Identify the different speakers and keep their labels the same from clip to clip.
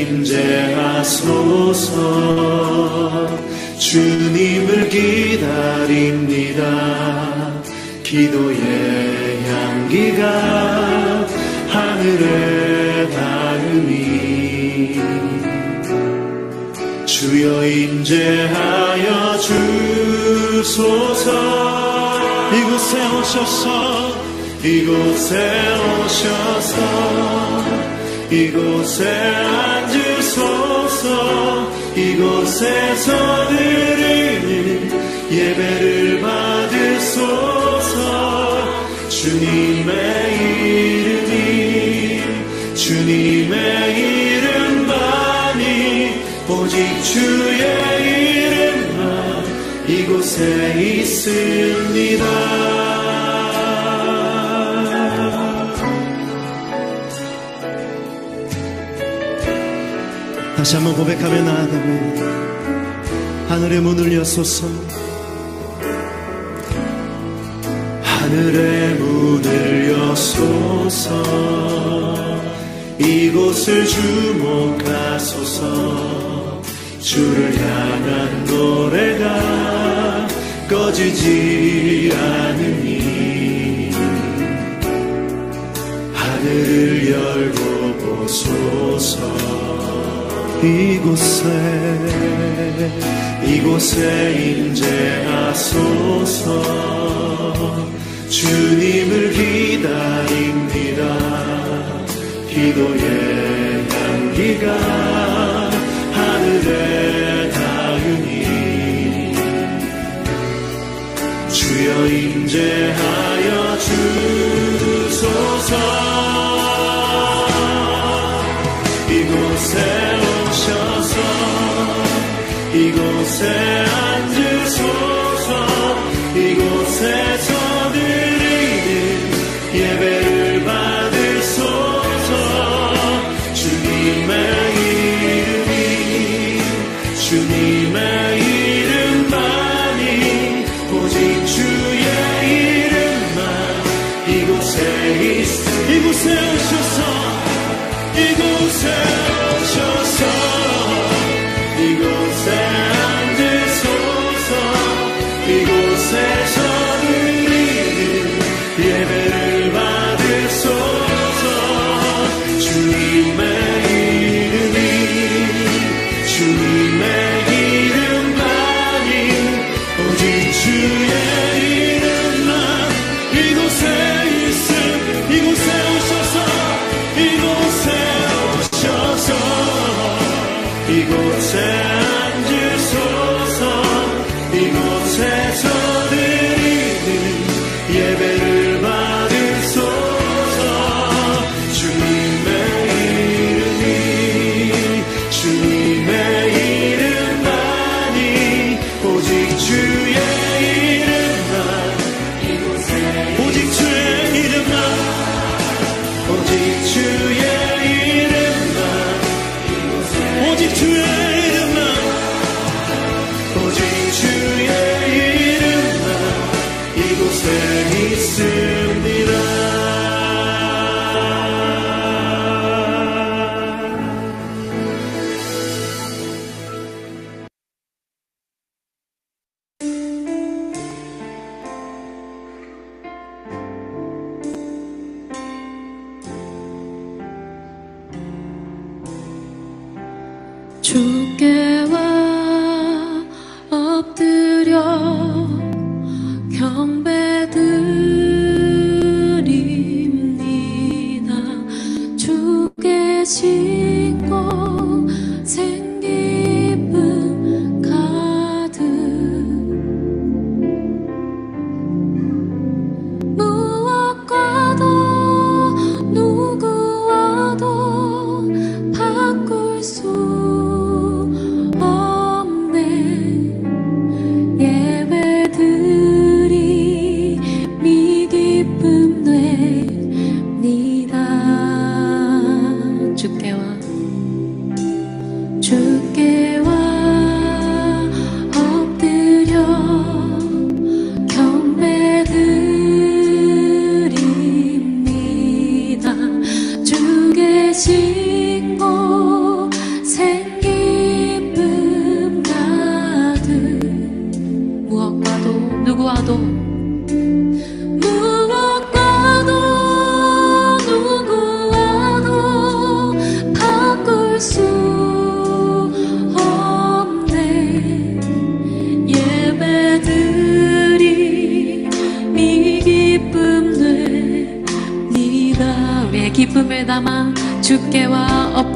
Speaker 1: 임재하소서. 주님을 기다립니다. 기도의 향기가 하늘에 닿으니 주여 임재하여 주소서. 이곳에 오셔서 이곳에 오셔서 이곳에 앉으소서. 이곳에서 드리는 예배를 받으소서. 주님의 이름만이 오직 주의 이름만 이곳에 있습니다. 다시 한번 고백하며 나아가면 하늘의 문을 여소서. 하늘의 문을 여소서. 이곳을 주목하소서. 주를 향한 노래가 꺼지지 않으니 하늘을 열고 보소서. 이곳에 임재하소서. 주님을 기다립니다. 기도의 향기가 하늘에 닿으니 주여 임재하여 주소서. 이곳에 오셔서 이곳에 앉으소서. 이곳에서 드리는 예배를 받으소서. 주님의 이름만이 오직 주의 이름만 이곳에 오셔서 이곳에 오셔서 이곳에 앉으소서. 이곳에서 드리는 예배를 받으소서. 주님의 이름만이 오직 주의 이름만 이곳에 이곳에 오셔서 이곳에 앉으소서. 이곳에서 드리는 예배를 받으소서. 주님의 이름만이 오직 주의 이름만 오직 주의 이름만 오직 주의 이름만 오직 주의 이름만 오직 주의 이름만 이곳에 있습니다.
Speaker 2: 주께와 엎드려 경배드립니다. 주께 싣고 생기쁨 가득 무엇과도 누구와도 바꿀 수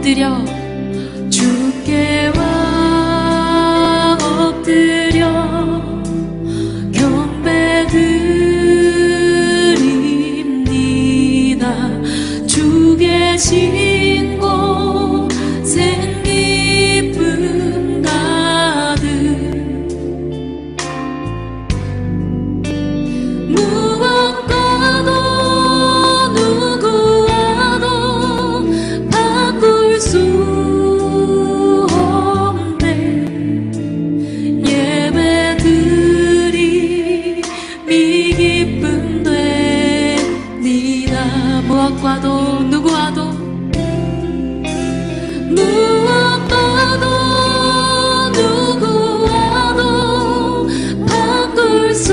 Speaker 2: 엎드려 주께 왕 엎드려 경배드립니다. 주 계신 곳엔 기쁨 가득 무엇과도 누구와도 바꿀 수 없네. 예배드림이 기쁨 됩니다. 무엇과도 누구와도 누구와도 바꿀 수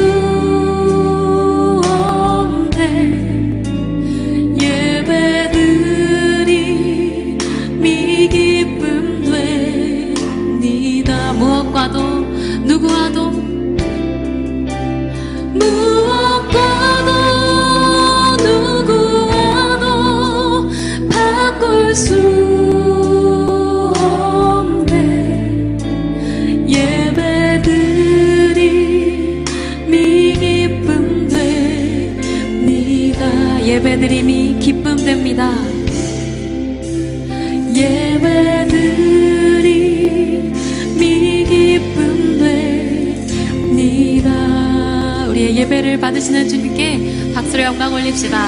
Speaker 2: 없네. 예배드림이 기쁨 됩니다. 무엇과도 누구와도 누구와도 바꿀 수 없네. 예배드림이 기쁨 됩니다. 예배드림이 기쁨 됩니다. 예배드림이 기쁨 됩니다. 우리의 예배를 받으시는 주님께 박수로 영광 올립시다.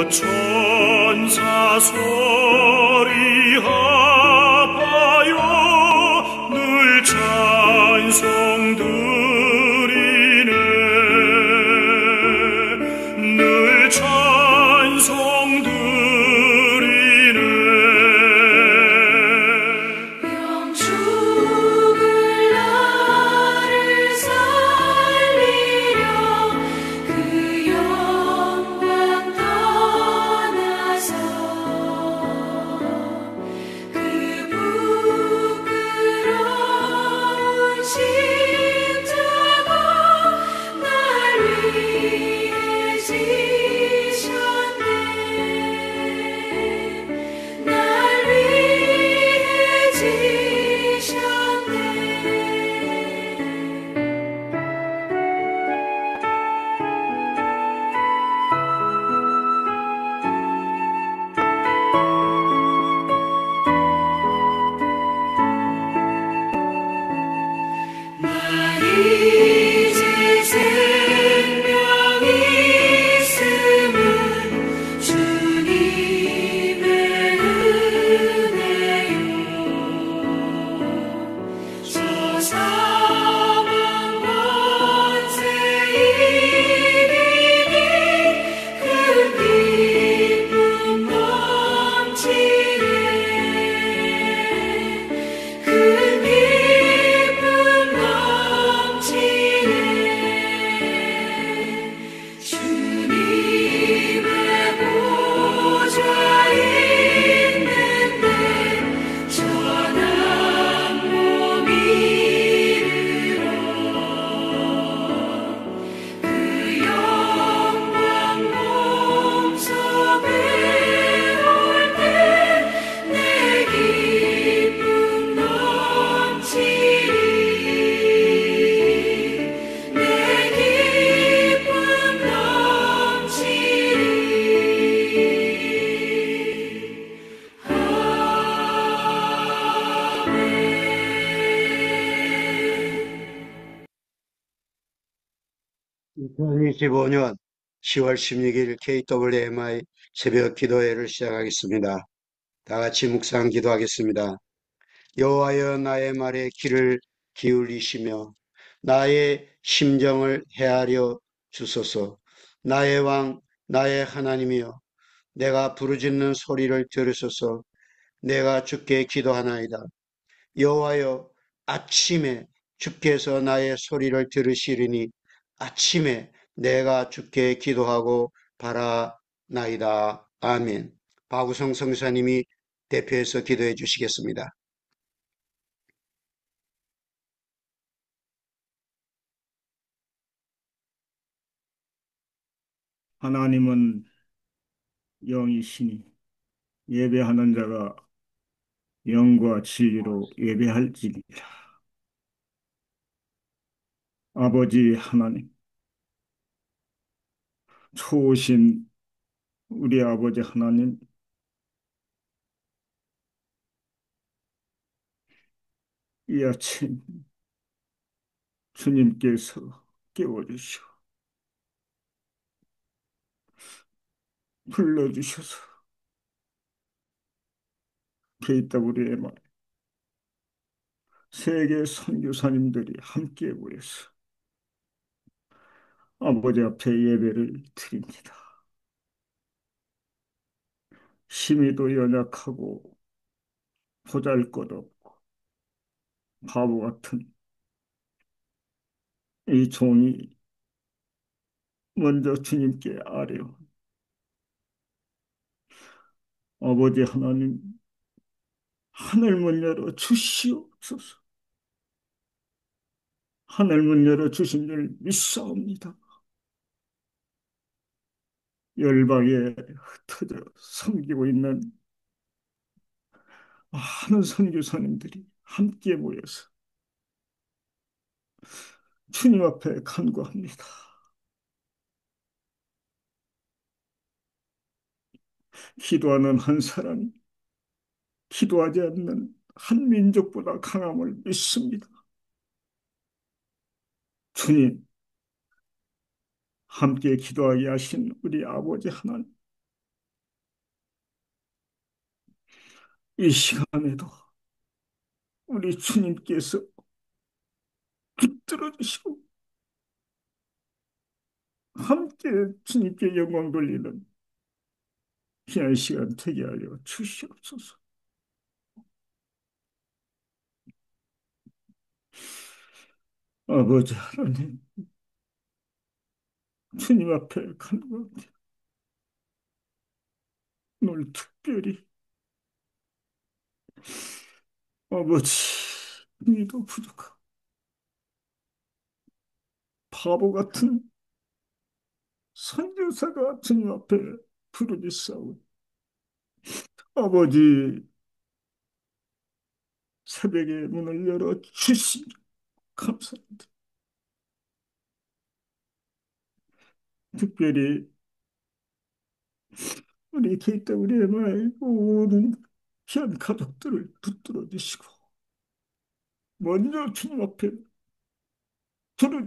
Speaker 3: 천사 소리하여 늘 찬송 드리네. 늘 찬송 드리네.
Speaker 2: 영죽을 나를 살리려 그 영광 떠나서
Speaker 1: 2025년 10월 16일 KWMI 새벽 기도회를 시작하겠습니다. 다 같이 묵상 기도하겠습니다. 여호와여 나의 말에 귀를 기울이시며 나의 심정을 헤아려 주소서. 나의 왕, 나의 하나님이여 내가 부르짖는 소리를 들으소서. 내가 주께 기도하나이다. 여호와여 아침에 주께서 나의 소리를 들으시리니 아침에 내가 주께 기도하고 바라나이다. 아멘. 박우성 성사님이 대표해서 기도해 주시겠습니다.
Speaker 4: 하나님은 영이시니 예배하는 자가 영과 진리로 예배할지니라. 아버지 하나님, 초오신 우리 아버지 하나님, 이 아침 주님께서 깨워주시오, 불러주셔서 KW의 말 세계 선교사님들이 함께 모여서 아버지 앞에 예배를 드립니다. 심히도 연약하고 보잘것없고 바보 같은 이 종이 먼저 주님께 아뢰오. 아버지 하나님, 하늘문 열어 주시옵소서. 하늘문 열어 주신 줄 믿사옵니다. 열방에 흩어져 섬기고 있는 많은 선교사님들이 함께 모여서 주님 앞에 간구합니다. 기도하는 한 사람이 기도하지 않는 한 민족보다 강함을 믿습니다. 주님, 함께 기도하게 하신 우리 아버지 하나님, 이 시간에도 우리 주님께서 붙들어 주시고 함께 주님께 영광 돌리는 귀한 시간 되게 하여 주시옵소서. 아버지 하나님, 주님 앞에 간구합니다. 오늘 특별히 아버지 믿도 부족하고 바보 같은 선교사가 주님 앞에 부르짖사오니 아버지 새벽에 문을 열어 주시니 감사합니다. 특별히 우리 KWMI 모든 귀한 가족들을 붙들어 주시고 먼저 주님 앞에 부르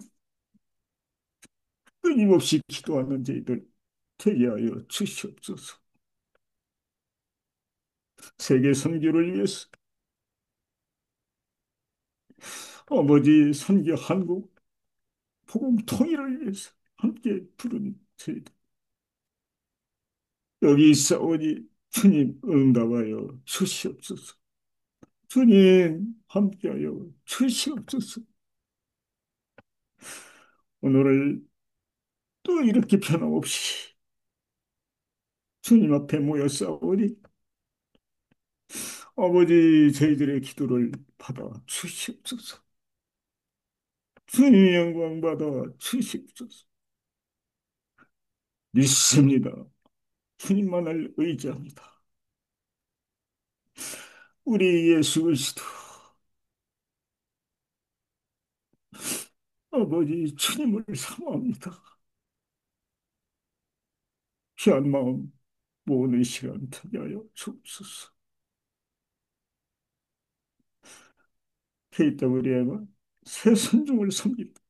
Speaker 4: 끊임없이 기도하는 저희들 되게 하여 주시옵소서. 세계 선교를 위해서 아버지 선교 한국 복음 통일을 위해서 함께 부르는 저희들 여기 있사오니 주님 응답하여 주시옵소서. 주님 함께하여 주시옵소서. 오늘을 또 이렇게 변함없이 주님 앞에 모였사오니 아버지 저희들의 기도를 받아 주시옵소서. 주님 영광 받아 주시옵소서. 믿습니다. 주님만을 의지합니다. 우리 예수 그리스도 아버지 주님을 사모합니다. 귀한 마음 모으는 시간 되게 하여 주옵소서. KWM은 새 선중을 섬깁니다.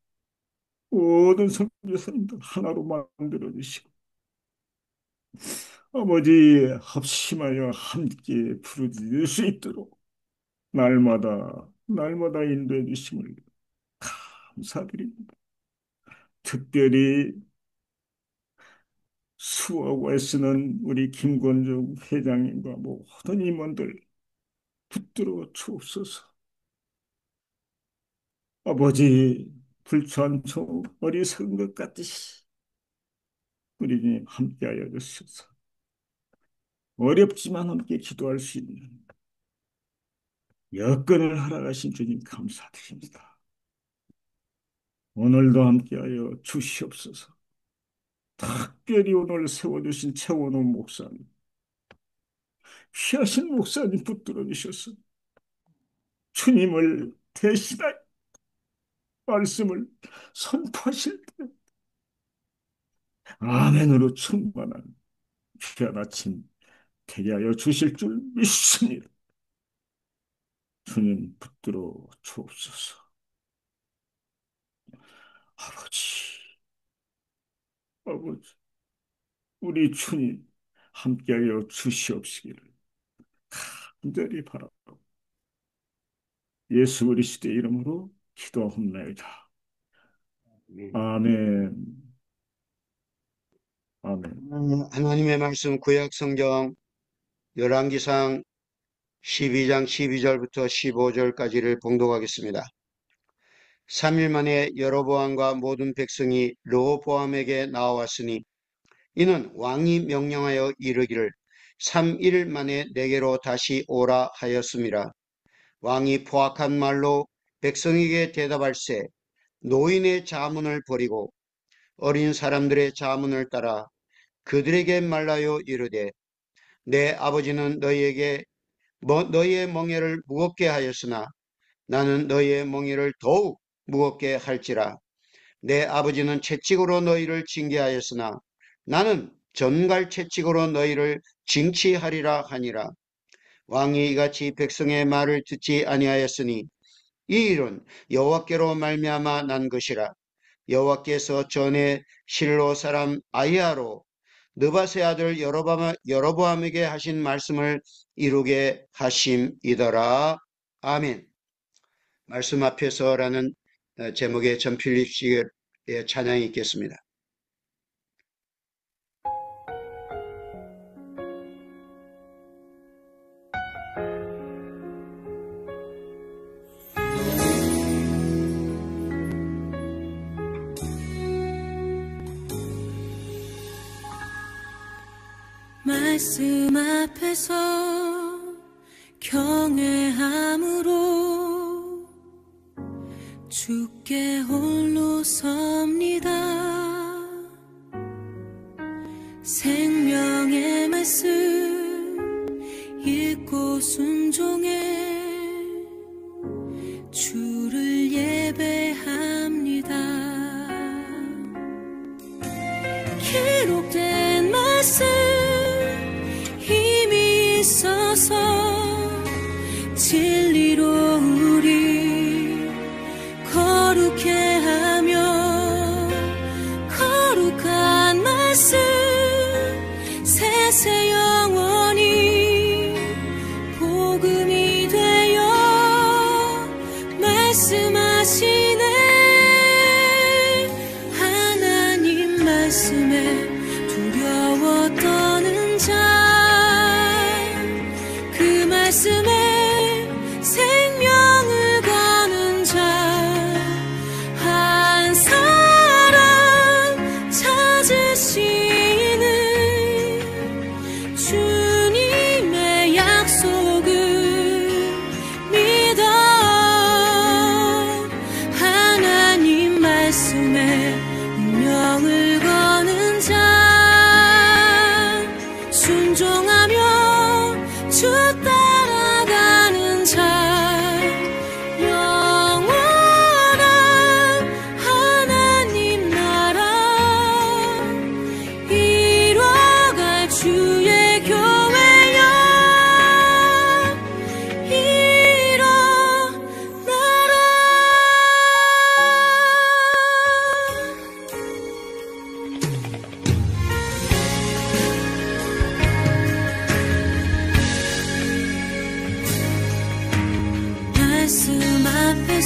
Speaker 4: 모든 선교사님들 하나로 만들어 주시고 아버지 합심하여 함께 부르짖을 수 있도록 날마다 인도해 주심을 감사드립니다. 특별히 수고하고 애쓰는 우리 김건중 회장님과 모든 임원들 붙들어 주옵소서. 아버지 불천초 어리석은 것 같으시 우리 주님 함께하여 주소서. 어렵지만 함께 기도할 수 있는 여건을 허락하신 주님 감사드립니다. 오늘도 함께하여 주시옵소서. 특별히 오늘 세워주신 최원호 목사님, 귀하신 목사님 붙들어 주셔서 주님을 대신하여 말씀을 선포하실 때 아멘으로 충만한 귀한 아침 되게 하여 주실 줄 믿습니다. 주님 붙들어 주옵소서. 아버지, 우리 주님 함께하여 주시옵시기를 간절히 바라고 예수 그리스도의 이름으로 기도합니다. 아멘. 아멘.
Speaker 5: 하나님의 말씀 구약 성경 열왕기상 12장 12절부터 15절까지를 봉독하겠습니다. 3일 만에 여로보암과 모든 백성이 르호보암에게 나와왔으니 이는 왕이 명령하여 이르기를 3일 만에 내게로 다시 오라 하였음이라. 왕이 포악한 말로 백성에게 대답할세 노인의 자문을 버리고 어린 사람들의 자문을 따라 그들에게 말하여 이르되 내 아버지는 너희에게 너희의 멍에를 무겁게 하였으나 나는 너희의 멍에를 더욱 무겁게 할지라. 내 아버지는 채찍으로 너희를 징계하였으나 나는 전갈 채찍으로 너희를 징치하리라 하니라. 왕이 이같이 백성의 말을 듣지 아니하였으니 이 일은 여호와께로 말미암아 난 것이라. 여호와께서 전에 실로 사람 아히야로 느밧의 아들 여로보암에게 하신 말씀을 이루게 하심이더라. 아멘. 말씀 앞에서라는 제목의 전필립식의 찬양이 있겠습니다.
Speaker 6: 말씀 앞에서 경외함으로 주께 홀로 섭니다. 생명의 말씀 읽고 순종해 주를 예배합니다. 기록된 말씀 힘이 있어서 진리로 우리 거룩해 하며 거룩한 말씀 세세 영원히 복음이 되어 말씀하시네. 하나님 말씀에 두려워 떠는 자 그 말씀에 생명을 거는 자 한 사람 찾으시는 주님의 약속을 믿어. 하나님 말씀에 운명을 거는 자 순종하며 주 따라가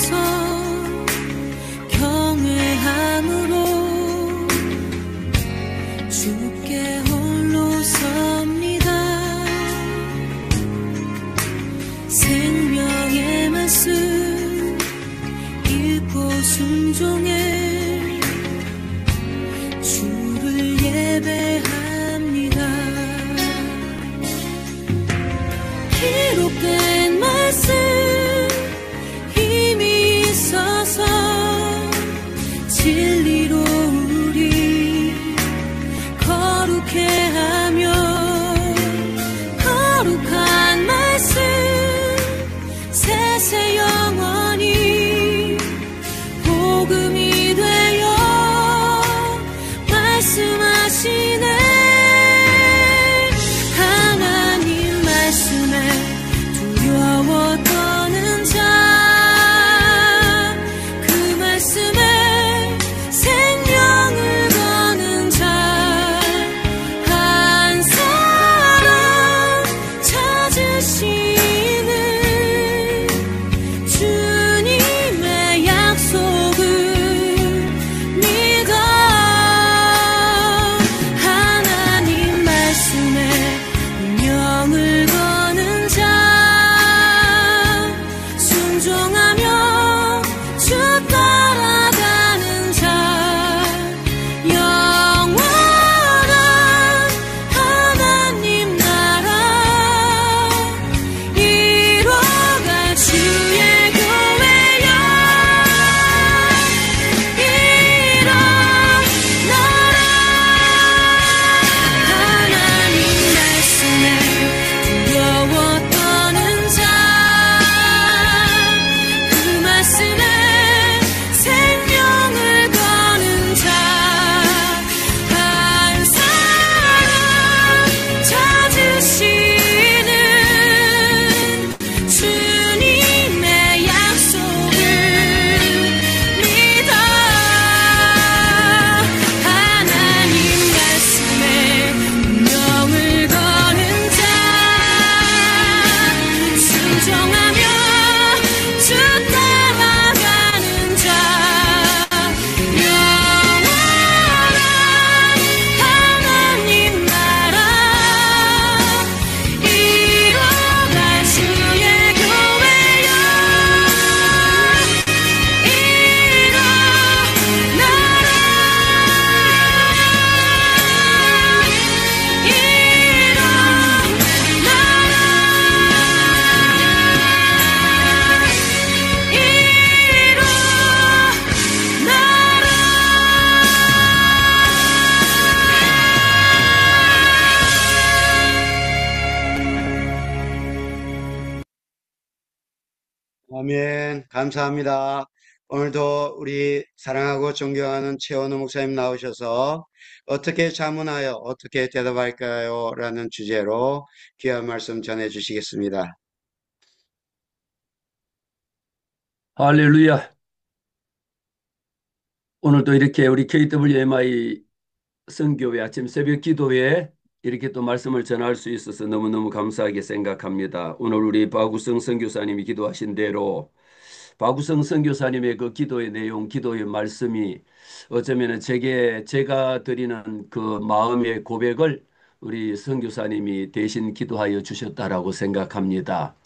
Speaker 6: 앞에서 경외함으로 주께 홀로 섭니다. 생명의 말씀 읽고 순종해 주를 예배합니다. 기록된 말씀 힘이 있어서 진리로 우리 거룩해 하며 거룩한 말씀 세세 영원히 복음이 되어 말씀하시네. 하나님 말씀에 두려워 떠는 자 그 말씀에 생명을 거는 자 한 사람 찾으시는 주님의 약속을 믿어. 하나님 말씀에 운명을 거는 자 순종하며 주 따라가는 자 영원한 하나님 나라 이뤄갈 주의 교회여 일어나라. 하나님 말씀에 두려워 떠는 자 그 말씀에 생명을 거는 자 한 사람 찾으시는 주님의 약속을 믿어. 하나님 말씀에 운명을 거는 자 순종하며 주 따라가는 자 영원한 하나님 나라 이뤄갈 주의 교회여
Speaker 5: 아멘. 감사합니다. 오늘도 우리 사랑하고 존경하는 최원우 목사님 나오셔서 어떻게 자문하여 어떻게 대답할까요? 라는 주제로 귀한 말씀 전해 주시겠습니다.
Speaker 7: 할렐루야. 오늘도 이렇게 우리 KWMI 선교회 아침 새벽 기도회에 이렇게 또 말씀을 전할 수 있어서 너무너무 감사하게 생각합니다. 오늘 우리 박우성 선교사님이 기도하신 대로 박우성 선교사님의 그 기도의 내용, 기도의 말씀이 어쩌면 제가 드리는 그 마음의 고백을 우리 선교사님이 대신 기도하여 주셨다라고 생각합니다.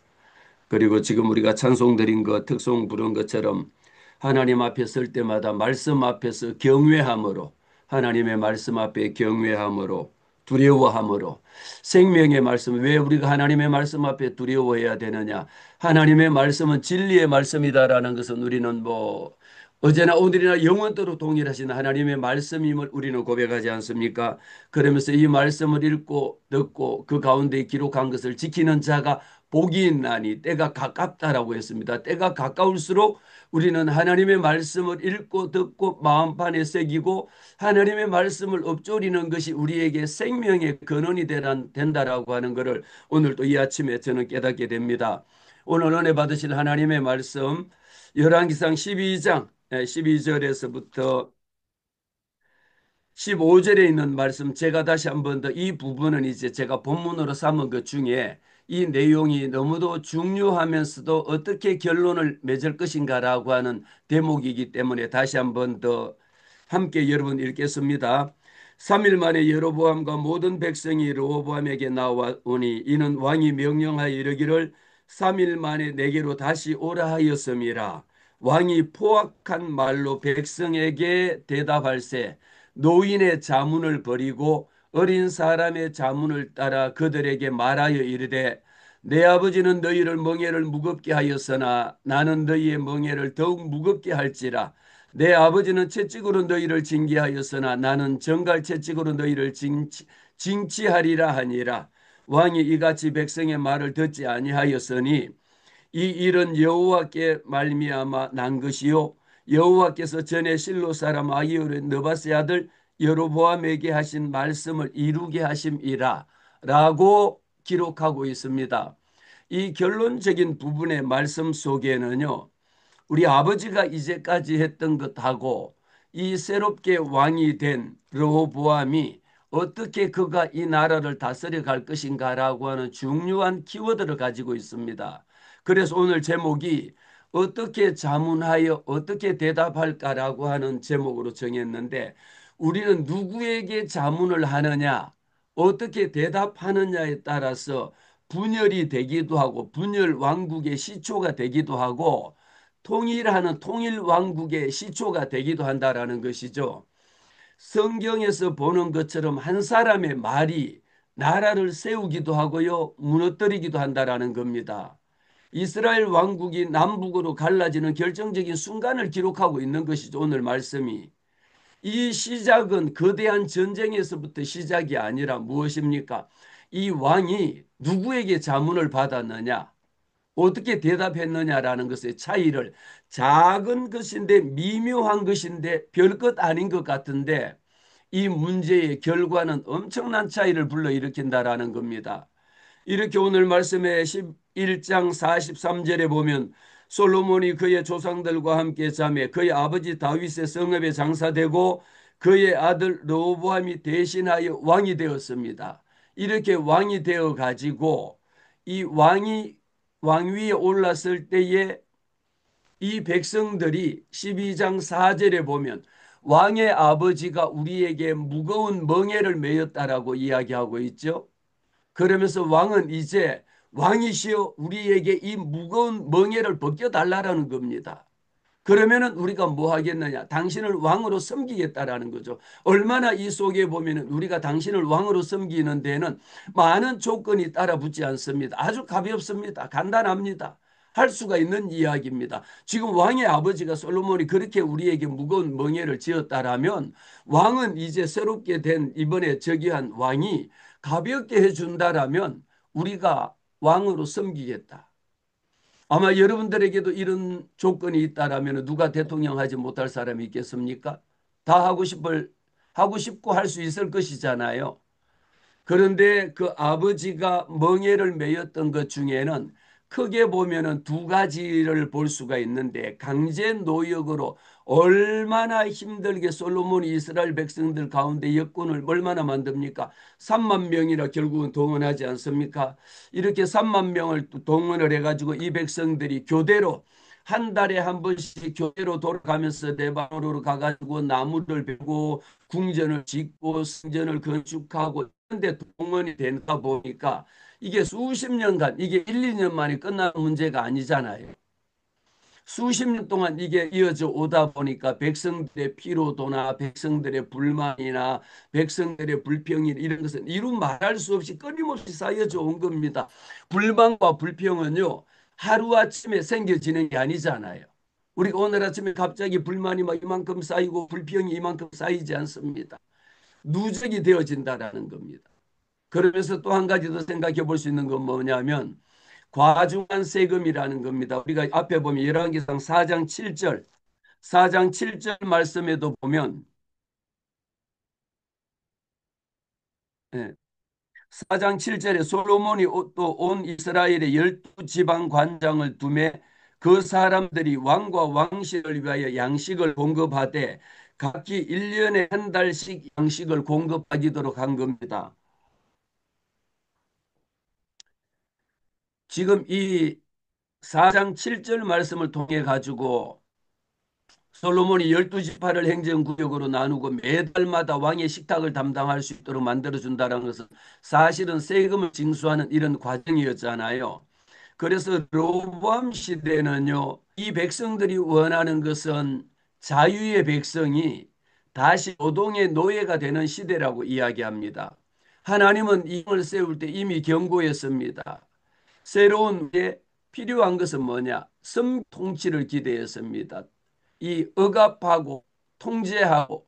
Speaker 7: 그리고 지금 우리가 찬송 드린 것, 특송 부른 것처럼 하나님 앞에 설 때마다 말씀 앞에서 경외함으로, 하나님의 말씀 앞에 경외함으로, 두려워함으로, 생명의 말씀, 왜 우리가 하나님의 말씀 앞에 두려워해야 되느냐? 하나님의 말씀은 진리의 말씀이다라는 것은 우리는 어제나 오늘이나 영원토록 동일하신 하나님의 말씀임을 우리는 고백하지 않습니까? 그러면서 이 말씀을 읽고 듣고 그 가운데 기록한 것을 지키는 자가 복이 있나니 때가 가깝다라고 했습니다. 때가 가까울수록 우리는 하나님의 말씀을 읽고 듣고 마음판에 새기고 하나님의 말씀을 읊조리는 것이 우리에게 생명의 근원이 된다라고 하는 것을 오늘 또 이 아침에 저는 깨닫게 됩니다. 오늘 은혜 받으실 하나님의 말씀 열왕기상 12장 12절에서부터 15절에 있는 말씀 제가 다시 한번 더 이 부분은 이제 제가 본문으로 삼은 것 중에 이 내용이 너무도 중요하면서도 어떻게 결론을 맺을 것인가라고 하는 대목이기 때문에 다시 한번 더 함께 여러분 읽겠습니다. 3일 만에 여로보암과 모든 백성이 르호보암에게 나와오니 이는 왕이 명령하여 이르기를 3일 만에 내게로 다시 오라 하였음이라. 왕이 포악한 말로 백성에게 대답할세 노인의 자문을 버리고 어린 사람의 자문을 따라 그들에게 말하여 이르되 내 아버지는 너희를 멍에를 무겁게 하였으나 나는 너희의 멍에를 더욱 무겁게 할지라. 내 아버지는 채찍으로 너희를 징계하였으나 나는 정갈 채찍으로 너희를 징치하리라 하니라. 왕이 이같이 백성의 말을 듣지 아니하였으니 이 일은 여호와께 말미암아 난 것이요 여호와께서 전에 실로 사람 아히오의 느바스의 아들 여로보암에게 하신 말씀을 이루게 하심이라 라고 기록하고 있습니다. 이 결론적인 부분의 말씀 속에는요, 우리 아버지가 이제까지 했던 것하고 이 새롭게 왕이 된 르호보암이 어떻게 그가 이 나라를 다스려 갈 것인가라고 하는 중요한 키워드를 가지고 있습니다. 그래서 오늘 제목이 어떻게 자문하여 어떻게 대답할까라고 하는 제목으로 정했는데, 우리는 누구에게 자문을 하느냐, 어떻게 대답하느냐에 따라서 분열이 되기도 하고 분열 왕국의 시초가 되기도 하고 통일하는 통일 왕국의 시초가 되기도 한다라는 것이죠. 성경에서 보는 것처럼 한 사람의 말이 나라를 세우기도 하고요, 무너뜨리기도 한다라는 겁니다. 이스라엘 왕국이 남북으로 갈라지는 결정적인 순간을 기록하고 있는 것이죠, 오늘 말씀이. 이 시작은 거대한 전쟁에서부터 시작이 아니라 무엇입니까? 이 왕이 누구에게 자문을 받았느냐, 어떻게 대답했느냐라는 것의 차이를, 작은 것인데 미묘한 것인데 별것 아닌 것 같은데 이 문제의 결과는 엄청난 차이를 불러일으킨다라는 겁니다. 이렇게 오늘 말씀의 11장 43절에 보면 솔로몬이 그의 조상들과 함께 자매 그의 아버지 다윗의 성읍에 장사되고 그의 아들 르호보암이 대신하여 왕이 되었습니다. 이렇게 왕이 되어 가지고 이 왕위에 올랐을 때에 이 백성들이 12장 4절에 보면 왕의 아버지가 우리에게 무거운 멍에를 메었다라고 이야기하고 있죠. 그러면서 왕은 이제 왕이시여 우리에게 이 무거운 멍에를 벗겨달라는 겁니다. 그러면은 우리가 뭐 하겠느냐? 당신을 왕으로 섬기겠다라는 거죠. 얼마나 이 속에 보면은 우리가 당신을 왕으로 섬기는 데는 많은 조건이 따라 붙지 않습니다. 아주 가볍습니다. 간단합니다. 할 수가 있는 이야기입니다. 지금 왕의 아버지가 솔로몬이 그렇게 우리에게 무거운 멍에를 지었다라면 왕은 이제 새롭게 된 이번에 즉위한 왕이 가볍게 해준다라면 우리가 왕으로 섬기겠다. 아마 여러분들에게도 이런 조건이 있다라면 누가 대통령 하지 못할 사람이 있겠습니까? 다 하고 싶고 할 수 있을 것이잖아요. 그런데 그 아버지가 멍에를 메었던 것 중에는 크게 보면은 두 가지를 볼 수가 있는데, 강제 노역으로 얼마나 힘들게 솔로몬이 이스라엘 백성들 가운데 역군을 얼마나 만듭니까? 3만 명이나 결국은 동원하지 않습니까? 이렇게 3만 명을 동원을 해가지고 이 백성들이 교대로 한 달에 한 번씩 교대로 돌아가면서 내 방으로 가가지고 나무를 베고 궁전을 짓고 성전을 건축하고 이런데 동원이 되다 보니까 이게 수십 년간, 이게 1, 2년 만에 끝나는 문제가 아니잖아요. 수십 년 동안 이게 이어져 오다 보니까 백성들의 피로도나 백성들의 불만이나 백성들의 불평이 이런 것은 이루 말할 수 없이 끊임없이 쌓여져 온 겁니다. 불만과 불평은요, 하루아침에 생겨지는 게 아니잖아요. 우리가 오늘 아침에 갑자기 불만이 막 이만큼 쌓이고 불평이 이만큼 쌓이지 않습니다. 누적이 되어진다라는 겁니다. 그러면서 또 한 가지 더 생각해 볼 수 있는 건 뭐냐면 과중한 세금이라는 겁니다. 우리가 앞에 보면 열왕기상 4장 7절, 4장 7절 말씀에도 보면 4장 7절에 솔로몬이 또 온 이스라엘의 12지방 관장을 두매 그 사람들이 왕과 왕실을 위하여 양식을 공급하되 각기 1년에 한 달씩 양식을 공급하도록 한 겁니다. 지금 이 4장 7절 말씀을 통해 가지고 솔로몬이 12지파를 행정구역으로 나누고 매달마다 왕의 식탁을 담당할 수 있도록 만들어준다는 것은 사실은 세금을 징수하는 이런 과정이었잖아요. 그래서 로보암 시대는요, 이 백성들이 원하는 것은 자유의 백성이 다시 노동의 노예가 되는 시대라고 이야기합니다. 하나님은 이 왕을 세울 때 이미 경고했습니다. 새로운 게 필요한 것은 뭐냐? 통치를 기대했습니다. 이 억압하고 통제하고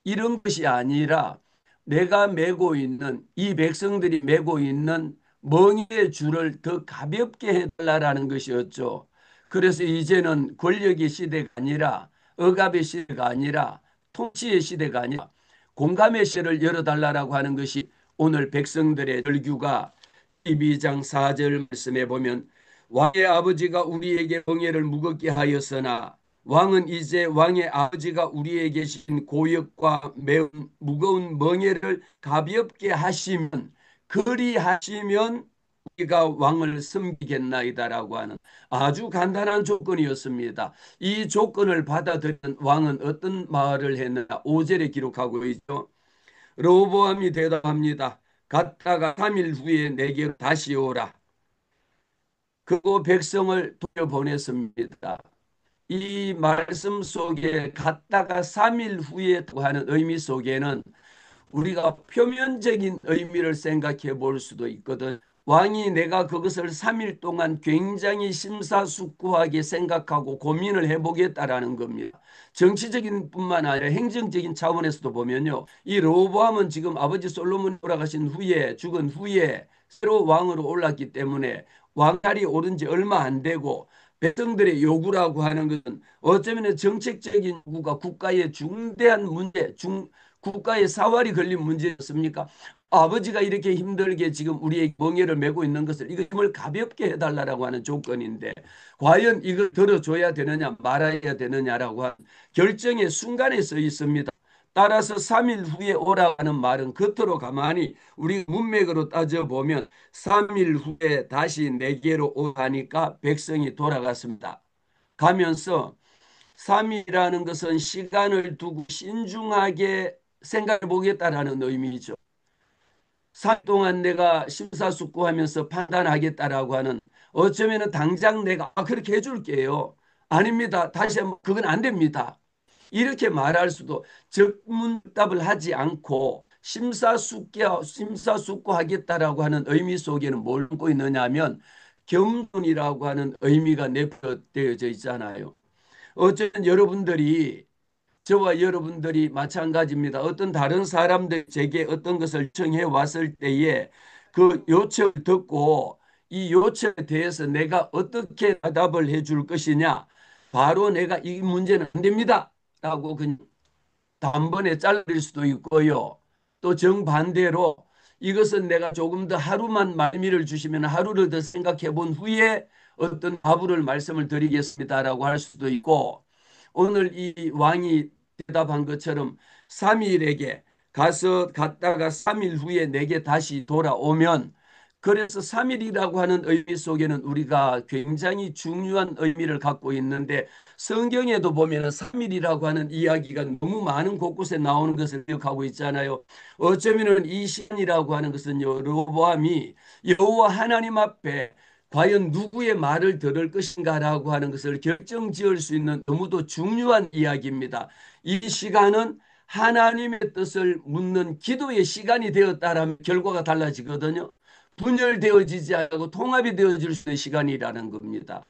Speaker 7: 이런 것이 아니라 내가 메고 있는 이 백성들이 메고 있는 멍에의 줄을 더 가볍게 해달라는 것이었죠. 그래서 이제는 권력의 시대가 아니라 억압의 시대가 아니라 통치의 시대가 아니라 공감의 시대를 열어달라고 하는 것이 오늘 백성들의 절규가 12장 4절 말씀에 보면 왕의 아버지가 우리에게 멍에를 무겁게 하였으나 왕은 이제 왕의 아버지가 우리에게 주신 고역과 매우 무거운 멍에를 가볍게 하시면 그리하시면 우리가 왕을 섬기겠나이다라고 하는 아주 간단한 조건이었습니다. 이 조건을 받아들인 왕은 어떤 말을 했느냐 5절에 기록하고 있죠. 로보암이 대답합니다. 갔다가 3일 후에 내게 다시 오라. 그리고 백성을 돌려보냈습니다. 이 말씀 속에 갔다가 3일 후에 하는 의미 속에는 우리가 표면적인 의미를 생각해 볼 수도 있거든. 왕이 내가 그것을 3일 동안 굉장히 심사숙고하게 생각하고 고민을 해보겠다라는 겁니다. 정치적인 뿐만 아니라 행정적인 차원에서도 보면요. 이 로보암은 지금 아버지 솔로몬이 돌아가신 후에 죽은 후에 새로 왕으로 올랐기 때문에 왕자리 오른 지 얼마 안 되고 백성들의 요구라고 하는 것은 어쩌면 정책적인 요구가 국가의 중대한 문제, 국가의 사활이 걸린 문제였습니까? 아버지가 이렇게 힘들게 지금 우리의 멍에를 메고 있는 것을 이거 힘을 가볍게 해달라고 하는 조건인데 과연 이걸 들어줘야 되느냐 말아야 되느냐라고 하는 결정의 순간에 써 있습니다. 따라서 3일 후에 오라고 하는 말은 겉으로 가만히 우리 문맥으로 따져보면 3일 후에 다시 내게로 오라니까 백성이 돌아갔습니다. 가면서 3일이라는 것은 시간을 두고 신중하게 생각해 보겠다라는 의미죠. 3일 동안 내가 심사숙고하면서 판단하겠다라고 하는 어쩌면 당장 내가 그렇게 해줄게요. 아닙니다. 다시 한번 그건 안 됩니다. 이렇게 말할 수도 적문답을 하지 않고 심사숙고하겠다라고 하는 의미 속에는 뭘 담고 있느냐 하면 겸손이라고 하는 의미가 내포되어져 있잖아요. 어쩌면 여러분들이 저와 여러분들이 마찬가지입니다. 어떤 다른 사람들 제게 어떤 것을 요청해 왔을 때에 그 요청을 듣고 이 요청에 대해서 내가 어떻게 답을 해줄 것이냐 바로 내가 이 문제는 안 됩니다 라고 그냥 단번에 잘릴 수도 있고요. 또 정반대로 이것은 내가 조금 더 하루만 말미를 주시면 하루를 더 생각해 본 후에 어떤 답을 말씀을 드리겠습니다라고 할 수도 있고 오늘 이 왕이 대답한 것처럼 3일에게 갔다가 3일 후에 내게 다시 돌아오면 그래서 3일이라고 하는 의미 속에는 우리가 굉장히 중요한 의미를 갖고 있는데 성경에도 보면 3일이라고 하는 이야기가 너무 많은 곳곳에 나오는 것을 기억하고 있잖아요. 어쩌면 이 시간이라고 하는 것은요. 로보암이 여호와 하나님 앞에 과연 누구의 말을 들을 것인가라고 하는 것을 결정지을 수 있는 너무도 중요한 이야기입니다. 이 시간은 하나님의 뜻을 묻는 기도의 시간이 되었다라면 결과가 달라지거든요. 분열되어지지 않고 통합이 되어질 수 있는 시간이라는 겁니다.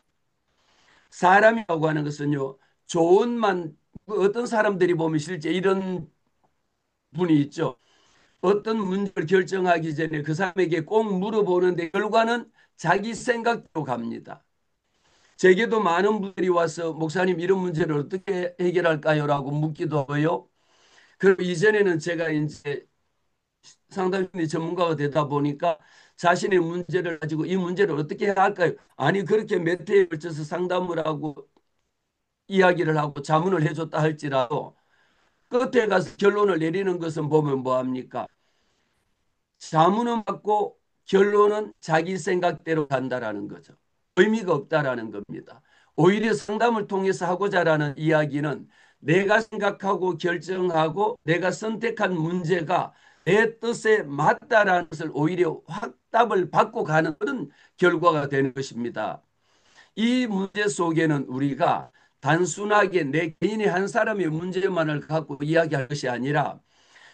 Speaker 7: 사람이라고 하는 것은요. 좋은만 어떤 사람들이 보면 실제 이런 분이 있죠. 어떤 문제를 결정하기 전에 그 사람에게 꼭 물어보는데 결과는 자기 생각대로 갑니다. 제게도 많은 분들이 와서 목사님 이런 문제를 어떻게 해결할까요? 라고 묻기도 하고요. 그리고 이전에는 제가 이제 상당히 전문가가 되다 보니까 자신의 문제를 가지고 이 문제를 어떻게 해야 할까요? 아니 그렇게 몇 회에 걸쳐서 상담을 하고 이야기를 하고 자문을 해줬다 할지라도 끝에 가서 결론을 내리는 것은 보면 뭐합니까? 자문은 받고 결론은 자기 생각대로 간다라는 거죠. 의미가 없다라는 겁니다. 오히려 상담을 통해서 하고자 하는 이야기는 내가 생각하고 결정하고 내가 선택한 문제가 내 뜻에 맞다라는 것을 오히려 확답을 받고 가는 그런 결과가 되는 것입니다. 이 문제 속에는 우리가 단순하게 내 개인의 한 사람의 문제만을 갖고 이야기할 것이 아니라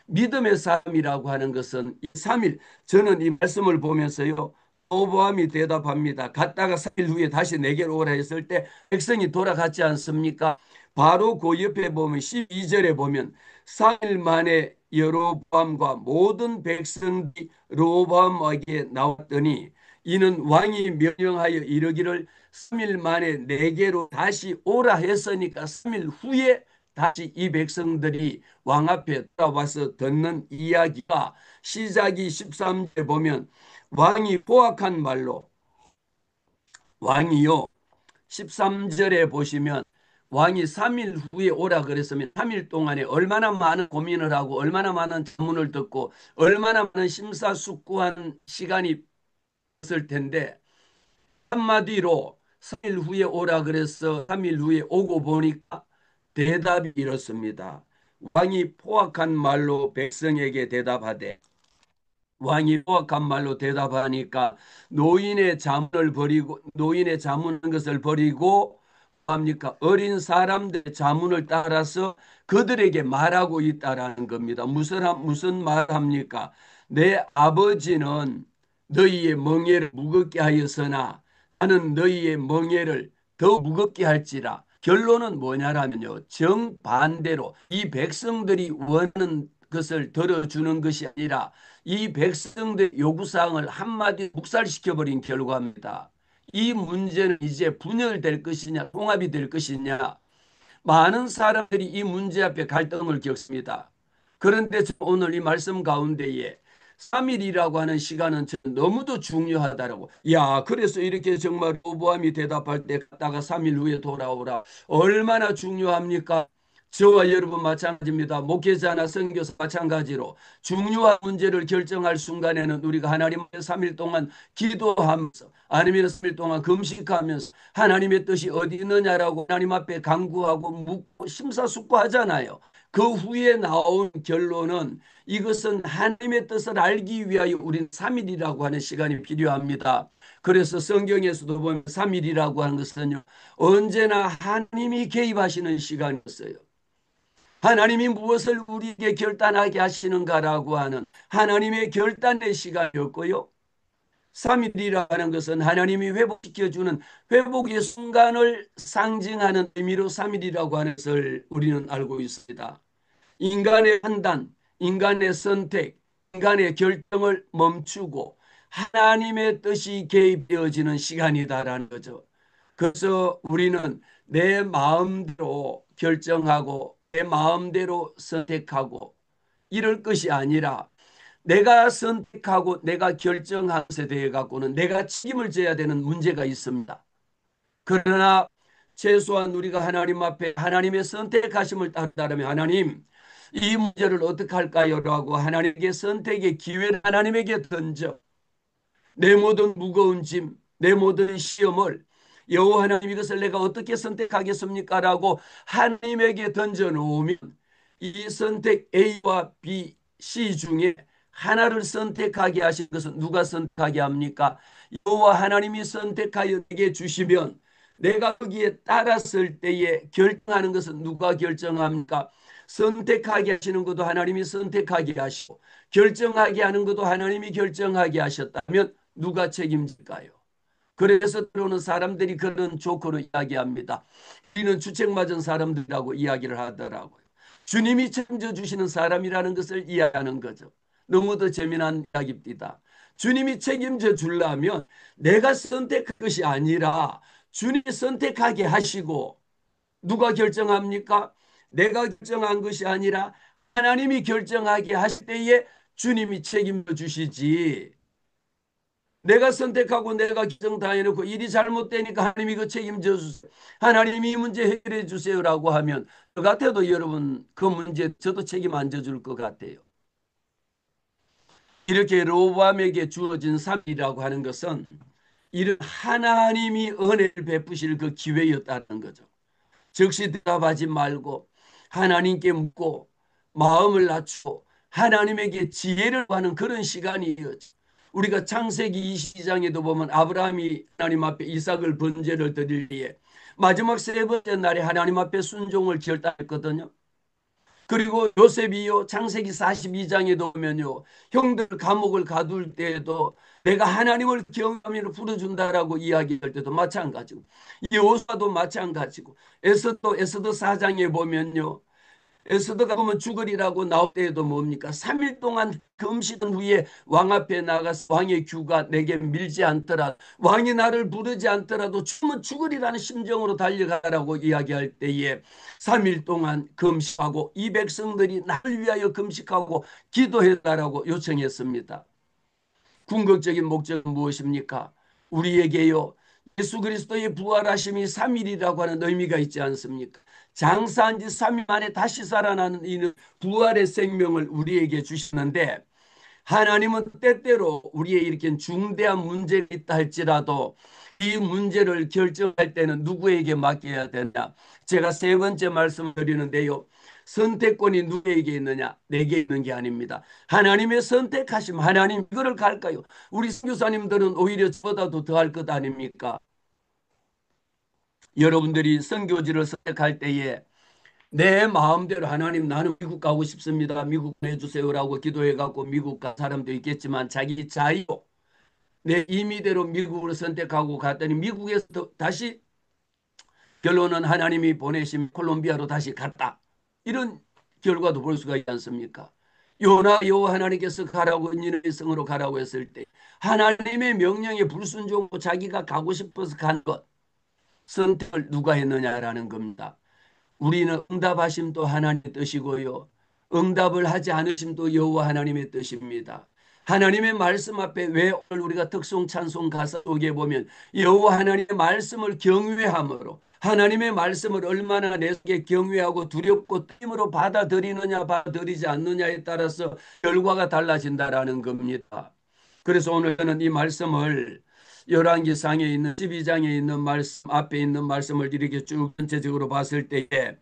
Speaker 7: 믿음의 삶이라고 하는 것은 3일, 저는 이 말씀을 보면서요, 로보암이 대답합니다. 갔다가 3일 후에 다시 내게로 오라 했을 때 백성이 돌아갔지 않습니까? 바로 그 옆에 보면 12절에 보면 3일 만에 여로보암과 모든 백성들이 로보암에게 나왔더니 이는 왕이 명령하여 이르기를 3일 만에 내게로 다시 오라 했으니까 3일 후에 다시 이 백성들이 왕 앞에 돌아와서 듣는 이야기가 시작이 13절에 보면 왕이 포악한 말로 왕이요 13절에 보시면 왕이 3일 후에 오라 그랬으면 3일 동안에 얼마나 많은 고민을 하고 얼마나 많은 자문을 듣고 얼마나 많은 심사숙고한 시간이 있을 텐데 한마디로 3일 후에 오라 그래서 3일 후에 오고 보니까 대답이 이렇습니다. 왕이 포악한 말로 백성에게 대답하되 왕이 포악한 말로 대답하니까 노인의 자문을 버리고 노인의 자문한 것을 버리고 합니까? 어린 사람들의 자문을 따라서 그들에게 말하고 있다라는 겁니다. 무슨 말합니까? 내 아버지는 너희의 멍에를 무겁게 하였으나 나는 너희의 멍에를 더 무겁게 할지라. 결론은 뭐냐라면요. 정반대로 이 백성들이 원하는 것을 들어주는 것이 아니라 이 백성들의 요구사항을 한마디 묵살시켜버린 결과입니다. 이 문제는 이제 분열될 것이냐 통합이 될 것이냐 많은 사람들이 이 문제 앞에 갈등을 겪습니다. 그런데 오늘 이 말씀 가운데에 3일이라고 하는 시간은 너무도 중요하다라고. 야, 그래서 이렇게 정말 로보암이 대답할 때 갔다가 3일 후에 돌아오라. 얼마나 중요합니까? 저와 여러분 마찬가지입니다. 목회자나 선교사 마찬가지로 중요한 문제를 결정할 순간에는 우리가 하나님 앞에 3일 동안 기도하면서 아니면 3일 동안 금식하면서 하나님의 뜻이 어디 있느냐라고 하나님 앞에 간구하고 묻고 심사숙고하잖아요. 그 후에 나온 결론은 이것은 하나님의 뜻을 알기 위하여 우리는 3일이라고 하는 시간이 필요합니다. 그래서 성경에서도 보면 3일이라고 하는 것은요, 언제나 하나님이 개입하시는 시간이었어요. 하나님이 무엇을 우리에게 결단하게 하시는가라고 하는 하나님의 결단의 시간이었고요. 3일이라고 하는 것은 하나님이 회복시켜주는 회복의 순간을 상징하는 의미로 3일이라고 하는 것을 우리는 알고 있습니다. 인간의 판단, 인간의 선택, 인간의 결정을 멈추고 하나님의 뜻이 개입되어지는 시간이다라는 거죠. 그래서 우리는 내 마음대로 결정하고 내 마음대로 선택하고 이럴 것이 아니라 내가 선택하고 내가 결정한 것에 대해 갖고는 내가 책임을 져야 되는 문제가 있습니다. 그러나 최소한 우리가 하나님 앞에 하나님의 선택하심을 따르면 하나님 이 문제를 어떻게 할까요? 라고 하나님에게 선택의 기회를 하나님에게 던져 내 모든 무거운 짐, 내 모든 시험을 여호와 하나님 이것을 내가 어떻게 선택하겠습니까? 라고 하나님에게 던져놓으면 이 선택 A와 B, C 중에 하나를 선택하게 하신 것은 누가 선택하게 합니까? 여호와 하나님이 선택하여 내게 주시면 내가 거기에 따랐을 때에 결정하는 것은 누가 결정합니까? 선택하게 하시는 것도 하나님이 선택하게 하시고 결정하게 하는 것도 하나님이 결정하게 하셨다면 누가 책임질까요? 그래서 때로는 사람들이 그런 조커로 이야기합니다. 우리는 주책맞은 사람들이라고 이야기를 하더라고요. 주님이 책임져 주시는 사람이라는 것을 이해하는 거죠. 너무도 재미난 이야기입니다. 주님이 책임져 주려면 내가 선택할 것이 아니라 주님이 선택하게 하시고 누가 결정합니까? 내가 결정한 것이 아니라 하나님이 결정하게 하실 때에 주님이 책임져 주시지 내가 선택하고 내가 결정 다 해놓고 일이 잘못되니까 하나님이 그 책임져 주세요. 하나님이 이 문제 해결해 주세요라고 하면 저 같아도 여러분 그 문제 저도 책임 안 져줄 것 같아요. 이렇게 로보암에게 주어진 3일이라고 하는 것은 이런 하나님이 은혜를 베푸실 그 기회였다는 거죠. 즉시 대답하지 말고 하나님께 묻고 마음을 낮추고 하나님에게 지혜를 구하는 그런 시간이었죠. 우리가 창세기 22장에도 보면 아브라함이 하나님 앞에 이삭을 번제를 드리기에 마지막 세 번째 날에 하나님 앞에 순종을 결단했거든요. 그리고 요셉이요 창세기 42장에도 보면요 형들 감옥을 가둘 때에도 내가 하나님을 경외하며 풀어준다라고 이야기할 때도 마찬가지고 여호수아도 마찬가지고 에스더 4장에 보면요 에스더가 보면 죽으리라고 나올 때에도 뭡니까 3일 동안 금식한 후에 왕 앞에 나가서 왕의 규가 내게 밀지 않더라 왕이 나를 부르지 않더라도 춤은 죽으리라는 심정으로 달려가라고 이야기할 때에 3일 동안 금식하고 이 백성들이 나를 위하여 금식하고 기도해달라고 요청했습니다. 궁극적인 목적은 무엇입니까? 우리에게요 예수 그리스도의 부활하심이 3일이라고 하는 의미가 있지 않습니까? 장사한 지 3일 만에 다시 살아나는 이는 부활의 생명을 우리에게 주시는데 하나님은 때때로 우리의 이렇게 중대한 문제가 있다 할지라도 이 문제를 결정할 때는 누구에게 맡겨야 되냐? 제가 세 번째 말씀을 드리는데요. 선택권이 누구에게 있느냐? 내게 있는 게 아닙니다. 하나님의 선택하심, 하나님 이거를 갈까요? 우리 선교사님들은 오히려 저보다도 더 할 것 아닙니까? 여러분들이 선교지를 선택할 때에 내 마음대로 하나님 나는 미국 가고 싶습니다. 미국 보내주세요라고 기도해갖고 미국 간 사람도 있겠지만 자기 자유 내 임의대로 미국을 선택하고 갔더니 미국에서 다시 결론은 하나님이 보내신 콜롬비아로 다시 갔다. 이런 결과도 볼 수가 있지 않습니까? 요나 여호와 하나님께서 가라고 니느웨 성으로 가라고 했을 때 하나님의 명령에 불순종하고 자기가 가고 싶어서 간 것 선택을 누가 했느냐라는 겁니다. 우리는 응답하심도 하나님의 뜻이고요. 응답을 하지 않으심도 여호와 하나님의 뜻입니다. 하나님의 말씀 앞에 왜 오늘 우리가 특송 찬송 가사 속에 보면 여호와 하나님의 말씀을 경외함으로 하나님의 말씀을 얼마나 내 속에 경외하고 두렵고 힘으로 받아들이느냐 받아들이지 않느냐에 따라서 결과가 달라진다라는 겁니다. 그래서 오늘 저는 이 말씀을 열왕기상에 있는 12장에 있는 말씀 앞에 있는 말씀을 이렇게 쭉 전체적으로 봤을 때에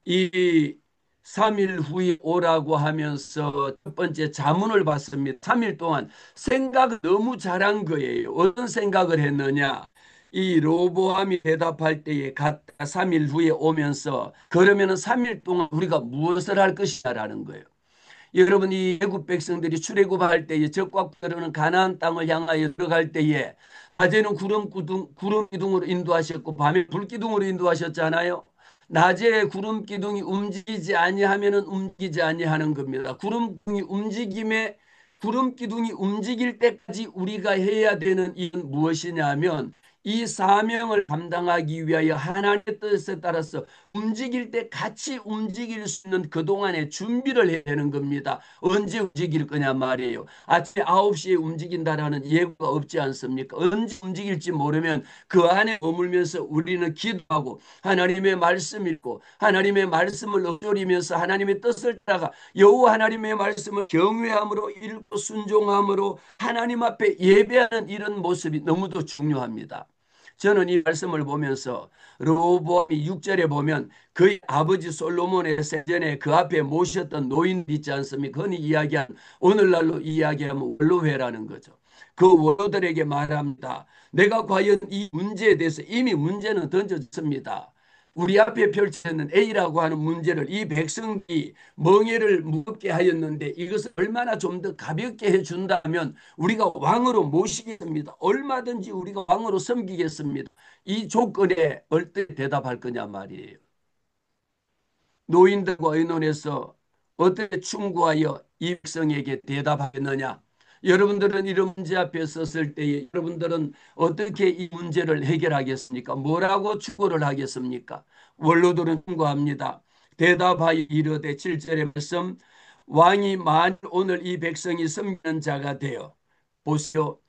Speaker 7: 이 3일 후에 오라고 하면서 첫 번째 자문을 받습니다. 3일 동안 생각을 너무 잘한 거예요. 어떤 생각을 했느냐? 이 로보암이 대답할 때에 갔다 3일 후에 오면서 그러면은 3일 동안 우리가 무엇을 할 것이냐라는 거예요. 여러분 이 애굽 백성들이 출애굽할 때에 적과 흐르는 가나안 땅을 향하여 들어갈 때에 낮에는 구름 기둥으로 인도하셨고 밤에 불 기둥으로 인도하셨잖아요. 낮에 구름 기둥이 움직이지 아니하면은 움직이지 아니하는 겁니다. 구름 기둥이 움직일 때까지 우리가 해야 되는 일은 무엇이냐면 이 사명을 감당하기 위하여 하나님의 뜻에 따라서 움직일 때 같이 움직일 수 있는 그동안의 준비를 해야 되는 겁니다. 언제 움직일 거냐 말이에요. 아침에 9시에 움직인다라는 예고가 없지 않습니까? 언제 움직일지 모르면 그 안에 머물면서 우리는 기도하고 하나님의 말씀 읽고 하나님의 말씀을 읊조리면서 하나님의 뜻을 따라가 여호와 하나님의 말씀을 경외함으로 읽고 순종함으로 하나님 앞에 예배하는 이런 모습이 너무도 중요합니다. 저는 이 말씀을 보면서 로보암이 6절에 보면 그의 아버지 솔로몬의 생전에 그 앞에 모셨던 노인 있지 않습니까? 흔히 이야기한 오늘날로 이야기하면 원로회라는 거죠. 그 원로들에게 말합니다. 내가 과연 이 문제에 대해서 이미 문제는 던졌습니다. 우리 앞에 펼쳐있는 A라고 하는 문제를 이 백성이 멍에를 무겁게 하였는데 이것을 얼마나 좀 더 가볍게 해준다면 우리가 왕으로 모시겠습니다. 얼마든지 우리가 왕으로 섬기겠습니다. 이 조건에 어떻게 대답할 거냐 말이에요. 노인들과 의논해서 어떻게 충고하여 이 백성에게 대답하겠느냐. 여러분들은 이런 문제 앞에 섰을 때에 여러분들은 어떻게 이 문제를 해결하겠습니까? 뭐라고 충고를 하겠습니까? 원로들은 충고합니다. 대답하여 이르되 7절의 말씀 왕이 만일 오늘 이 백성이 섬기는 자가 되어 보시오.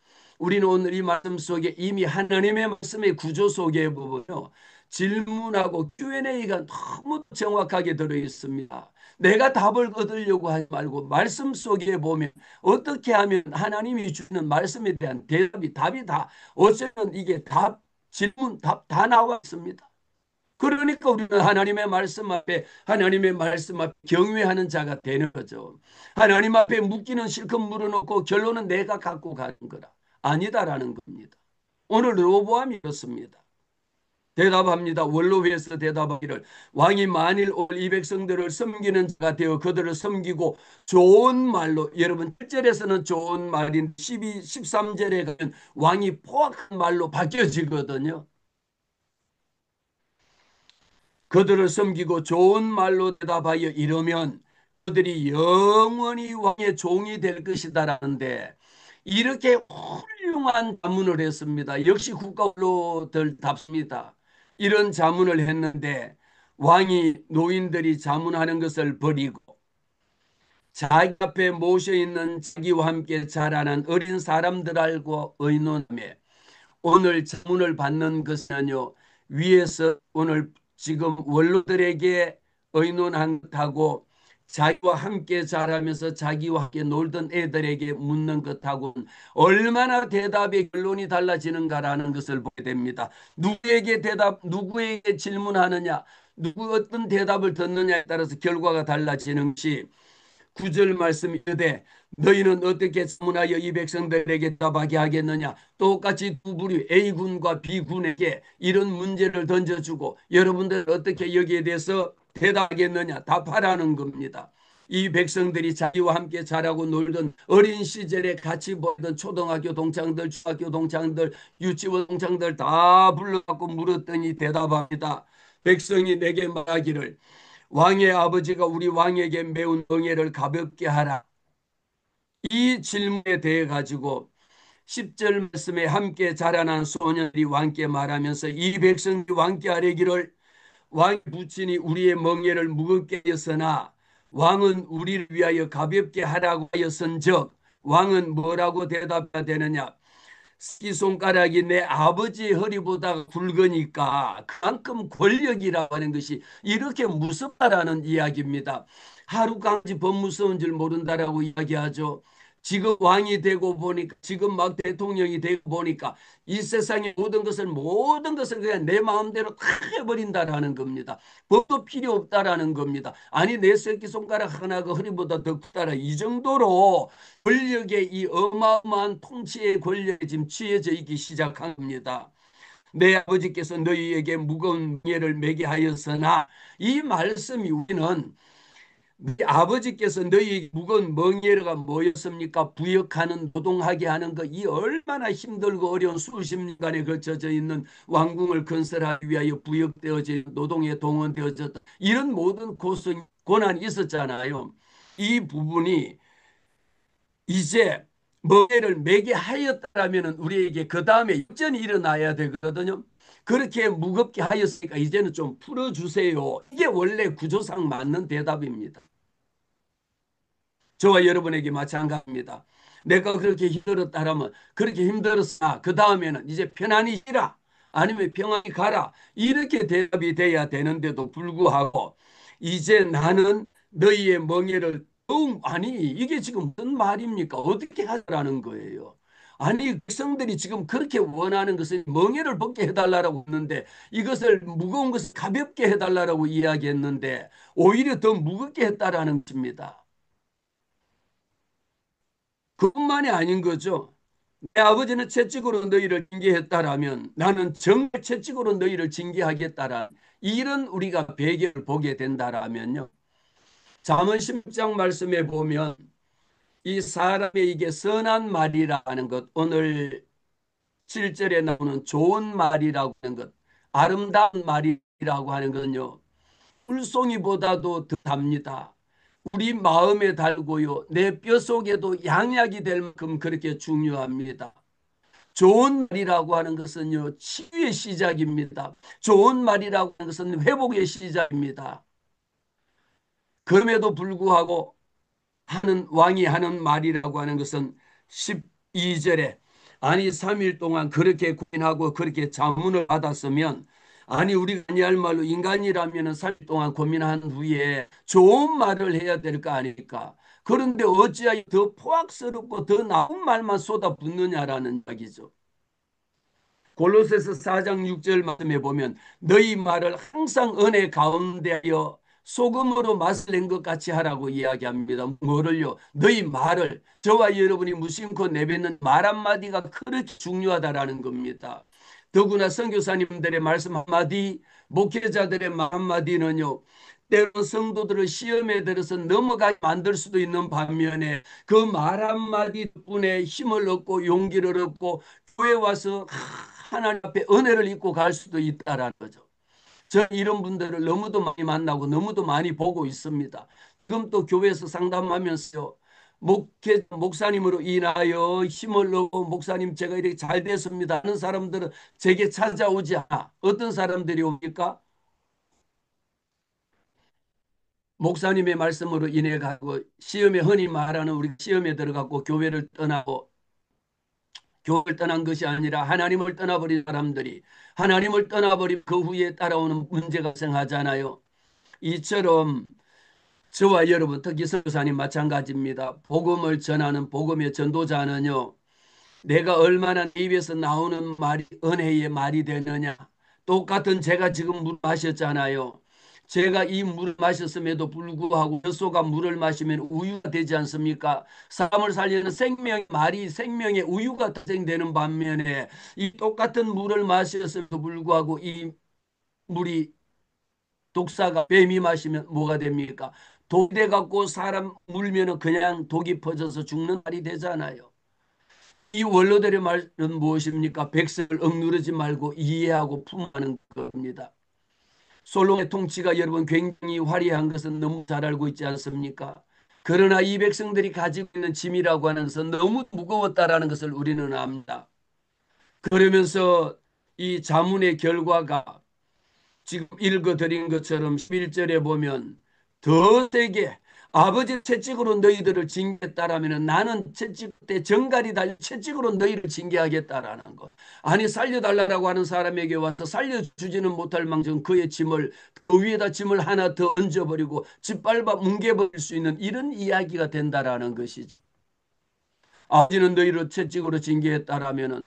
Speaker 7: 우리는 오늘 이 말씀 속에 이미 하나님의 말씀의 구조 속에 보면요, 질문하고 Q&A가 너무 정확하게 들어있습니다. 내가 답을 얻으려고 하지 말고 말씀 속에 보면 어떻게 하면 하나님이 주는 말씀에 대한 답이 다 어쩌면 이게 질문, 답 다 나와 있습니다. 그러니까 우리는 하나님의 말씀 앞에 경외하는 자가 되는 거죠. 하나님 앞에 묻기는 실컷 물어놓고 결론은 내가 갖고 가는 거라. 아니다라는 겁니다. 오늘 로보암이 이렇습니다. 대답합니다. 원로회에서 대답하기를, 왕이 만일 오늘 이 백성들을 섬기는 자가 되어 그들을 섬기고 좋은 말로, 여러분 1절에서는 좋은 말인 13절에 가면 왕이 포악한 말로 바뀌어지거든요. 그들을 섬기고 좋은 말로 대답하여 이러면 그들이 영원히 왕의 종이 될 것이다라는데, 이렇게 훌륭한 자문을 했습니다. 역시 국가원로들답습니다. 이런 자문을 했는데 왕이 노인들이 자문하는 것을 버리고 자기 앞에 모셔있는 자기와 함께 자라난 어린 사람들하고 의논하며 오늘 자문을 받는 것은요, 위에서 오늘 지금 원로들에게 의논한 것하고 자기와 함께 자라면서 자기와 함께 놀던 애들에게 묻는 것하고는 얼마나 대답의 결론이 달라지는가라는 것을 보게 됩니다. 누구에게 질문하느냐, 어떤 대답을 듣느냐에 따라서 결과가 달라지는 것이 9절 말씀 이르되 너희는 어떻게 자문하여 이 백성들에게 대답하게 하겠느냐. 똑같이 두 부류 A군과 B군에게 이런 문제를 던져주고 여러분들 어떻게 여기에 대해서 대답하겠느냐, 답하라는 겁니다. 이 백성들이 자기와 함께 자라고 놀던 어린 시절에 같이 보던 초등학교 동창들, 중학교 동창들, 유치원 동창들 다 불러갖고 물었더니 대답합니다. 백성이 내게 말하기를 왕의 아버지가 우리 왕에게 매운 멍에를 가볍게 하라. 이 질문에 대해 가지고 10절 말씀에 함께 자라난 소년들이 왕께 말하면서 이 백성이 왕께 아뢰기를 왕의 부친이 우리의 멍에를 무겁게 하였으나 왕은 우리를 위하여 가볍게 하라고 하였은즉 왕은 뭐라고 대답해야 되느냐. 새끼손가락이 내 아버지의 허리보다 굵으니까 그만큼 권력이라고 하는 것이 이렇게 무섭다라는 이야기입니다. 하루강지 법 무서운 줄 모른다라고 이야기하죠. 지금 왕이 되고 보니까, 지금 막 대통령이 되고 보니까 이 세상의 모든 것을 그냥 내 마음대로 다 해버린다라는 겁니다. 법도 필요 없다라는 겁니다. 아니 내 새끼손가락 하나가 허리보다 더 크다라, 이 정도로 권력의 이 어마어마한 통치의 권력에 지금 취해져 있기 시작한 겁니다. 내 아버지께서 너희에게 무거운 멍에를 매게 하였으나, 이 말씀이 우리는 네 아버지께서 너희 무거운 멍에가 뭐였습니까? 부역하는, 노동하게 하는 것, 이 얼마나 힘들고 어려운 수십 년간에 걸쳐져 있는 왕궁을 건설하기 위하여 부역되어져 노동에 동원되어졌다, 이런 모든 고난이 있었잖아요. 이 부분이 이제 멍에를 매게 하였다라면 우리에게 그 다음에 역전이 일어나야 되거든요. 그렇게 무겁게 하였으니까 이제는 좀 풀어주세요. 이게 원래 구조상 맞는 대답입니다. 저와 여러분에게 마찬가지입니다. 내가 그렇게 힘들었다라면 그렇게 힘들었으나 그 다음에는 이제 편안히 쉬라, 아니면 평안히 가라, 이렇게 대답이 돼야 되는데도 불구하고 이제 나는 너희의 멍에를 아니 이게 지금 무슨 말입니까? 어떻게 하라는 거예요? 아니 백성들이 지금 그렇게 원하는 것은 멍에를 벗게 해달라고 했는데, 이것을 무거운 것을 가볍게 해달라고 이야기했는데 오히려 더 무겁게 했다라는 것입니다. 그것만이 아닌 거죠. 내 아버지는 채찍으로 너희를 징계했다라면 나는 정말 채찍으로 너희를 징계하겠다라, 이런 우리가 배경을 보게 된다라면요, 잠언 10장 말씀에 보면 이 사람의 이게 선한 말이라는 것, 오늘 7절에 나오는 좋은 말이라고 하는 것, 아름다운 말이라고 하는 것은요, 풀송이보다도 더 답니다. 우리 마음에 달고요, 내 뼛속에도 양약이 될 만큼 그렇게 중요합니다. 좋은 말이라고 하는 것은요, 치유의 시작입니다. 좋은 말이라고 하는 것은 회복의 시작입니다. 그럼에도 불구하고 왕이 하는 말이라고 하는 것은 12절에 아니 3일 동안 그렇게 고민하고 그렇게 자문을 받았으면 아니 우리가 아니할 말로 인간이라면 3일 동안 고민한 후에 좋은 말을 해야 될 거 아닙니까? 그런데 어찌하여 더 포악스럽고 더 나쁜 말만 쏟아붓느냐라는 이야기죠. 골로새서 4장 6절 말씀에 보면 너희 말을 항상 은혜 가운데여 소금으로 맛을 낸 것 같이 하라고 이야기합니다. 뭐를요? 너희 말을 저와 여러분이 무심코 내뱉는 말 한마디가 그렇게 중요하다라는 겁니다. 더구나 선교사님들의 말씀 한마디, 목회자들의 말 한마디는요. 때로 성도들을 시험에 들어서 넘어가게 만들 수도 있는 반면에 그 말 한마디 덕분에 힘을 얻고 용기를 얻고 교회 와서 하나님 앞에 은혜를 입고 갈 수도 있다라는 거죠. 저 이런 분들을 너무도 많이 만나고 너무도 많이 보고 있습니다. 지금 또 교회에서 상담하면서 목사님으로 인하여 힘을 얻고 목사님 제가 이렇게 잘 됐습니다 하는 사람들은 제게 찾아오지 않아. 어떤 사람들이 옵니까? 목사님의 말씀으로 인해 가고 시험에 흔히 말하는 우리 시험에 들어가고 교회를 떠나고 교회를 떠난 것이 아니라 하나님을 떠나버린 사람들이 하나님을 떠나버린 그 후에 따라오는 문제가 발생하잖아요. 이처럼 저와 여러분 특히 선교사님 마찬가지입니다. 복음을 전하는 복음의 전도자는요. 내가 얼마나 내 입에서 나오는 말이 은혜의 말이 되느냐. 똑같은 제가 지금 물 마셨잖아요. 제가 이 물을 마셨음에도 불구하고 젖소가 물을 마시면 우유가 되지 않습니까? 사람을 살리는 생명의 말이 생명의 우유가 탄생되는 반면에 이 똑같은 물을 마셨음에도 불구하고 이 물이 독사가 뱀이 마시면 뭐가 됩니까? 독이 돼갖고 사람 물면은 그냥 독이 퍼져서 죽는 말이 되잖아요. 이 원로들의 말은 무엇입니까? 백성을 억누르지 말고 이해하고 품하는 겁니다. 솔로몬의 통치가 여러분 굉장히 화려한 것은 너무 잘 알고 있지 않습니까? 그러나 이 백성들이 가지고 있는 짐이라고 하는 것은 너무 무거웠다라는 것을 우리는 압니다. 그러면서 이 자문의 결과가 지금 읽어드린 것처럼 11절에 보면 더 세게 아버지 채찍으로 너희들을 징계했다라면 나는 채찍 때 정갈이 달린 채찍으로 너희를 징계하겠다라는 것. 아니 살려달라고 하는 사람에게 와서 살려주지는 못할 망정 그의 짐을 그 위에다 짐을 하나 더 얹어버리고 짓밟아 뭉개버릴 수 있는 이런 이야기가 된다라는 것이지. 아버지는 너희를 채찍으로 징계했다라면은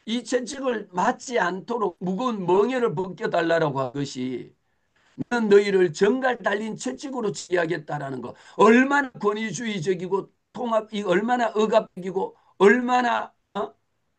Speaker 7: 이 채찍을 맞지 않도록 무거운 멍에를 벗겨달라고 한 것이 나는 너희를 정갈 달린 채찍으로 치하겠다라는 거. 얼마나 권위주의적이고 통합이 얼마나 억압적이고 얼마나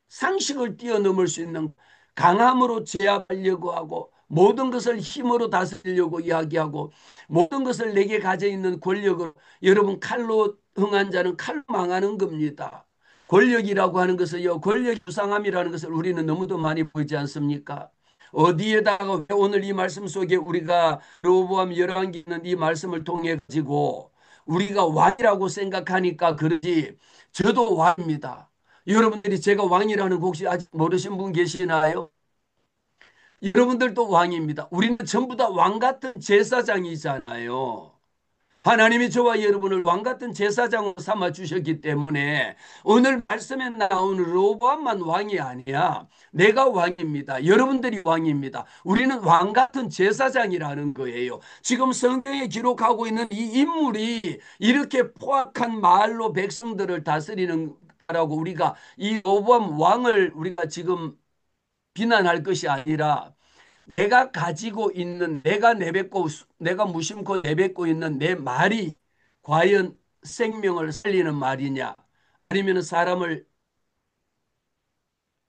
Speaker 7: 상식을 뛰어넘을 수 있는 강함으로 제압하려고 하고 모든 것을 힘으로 다스리려고 이야기하고 모든 것을 내게 가져 있는 권력을 여러분 칼로 흥한 자는 칼로 망하는 겁니다. 권력이라고 하는 것은요. 권력의 유상함이라는 것을 우리는 너무도 많이 보이지 않습니까? 어디에다가 오늘 이 말씀 속에 우리가 여로보암 열왕기 있는 이 말씀을 통해 가지고 우리가 왕이라고 생각하니까 그러지 저도 왕입니다. 여러분들이 제가 왕이라는 거 혹시 아직 모르신 분 계시나요? 여러분들도 왕입니다. 우리는 전부 다 왕 같은 제사장이잖아요. 하나님이 저와 여러분을 왕같은 제사장으로 삼아 주셨기 때문에 오늘 말씀에 나오는 로보암만 왕이 아니야. 내가 왕입니다. 여러분들이 왕입니다. 우리는 왕같은 제사장이라는 거예요. 지금 성경에 기록하고 있는 이 인물이 이렇게 포악한 말로 백성들을 다스리는 거라고 우리가 이 로보암 왕을 우리가 지금 비난할 것이 아니라 내가 가지고 있는 내가 무심코 내뱉고 있는 내 말이 과연 생명을 살리는 말이냐 아니면 사람을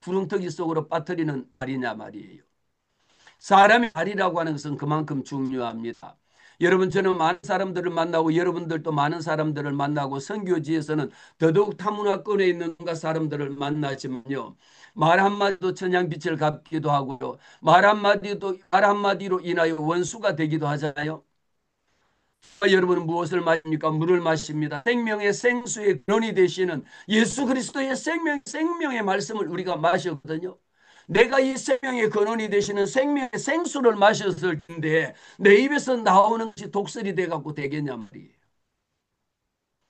Speaker 7: 구렁텅이 속으로 빠뜨리는 말이냐 말이에요. 사람의 말이라고 하는 것은 그만큼 중요합니다. 여러분 저는 많은 사람들을 만나고 여러분들도 많은 사람들을 만나고 선교지에서는 더더욱 타문화권에 있는 사람들을 만나지만요. 말 한마디도 천냥빛을 갚기도 하고요. 말 한마디로 인하여 원수가 되기도 하잖아요. 여러분은 무엇을 마십니까? 물을 마십니다. 생명의 생수의 근원이 되시는 예수 그리스도의 생명의 말씀을 우리가 마셨거든요. 내가 이 생명의 근원이 되시는 생명의 생수를 마셨을 텐데 내 입에서 나오는 것이 독설이 돼갖고 되겠냐 말이에요.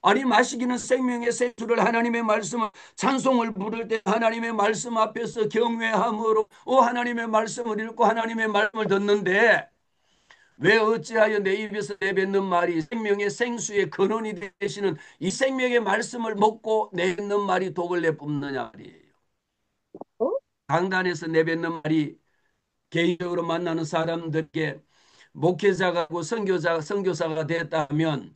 Speaker 7: 아니 마시기는 생명의 생수를 하나님의 말씀을 찬송을 부를 때 하나님의 말씀 앞에서 경외함으로 하나님의 말씀을 읽고 하나님의 말씀을 듣는데 왜 어찌하여 내 입에서 내뱉는 말이 생명의 생수의 근원이 되시는 이 생명의 말씀을 먹고 내뱉는 말이 독을 내뿜느냐 말이에요. 강단에서 내뱉는 말이 개인적으로 만나는 사람들에게 목회자가고 선교사가 됐다면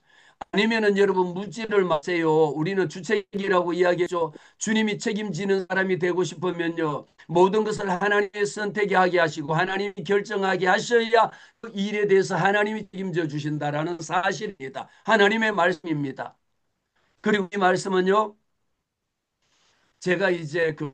Speaker 7: 아니면은 여러분 묻지를 마세요. 우리는 주책이라고 이야기했죠. 주님이 책임지는 사람이 되고 싶으면요. 모든 것을 하나님의 선택하게 하시고 하나님이 결정하게 하셔야 그 일에 대해서 하나님이 책임져 주신다라는 사실입니다. 하나님의 말씀입니다. 그리고 이 말씀은요. 제가 이제 그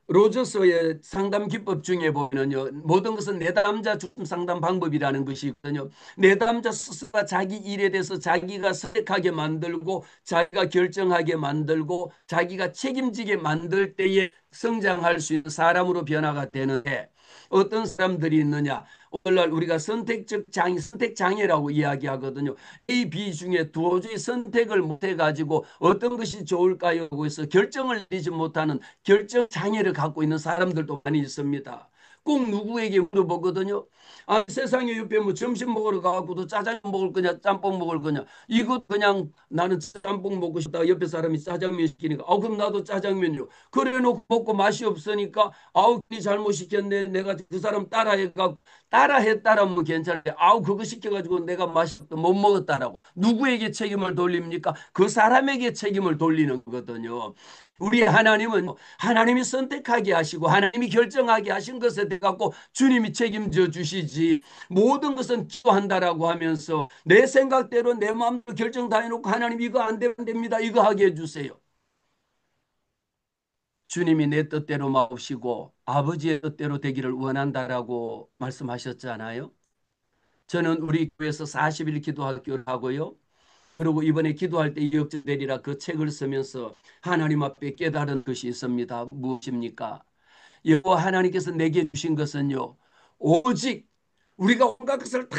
Speaker 7: 로저서의 상담 기법 중에 보면요. 모든 것은 내담자 중심 상담 방법이라는 것이 있거든요. 내담자 스스로가 자기 일에 대해서 자기가 선택하게 만들고 자기가 결정하게 만들고 자기가 책임지게 만들 때에 성장할 수 있는 사람으로 변화가 되는데 어떤 사람들이 있느냐. 오늘날 우리가 선택 장애라고 이야기하거든요. A, B 중에 도저히 선택을 못 해가지고 어떤 것이 좋을까요? 하고 해서 결정을 내리지 못하는 결정 장애를 갖고 있는 사람들도 많이 있습니다. 꼭 누구에게 물어보거든요. 아, 세상에 옆에 뭐 점심 먹으러 가고도 짜장면 먹을 거냐, 짬뽕 먹을 거냐. 이것 그냥 나는 짬뽕 먹고 싶다. 옆에 사람이 짜장면 시키니까, 그럼 나도 짜장면요. 그래 놓고 먹고 맛이 없으니까, 니 잘못 시켰네. 내가 그 사람 따라했다라면 괜찮은데, 그거 시켜가지고 내가 맛이 못 먹었다라고. 누구에게 책임을 돌립니까? 그 사람에게 책임을 돌리는 거거든요. 우리 하나님은 하나님이 선택하게 하시고 하나님이 결정하게 하신 것에 대해 갖고 주님이 책임져 주시지 모든 것은 기도한다라고 하면서 내 생각대로 내 마음대로 결정 다 해놓고 하나님 이거 안 됩니다. 이거 하게 해주세요. 주님이 내 뜻대로 마옵시고 아버지의 뜻대로 되기를 원한다라고 말씀하셨잖아요. 저는 우리 교회에서 40일 기도학교를 하고요. 그리고 이번에 기도할 때 역전되리라 그 책을 쓰면서 하나님 앞에 깨달은 것이 있습니다. 무엇입니까? 여호와 하나님께서 내게 주신 것은요. 오직 우리가 온갖 것을 다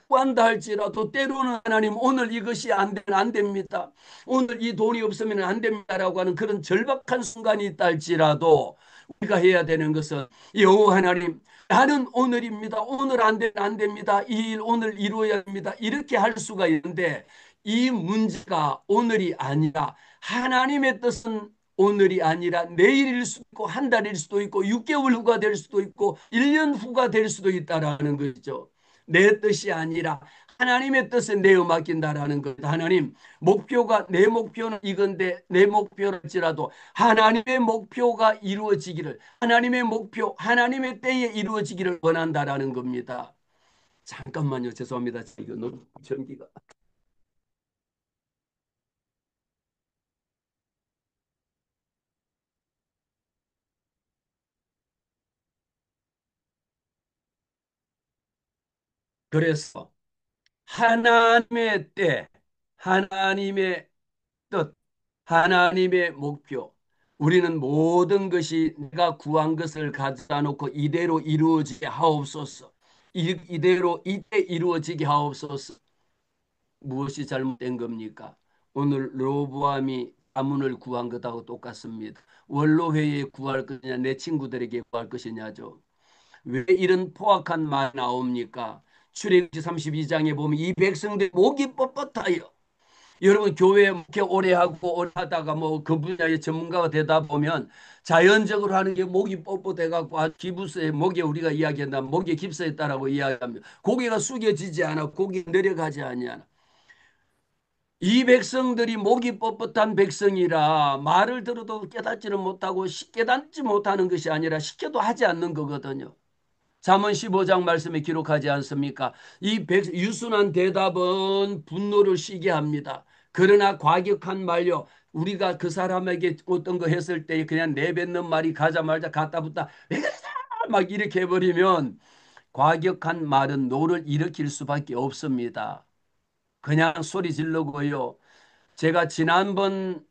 Speaker 7: 구한다 할지라도 때로는 하나님 오늘 이것이 안 되면 안 됩니다. 오늘 이 돈이 없으면 안 됩니다라고 하는 그런 절박한 순간이 있다 할지라도 우리가 해야 되는 것은 여호와 하나님 나는 오늘입니다. 오늘 안 되면 안 됩니다. 이 일 오늘 이루어야 합니다. 이렇게 할 수가 있는데 이 문제가 오늘이 아니라 하나님의 뜻은 오늘이 아니라 내일일 수도 있고 한 달일 수도 있고 6개월 후가 될 수도 있고 1년 후가 될 수도 있다라는 거죠. 내 뜻이 아니라 하나님의 뜻에 내어 맡긴다라는 것. 하나님 목표가 내 목표는 이건데 내 목표랄지라도 하나님의 목표가 이루어지기를 하나님의 목표 하나님의 때에 이루어지기를 원한다라는 겁니다. 잠깐만요. 죄송합니다. 이거 너무 전기가. 그래서 하나님의 때, 하나님의 뜻, 하나님의 목표. 우리는 모든 것이 내가 구한 것을 가져다 놓고 이대로 이루어지게 하옵소서. 이대로 이때 이루어지게 하옵소서. 무엇이 잘못된 겁니까? 오늘 로보암이 아문을 구한 것하고 똑같습니다. 원로회에 구할 것이냐 내 친구들에게 구할 것이냐죠. 왜 이런 포악한 말 나옵니까? 출애굽기 32장에 보면 이 백성들 목이 뻣뻣하여 여러분 교회 이렇게 오래 하고 오래 하다가 뭐 그 분야의 전문가가 되다 보면 자연적으로 하는 게 목이 뻣뻣해 갖고 기부스에 목에 우리가 이야기한다 목에 깁스했다라고 이야기합니다. 고개가 숙여지지 않아 고개 내려가지 않냐. 이 백성들이 목이 뻣뻣한 백성이라 말을 들어도 깨닫지는 못하고 깨닫지 못하는 것이 아니라 시켜도 하지 않는 거거든요. 잠언 15장 말씀에 기록하지 않습니까? 유순한 대답은 분노를 쉬게 합니다. 그러나 과격한 말요. 우리가 그 사람에게 어떤 거 했을 때 그냥 내뱉는 말이 가자마자 갖다 붙다 왜 그러냐 막 이렇게 해버리면 과격한 말은 노를 일으킬 수밖에 없습니다. 그냥 소리 지르고요. 제가 지난번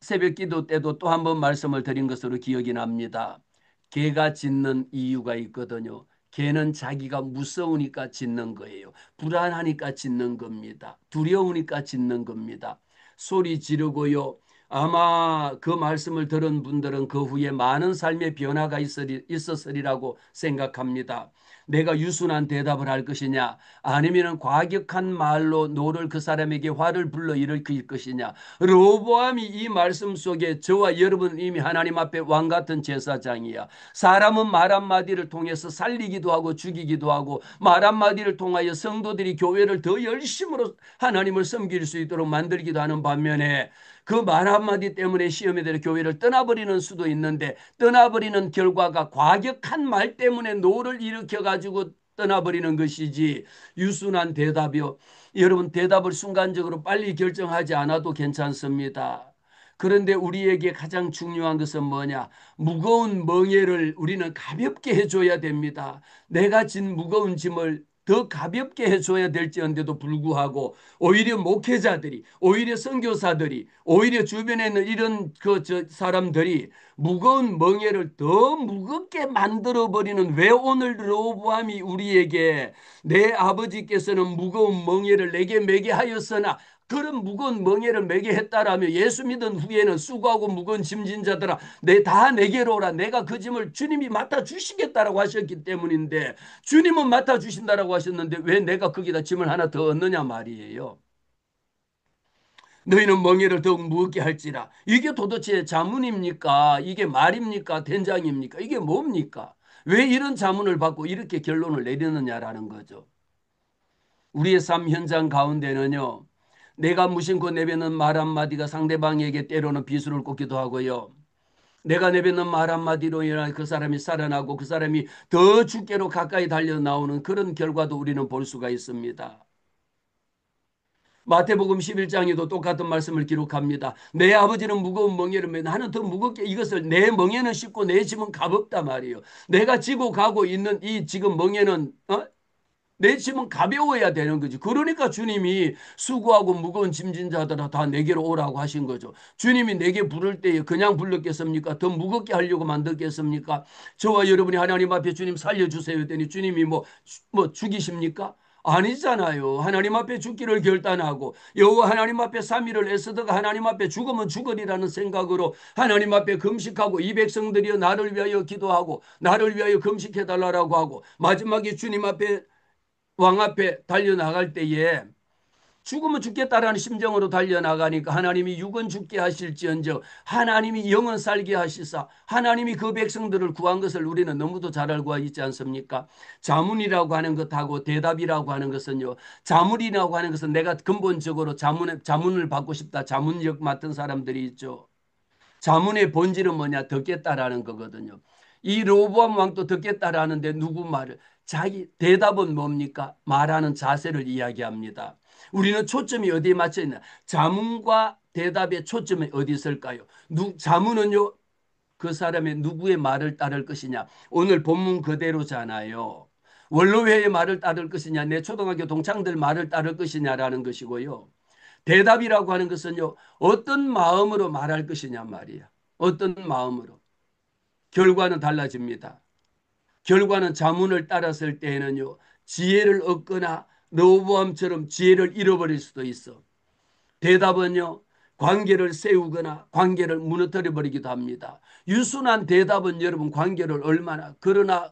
Speaker 7: 새벽 기도 때도 또 한 번 말씀을 드린 것으로 기억이 납니다. 개가 짖는 이유가 있거든요. 개는 자기가 무서우니까 짖는 거예요. 불안하니까 짖는 겁니다. 두려우니까 짖는 겁니다. 소리 지르고요. 아마 그 말씀을 들은 분들은 그 후에 많은 삶의 변화가 있었으리라고 생각합니다. 내가 유순한 대답을 할 것이냐, 아니면 과격한 말로 노를 그 사람에게 화를 불러 일으킬 것이냐. 로보암이 이 말씀 속에 저와 여러분 이미 하나님 앞에 왕 같은 제사장이야. 사람은 말 한마디를 통해서 살리기도 하고 죽이기도 하고, 말 한마디를 통하여 성도들이 교회를 더 열심으로 하나님을 섬길 수 있도록 만들기도 하는 반면에, 그 말 한마디 때문에 시험에 들어 교회를 떠나버리는 수도 있는데, 떠나버리는 결과가 과격한 말 때문에 노를 일으켜가지고 떠나버리는 것이지, 유순한 대답이요. 여러분, 대답을 순간적으로 빨리 결정하지 않아도 괜찮습니다. 그런데 우리에게 가장 중요한 것은 뭐냐? 무거운 멍에를 우리는 가볍게 해줘야 됩니다. 내가 진 무거운 짐을 더 가볍게 해줘야 될지언데도 불구하고, 오히려 목회자들이, 오히려 선교사들이, 오히려 주변에 있는 이런 사람들이 무거운 멍에를 더 무겁게 만들어버리는, 왜 오늘 로보암이 우리에게 내 아버지께서는 무거운 멍에를 내게 매게 하였으나, 그런 무거운 멍에를 매게 했다라며 예수 믿은 후에는 수고하고 무거운 짐진 자들아 다 내게로 오라, 내가 그 짐을 주님이 맡아주시겠다라고 하셨기 때문인데, 주님은 맡아주신다라고 하셨는데 왜 내가 거기다 짐을 하나 더 얻느냐 말이에요. 너희는 멍에를 더욱 무겁게 할지라. 이게 도대체 자문입니까? 이게 말입니까? 된장입니까? 이게 뭡니까? 왜 이런 자문을 받고 이렇게 결론을 내리느냐라는 거죠. 우리의 삶 현장 가운데는요, 내가 무심코 내뱉는 말 한마디가 상대방에게 때로는 비수를 꽂기도 하고요. 내가 내뱉는 말 한마디로 인해 그 사람이 살아나고 그 사람이 더 주께로 가까이 달려나오는 그런 결과도 우리는 볼 수가 있습니다. 마태복음 11장에도 똑같은 말씀을 기록합니다. 내 아버지는 무거운 멍에를 메, 나는 더 무겁게 이것을, 내 멍에는 쉽고 내 짐은 가볍다 말이에요. 내가 지고 가고 있는 이 지금 멍에는 내 짐은 가벼워야 되는 거지. 그러니까 주님이 수고하고 무거운 짐진 자들아 다 내게로 오라고 하신 거죠. 주님이 내게 부를 때에 그냥 불렀겠습니까? 더 무겁게 하려고 만들겠습니까? 저와 여러분이 하나님 앞에 주님 살려주세요 했더니 주님이 뭐 죽이십니까? 아니잖아요. 하나님 앞에 죽기를 결단하고 여호와 하나님 앞에 3일을 애쓰다가 하나님 앞에 죽으면 죽으리라는 생각으로 하나님 앞에 금식하고, 이 백성들이여 나를 위하여 기도하고 나를 위하여 금식해달라고 하고, 마지막에 주님 앞에 왕 앞에 달려나갈 때에 죽으면 죽겠다라는 심정으로 달려나가니까 하나님이 육은 죽게 하실지언정 하나님이 영은 살게 하시사, 하나님이 그 백성들을 구한 것을 우리는 너무도 잘 알고 있지 않습니까? 자문이라고 하는 것하고 대답이라고 하는 것은요, 자문이라고 하는 것은 내가 근본적으로 자문을 받고 싶다, 자문력 맡은 사람들이 있죠. 자문의 본질은 뭐냐? 듣겠다라는 거거든요. 이 로보암 왕도 듣겠다라는데 누구 말을? 자기 대답은 뭡니까? 말하는 자세를 이야기합니다. 우리는 초점이 어디에 맞춰 있나? 자문과 대답의 초점이 어디 있을까요? 자문은요, 그 사람의 누구의 말을 따를 것이냐? 오늘 본문 그대로잖아요. 원로회의 말을 따를 것이냐, 내 초등학교 동창들 말을 따를 것이냐라는 것이고요. 대답이라고 하는 것은요, 어떤 마음으로 말할 것이냐 말이야. 어떤 마음으로. 결과는 달라집니다. 결과는 자문을 따랐을 때에는요, 지혜를 얻거나 로보암처럼 지혜를 잃어버릴 수도 있어. 대답은요, 관계를 세우거나 관계를 무너뜨려 버리기도 합니다. 유순한 대답은 여러분 관계를 얼마나, 그러나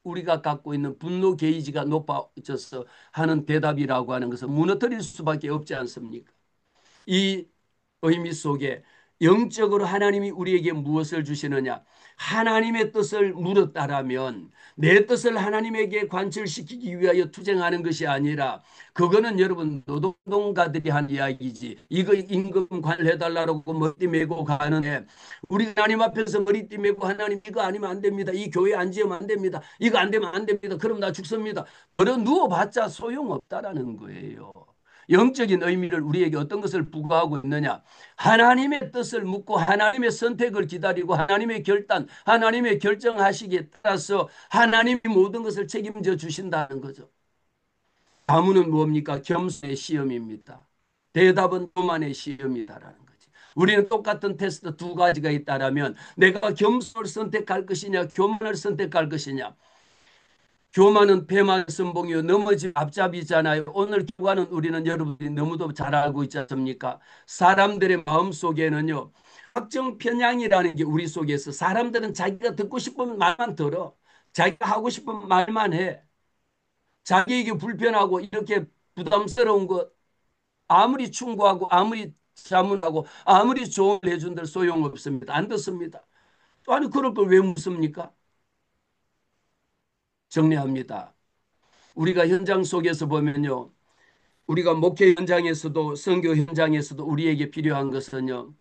Speaker 7: 우리가 갖고 있는 분노 게이지가 높아져서 하는 대답이라고 하는 것은 무너뜨릴 수밖에 없지 않습니까? 이 의미 속에 영적으로 하나님이 우리에게 무엇을 주시느냐? 하나님의 뜻을 물었다라면 내 뜻을 하나님에게 관철시키기 위하여 투쟁하는 것이 아니라, 그거는 여러분 노동가들이 한 이야기지. 이거 임금 관리해달라고 머리띠 메고 가는데, 우리 하나님 앞에서 머리띠 메고 하나님 이거 아니면 안 됩니다, 이 교회 안 지으면 안 됩니다, 이거 안 되면 안 됩니다, 그럼 나 죽습니다, 그런 누워봤자 소용없다라는 거예요. 영적인 의미를 우리에게 어떤 것을 부과하고 있느냐? 하나님의 뜻을 묻고 하나님의 선택을 기다리고 하나님의 결단, 하나님의 결정하시기에 따라서 하나님이 모든 것을 책임져 주신다는 거죠. 자문은 뭡니까? 겸손의 시험입니다. 대답은 교만의 시험이다라는 거지. 우리는 똑같은 테스트 두 가지가 있다라면 내가 겸손을 선택할 것이냐 교만을 선택할 것이냐. 교만은 배만 선봉이요 넘어지 앞잡이잖아요. 오늘 교관은 우리는 여러분들이 너무도 잘 알고 있지 않습니까? 사람들의 마음 속에는요 확정 편향이라는 게 우리 속에서 사람들은 자기가 듣고 싶은 말만 들어. 자기가 하고 싶은 말만 해. 자기에게 불편하고 이렇게 부담스러운 것 아무리 충고하고 아무리 자문하고 아무리 조언을 해준들 소용없습니다. 안 듣습니다. 아니 그럴 걸 왜 묻습니까? 정리합니다. 우리가 현장 속에서 보면요. 우리가 목회 현장에서도 선교 현장에서도 우리에게 필요한 것은요.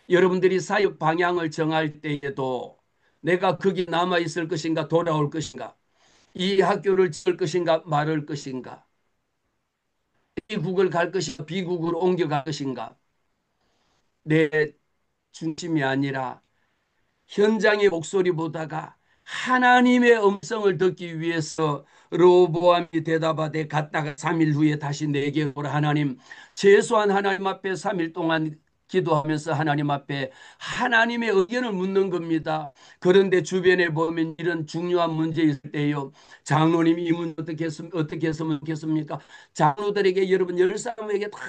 Speaker 7: 여러분들이 사역 방향을 정할 때에도 내가 거기 남아 있을 것인가 돌아올 것인가 이 학교를 지을 것인가 말을 것인가 미국을 갈 것인가 비국으로 옮겨갈 것인가 내 중심이 아니라 현장의 목소리보다가 하나님의 음성을 듣기 위해서 로보암이 대답하되 갔다가 3일 후에 다시 내게 오라. 하나님 최소한 하나님 앞에 3일 동안 기도하면서 하나님 앞에 하나님의 의견을 묻는 겁니다. 그런데 주변에 보면 이런 중요한 문제 있을 때요. 장로님이 이 문제 어떻게 했으면 좋겠습니까? 장로들에게 여러분 10사람에게 다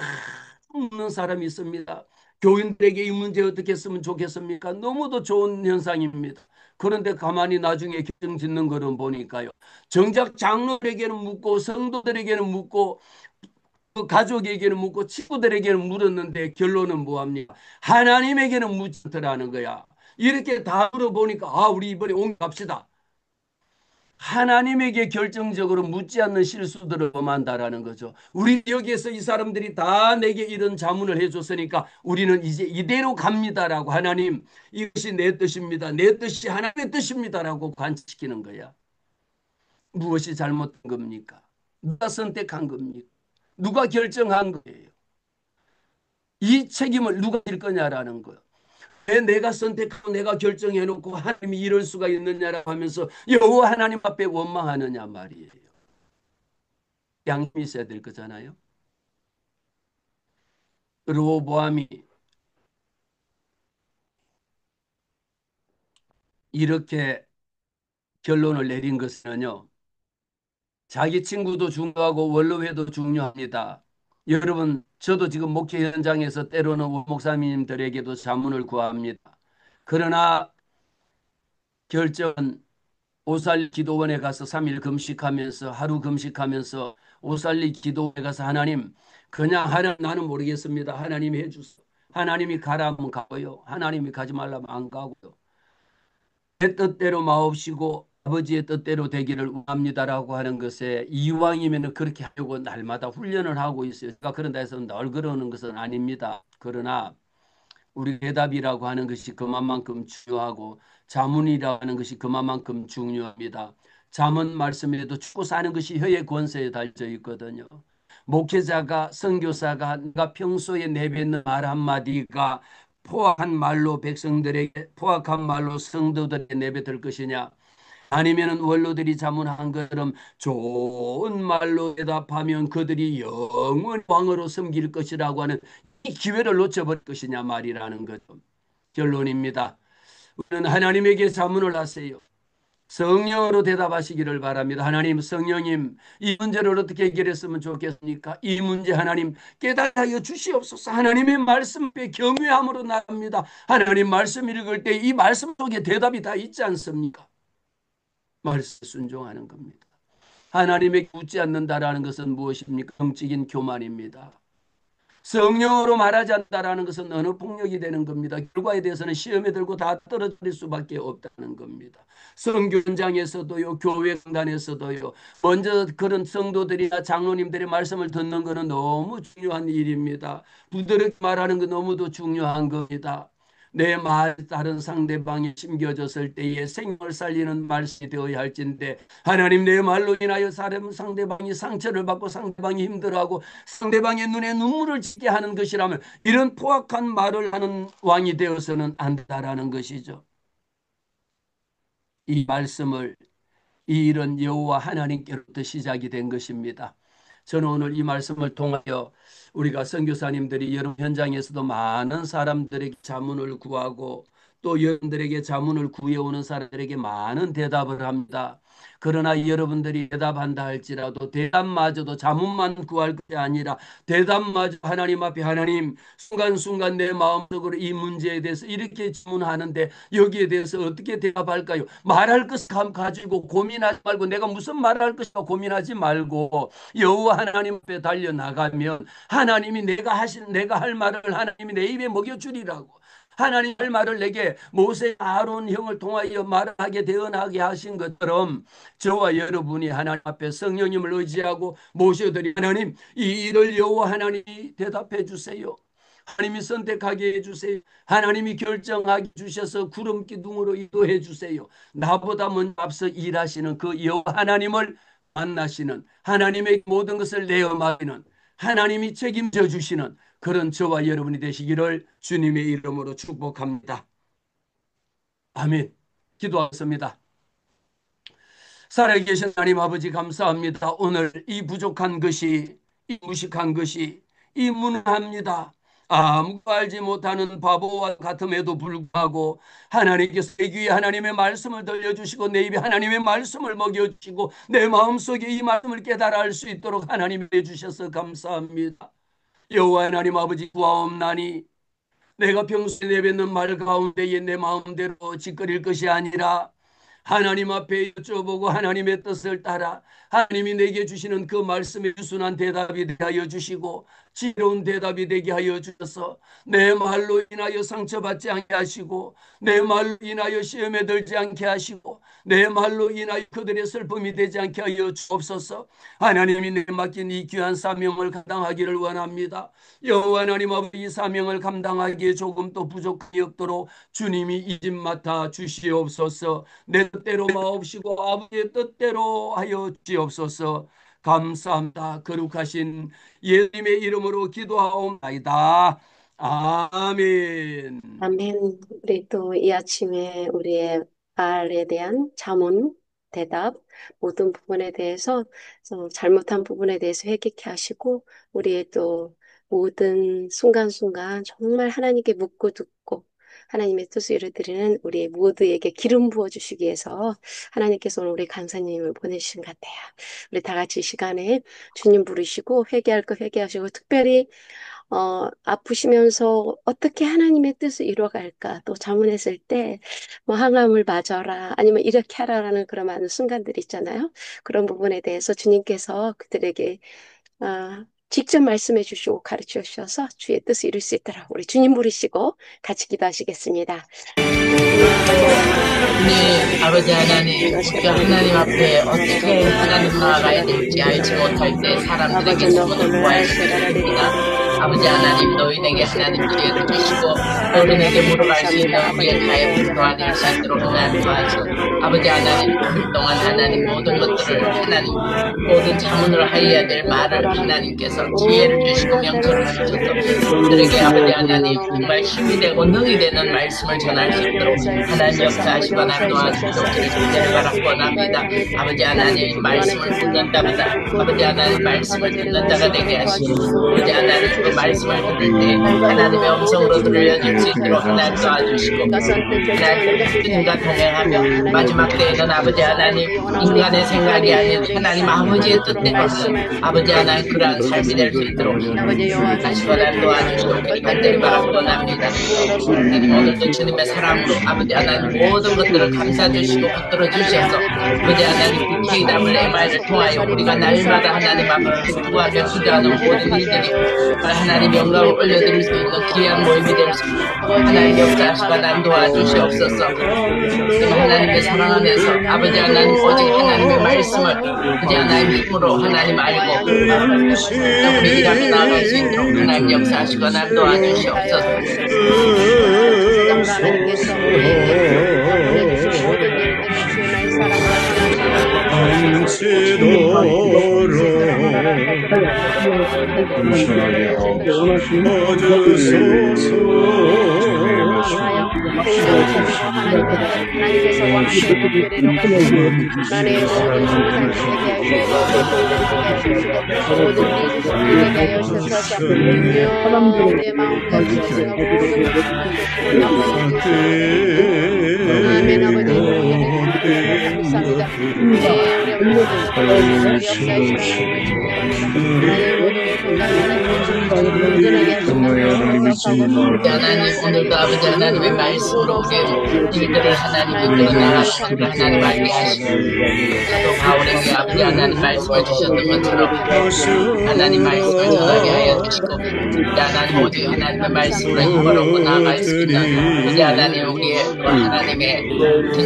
Speaker 7: 묻는 사람이 있습니다. 교인들에게 이 문제 어떻게 했으면 좋겠습니까? 너무도 좋은 현상입니다. 그런데 가만히 나중에 결정 짓는 거는 보니까요. 정작 장로들에게는 묻고 성도들에게는 묻고 그 가족에게는 묻고 친구들에게는 물었는데 결론은 뭐합니까? 하나님에게는 묻지 않더라는 거야. 이렇게 다 물어보니까 우리 이번에 옮겨갑시다. 하나님에게 결정적으로 묻지 않는 실수들을 범한다라는 거죠. 우리 여기에서 이 사람들이 다 내게 이런 자문을 해줬으니까 우리는 이제 이대로 갑니다라고 하나님 이것이 내 뜻입니다. 내 뜻이 하나님의 뜻입니다라고 관시키는 거야. 무엇이 잘못된 겁니까? 누가 선택한 겁니까? 누가 결정한 거예요? 이 책임을 누가 질 거냐라는 거예요. 왜 내가 선택하고 내가 결정해놓고 하나님이 이럴 수가 있느냐라고 하면서 여호와 하나님 앞에 원망하느냐 말이에요. 양심이 있어야 될 거잖아요. 르호보암이 이렇게 결론을 내린 것은요. 자기 친구도 중요하고 원로회도 중요합니다. 여러분 저도 지금 목회 현장에서 때로는 목사님들에게도 자문을 구합니다. 그러나 결정은 오살리 기도원에 가서 3일 금식하면서 하루 금식하면서 오살리 기도원에 가서 하나님 그냥 하려 나는 모르겠습니다. 하나님이 해주소. 하나님이 가라 하면 가고요. 하나님이 가지 말라면 안 가고요. 내 뜻대로 마옵시고 아버지의 뜻대로 되기를 원합니다라고 하는 것에 이왕이면 그렇게 하려고 날마다 훈련을 하고 있어요. 제가 그런다 해서 늘 그러는 것은 아닙니다. 그러나 우리 대답이라고 하는 것이 그만큼 중요하고 자문이라고 하는 것이 그만큼 중요합니다. 자문 말씀에도 죽고 사는 것이 혀의 권세에 달려 있거든요. 목회자가 선교사가 내가 평소에 내뱉는 말 한마디가 포악한 말로 백성들에게 포악한 말로 성도들에게 내뱉을 것이냐 아니면은 원로들이 자문한 것처럼 좋은 말로 대답하면 그들이 영원히 왕으로 섬길 것이라고 하는 이 기회를 놓쳐버릴 것이냐 말이라는 거죠. 결론입니다. 우리는 하나님에게 자문을 하세요. 성령으로 대답하시기를 바랍니다. 하나님 성령님 이 문제를 어떻게 해결했으면 좋겠습니까? 이 문제 하나님 깨닫게 하여 주시옵소서. 하나님의 말씀에 경외함으로 나갑니다. 하나님 말씀 읽을 때 이 말씀 속에 대답이 다 있지 않습니까? 말씀 순종하는 겁니다. 하나님에게 묻지 않는다라는 것은 무엇입니까? 정적인 교만입니다. 성령으로 말하지 않는다라는 것은 언어 폭력이 되는 겁니다. 결과에 대해서는 시험에 들고 다 떨어질 수밖에 없다는 겁니다. 선교 현장에서도요, 교회 강단에서도요, 먼저 그런 성도들이나 장로님들의 말씀을 듣는 것은 너무 중요한 일입니다. 부드럽게 말하는 건 너무도 중요한 겁니다. 내 말 다른 상대방이 심겨졌을 때에 생명을 살리는 말씀이 되어야 할진데 하나님 내 말로 인하여 상대방이 상처를 받고 상대방이 힘들어하고 상대방의 눈에 눈물을 지게 하는 것이라면 이런 포악한 말을 하는 왕이 되어서는 안 된다라는 것이죠. 이 말씀을 이 일은 여호와 하나님께로부터 시작이 된 것입니다. 저는 오늘 이 말씀을 통하여 우리가 선교사님들이 여러 현장에서도 많은 사람들에게 자문을 구하고 또 여러분들에게 자문을 구해오는 사람들에게 많은 대답을 합니다. 그러나 여러분들이 대답한다 할지라도 대답마저도 자문만 구할 것이 아니라 대답마저 하나님 앞에 하나님 순간순간 내 마음속으로 이 문제에 대해서 이렇게 질문하는데 여기에 대해서 어떻게 대답할까요? 말할 것을 가지고 고민하지 말고 내가 무슨 말할 것인가 고민하지 말고 여호와 하나님 앞에 달려나가면 하나님이 내가 할 말을 하나님이 내 입에 먹여주리라고. 하나님 할 말을 내게 모세 아론 형을 통하여 말하게 대언하게 하신 것처럼 저와 여러분이 하나님 앞에 성령님을 의지하고 모셔드리 하나님 이 일을 여호와 하나님이 대답해 주세요. 하나님이 선택하게 해주세요. 하나님이 결정하게 주셔서 구름 기둥으로 인도해 주세요. 나보다 먼저 앞서 일하시는 그 여호와 하나님을 만나시는 하나님의 모든 것을 내어 맡기는 하나님이 책임져 주시는 그런 저와 여러분이 되시기를 주님의 이름으로 축복합니다. 아멘. 기도하겠습니다. 살아계신 하나님 아버지 감사합니다. 오늘 이 부족한 것이 이 무식한 것이 이 무능합니다. 아무것도 알지 못하는 바보와 같음에도 불구하고 하나님께서 내 귀에 하나님의 말씀을 들려주시고 내 입에 하나님의 말씀을 먹여주시고 내 마음속에 이 말씀을 깨달아 알 수 있도록 하나님이 해주셔서 감사합니다. 여호와 하나님 아버지 구하옵나니 내가 평소에 내뱉는 말 가운데에 내 마음대로 짓거릴 것이 아니라 하나님 앞에 여쭤보고 하나님의 뜻을 따라 하나님이 내게 주시는 그 말씀에 유순한 대답이 되게 하여 주시고 지혜로운 대답이 되게 하여 주셔서 내 말로 인하여 상처받지 않게 하시고 내 말로 인하여 시험에 들지 않게 하시고 내 말로 인하여 그들의 슬픔이 되지 않게 하여 주옵소서. 하나님이 내게 맡긴 이 귀한 사명을 감당하기를 원합니다. 여호와 하나님 아버지 이 사명을 감당하기에 조금 또 부족하게 없도록 주님이 이 집 맡아 주시옵소서. 내 뜻대로 마옵시고 아버지의 뜻대로 하여 주옵소서. 감사합니다. 거룩하신 예수님의 이름으로 기도하옵나이다. 아멘.
Speaker 8: 아멘. 우리 또 이 아침에 우리의 말에 대한 자문, 대답, 모든 부분에 대해서 잘못한 부분에 대해서 회개케 하시고 우리의 또 모든 순간순간 정말 하나님께 묻고 듣고 하나님의 뜻을 이루어드리는 우리 모두에게 기름 부어주시기 위해서 하나님께서 오늘 우리 강사님을 보내주신 것 같아요. 우리 다 같이 이 시간에 주님 부르시고 회개할 거 회개하시고 특별히 아프시면서 어떻게 하나님의 뜻을 이루어갈까 또 자문했을 때 뭐 항암을 맞아라 아니면 이렇게 하라라는 그런 많은 순간들이 있잖아요. 그런 부분에 대해서 주님께서 그들에게 직접 말씀해 주시고 가르쳐 주셔서 주의 뜻을 이룰 수 있도록 우리 주님 부르시고 같이 기도하시겠습니다.
Speaker 9: 네, 아버지 하나님, 우리가 하나님 앞에 어떻게 하나님 나아가야 될지 알지 못할 때 사람들에게 소문을 구할 수 있습니다. 아버지 하나님, 너희에게 하나님 지혜를 주시고 어른에게 물어갈 수 있는 우리의 가해를 도와드릴 수 있도록 하나님 도와줘. 아버지 하나님, 그동안 하나님 모든 것들을 하나님 모든 자문을 하여야 될 말을 하나님께서 지혜를 주시고 명철을 주셔서 그들에게 아버지 하나님 정말 힘이 되고 능이 되는 말씀을 전할 수 있도록 하나님 역사하시고 하나님 도와주시도록 기대를 바라고 원합니다. 아버지 하나님 말씀을 듣는 자보다 아버지 하나님 말씀을 듣는 자가 되게 하시고 아버지 하나님 그 말씀을 들을 때 하나님의 음성으로 들려줄 수 있도록 하나님 도와주시고 하나님 주님과 동행하며 마지막 때에는 아버지 하나님 인간의 생각이 아닌 하나님 아버지의 뜻대로 하는 아버지 하나님 그러한 삶이 될 수 있도록 다시 하나님 도와주시도록 간절히 바라고 원합니다. 하나님 오늘도 주님의 사랑으로 아버지 하나님 모든 것들을 감싸주시고 붙들어 주셔서 아버지 하나님 그 기담을 MR을 통하여 우리가 날마다 하나님 앞에 구하며 기도하는 모든 일들이 하나님 영광을 올려드릴 수 있는 귀한 모임이 될 수 있도록 하나님 역사하시고 하나님 도와주시옵소서. 하나님의 사랑 안에서 아버지 하나님 오직 하나님의 말씀을 아버지 하나님 힘으로 하나님 알고 우리 일하며 나아갈 수 있도록 하나님 역사하시고 하나님 도와주시옵소서.
Speaker 1: 감치도록
Speaker 8: 하나님께서 원하시는 교회로 가시고 나의 모든 성산이 되게 하시고 대통령이 되게 하시고 모든 리더십이 되게 하여 주셔서 우리의 마음 가주셔서 아멘. 아버지 감사합니다. 네, 우리 모든 역사의 시간을 나의 모든 건강하게
Speaker 9: 하나님 오늘도 아버지 하나님의 말씀으로 우리의 일들을 하나님 이끌어 나가시기를 하나님 알게 하시고 사도 바울에게 아버지 하나님 말씀을 주셨던 것처럼 하나님 말씀을 전하게 하여 주시고 하나님 오직 하나님의 말씀으로 힘을 얻고 나아갈 수 있는 우리 하나님 우리의 하나님의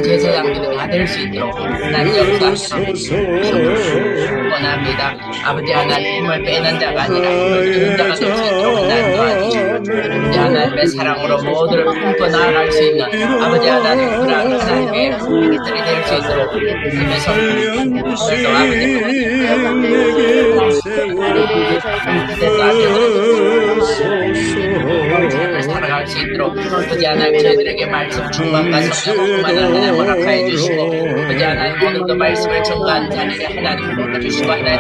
Speaker 9: 제사장들이 다 될 수 있도록 하나님 역사하시옵소서 원합니다. 아버지 하나님 힘을 빼는 자가 아니라 힘을 주는 자가 될 수 있도록 하나님 도와주시고 아버지 하나님의 사랑으로 모두를 품고 나아갈 수 있는 아버지 하나님 그런 하나님의 분들이 될 수 있도록 힘의 손을 오늘도 아버지 삶을 살아갈 수 있도록 아버지 하나님 저희들에게 말씀 충만과 성령 충만을 하나님 허락하여 주시고 아버지 하나님 오늘도 말씀을 전가한 자리를 하나님 보여주시고 하나님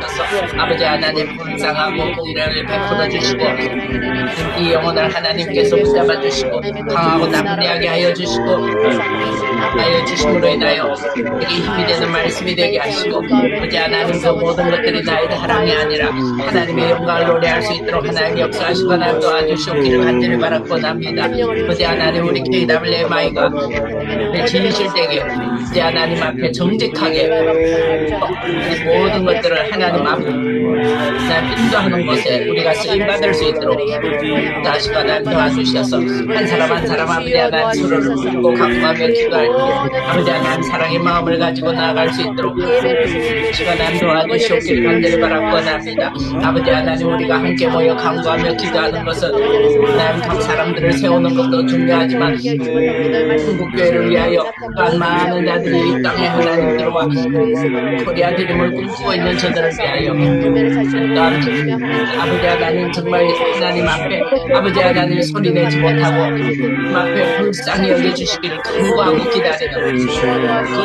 Speaker 9: 주셔서 아버지 하나님 불쌍하고 공의를 베풀어 주시고 이 영혼을 하나님께서 붙잡아 주시고 강하고 나쁘게 하여 주심으로 인하여 우리에게 힘이 되는 말씀이 되게 하시고 아버지 하나님 그 모든 것들이 나의 자랑이 아니라 하나님의 영광을 노래할 수 있도록 하나님 역사하시고 하나님 도와주시옵기를 간절히 바라고납니다. 아버지 하나님 우리 KWMI가 진실 되게 아버지 하나님 앞에 정직하게 모든 것들을 하나님 앞에 인도하는 곳에 우리가 쓰임받을 수 있도록 다시 하나님 도와주셔서 한 사람 한 사람 아버지 하나님 서로를 붙고 강구하며 기도할 때 아버지 하나님 사랑의 마음을 가지고 나아갈 수 있도록 하나님 도와주시옵기를 간절히 바라고납니다. 아버지 하나님 우리가 함께 모여 강구하며 기도하는 것은 하나님 각 사람들을 세우는 것도 중요하지만 한국교회를 위하여 많은 자들이 이 땅에 하나님 들어와 코리아 드림을 꿈꾸고 있는 저들을 위하여 아버지 하나님 정말 하나님 앞에 아버지 하나님 소리내지 못하고 앞에 불쌍히 여겨주시기를 간구하고 기다리는 그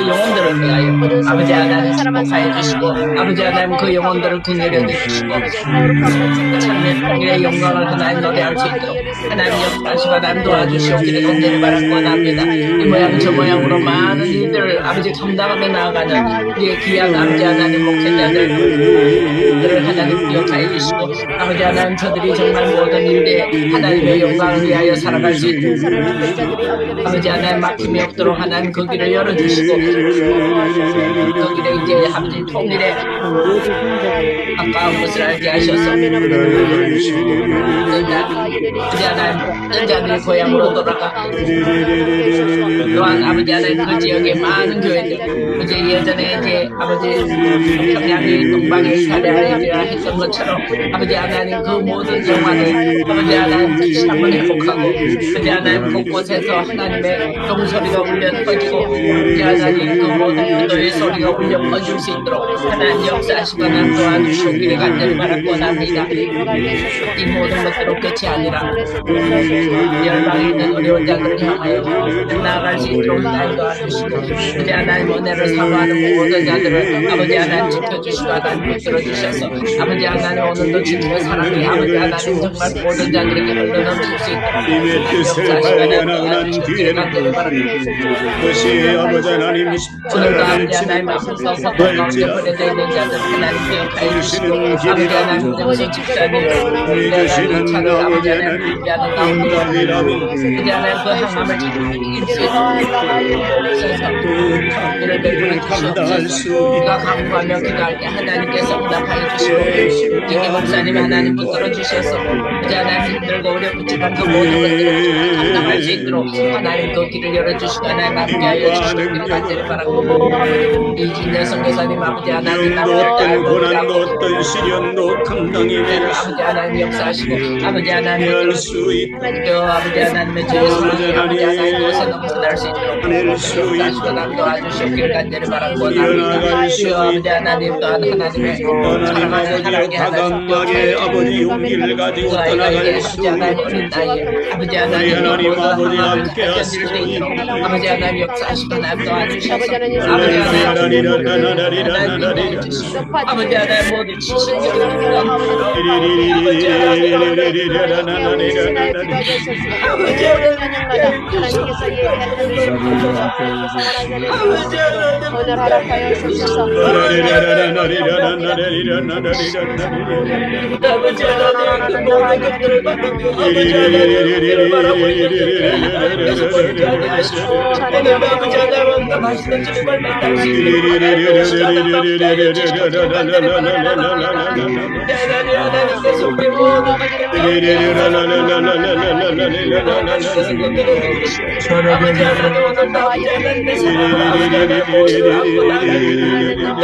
Speaker 9: 영혼들을 위하여 아버지 하나님 축복하여 주시고 아버지 하나님 그 영혼들을 긍휼히 여겨주시고 참된 통일의 영광을 하나님 노래할 수 있도록 하나님 역사하시고 하나님 도와주시옵기를 간절히 바라고납니다. 이 모양 저 모양으로 많은 일들을 아버지 감당하며 나아가는 우리의 귀한 아버지 하나님 목회자들을 하나님 기억하여 주시고 아버지 하나님 저들이 정말 모든 일에 하나님의 영광을 위하여 살아갈 수 있도록 아버지 하나님 막힘이 없도록 하나님 그 길을 열어주시고 그 길에 이제 아버지 통일에 아까운 것을 알게 하셔서 아버지 하나님 자들이 고향으로 돌아가 또한 아버지 하나님 그 지역에 많은 교회들 이제 예전에 이제 아버지 평양이 동방에 살아야 했던 것처럼 아버지 하나님 그 모든 영화를 아버지 하나님 다시 한번 회복하고 아버지 하나님 곳곳에서 하나님의 종소리가 울려 퍼지고 아버지 하나님 그 모든 기도의 소리가 울려 퍼질 수 있도록 하나님 역사하시고 하나님 도와주시기를 간절히 바라고납니다. 이 모든 것들은 끝이 아니라 열방에 있는 어려운 자들을 향하여 나아갈 수 있도록 하나님 도와주시고 아버지 하나님 은혜를 사모하는 모든 자들을 아버지 하나님 지켜주시고 하나님 붙들어주셔서 아버지 하나님 오늘도 주님의 사랑이 아버지 하나님 정말 모든 자들에게 흘러넘칠 수 있도록
Speaker 1: 님의 뜻을 발견하는 뒤에는 그것이 아버지 하나님
Speaker 9: 오늘도 아버지 하나님 앞에서 사건 가운데 보내져 있는 자들 하나님 기억하여 주시고 아버지 하나님 정신 집사님 내가 차를 아버지 하나님 준비하는 가운데 아버지 하나님 그 항암을 잘 이길 수 있도록 그를 베풀어 주시옵소서 우리가 강구하며 기도할 때 하나님께서 응답하여 주시고 이기 목사님 하나님 붙들어 주셔서 아버지 하나님 힘들고 어렵지만 그 모든 것들을 감당할 수 있도록 하나님 그 길을 열어주시고 하나님 함께하여 주시기를 간절히 바라고 이진대 선교사님 아버지 하나님
Speaker 1: 어떤 고난도 어떤 시련도 감당해낼
Speaker 9: 아버지 하나님 역사하시고 아버지 하나님 열수 있도록 아버지 하나님의 죄의 사랑이 아버지 하나님 것에 넘쳐날 수 있도록 역사하시고 남 도와주시옵기를 간절히 은혜를 바라고 원합니다.
Speaker 3: 이어나갈 수
Speaker 9: 주여 아버지
Speaker 3: 있도록
Speaker 9: 하나님 또한 하나님의
Speaker 3: 하나님
Speaker 9: 사랑하는
Speaker 3: 아버지여
Speaker 9: 사랑의 하나
Speaker 3: 과감하게
Speaker 9: 성교
Speaker 3: 아버지 용기를 가지고
Speaker 9: 그 아이가 이제
Speaker 3: 떠나갈 수
Speaker 9: 아버지 하나님
Speaker 3: 있도록
Speaker 9: 나의 아버지
Speaker 3: 우리
Speaker 9: 하나님
Speaker 3: 하나님
Speaker 9: 모든
Speaker 3: 아버지
Speaker 9: 상황을
Speaker 3: 함께
Speaker 9: 잘 견딜 수
Speaker 3: 하시고
Speaker 9: 있도록
Speaker 3: 있는
Speaker 9: 아버지 하나님 역사하시고 날 도와주셔서 아버지
Speaker 3: 할렐루야
Speaker 9: 하나님
Speaker 3: 라리라라라리라라라리라
Speaker 9: 아버지 하나님 모든 지식을 아버지
Speaker 8: 오늘 허락하여 주셔서
Speaker 9: 아버지 하나님 그 모든 것들을 바꾸며 아버지 하나님 은혜를 바라고 있는 계속 버리지 아니하시고 오늘 아버지 하나님 더 맛있는 주님을 만날 수 있도록 하나님 주시옵소서 하나님께 속해 모든 아버지 하나님 오늘 나 아버지 하나님께서 아버지 하나님 모든 아버지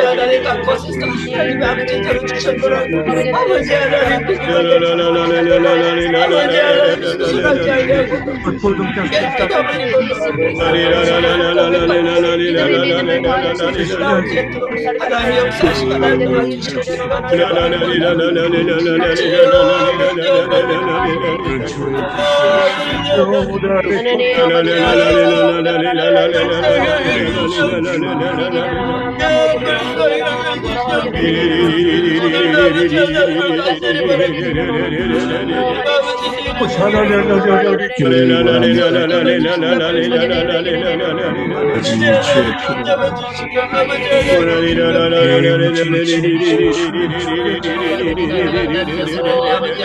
Speaker 9: 하나님 갖고 있어 하나님 아버지 들어주셨노라고 아버지 하나님 아버지 하나님 수술하지 아니하고 하나님 역사하시고 하나님 도와주시옵소서
Speaker 8: 아버지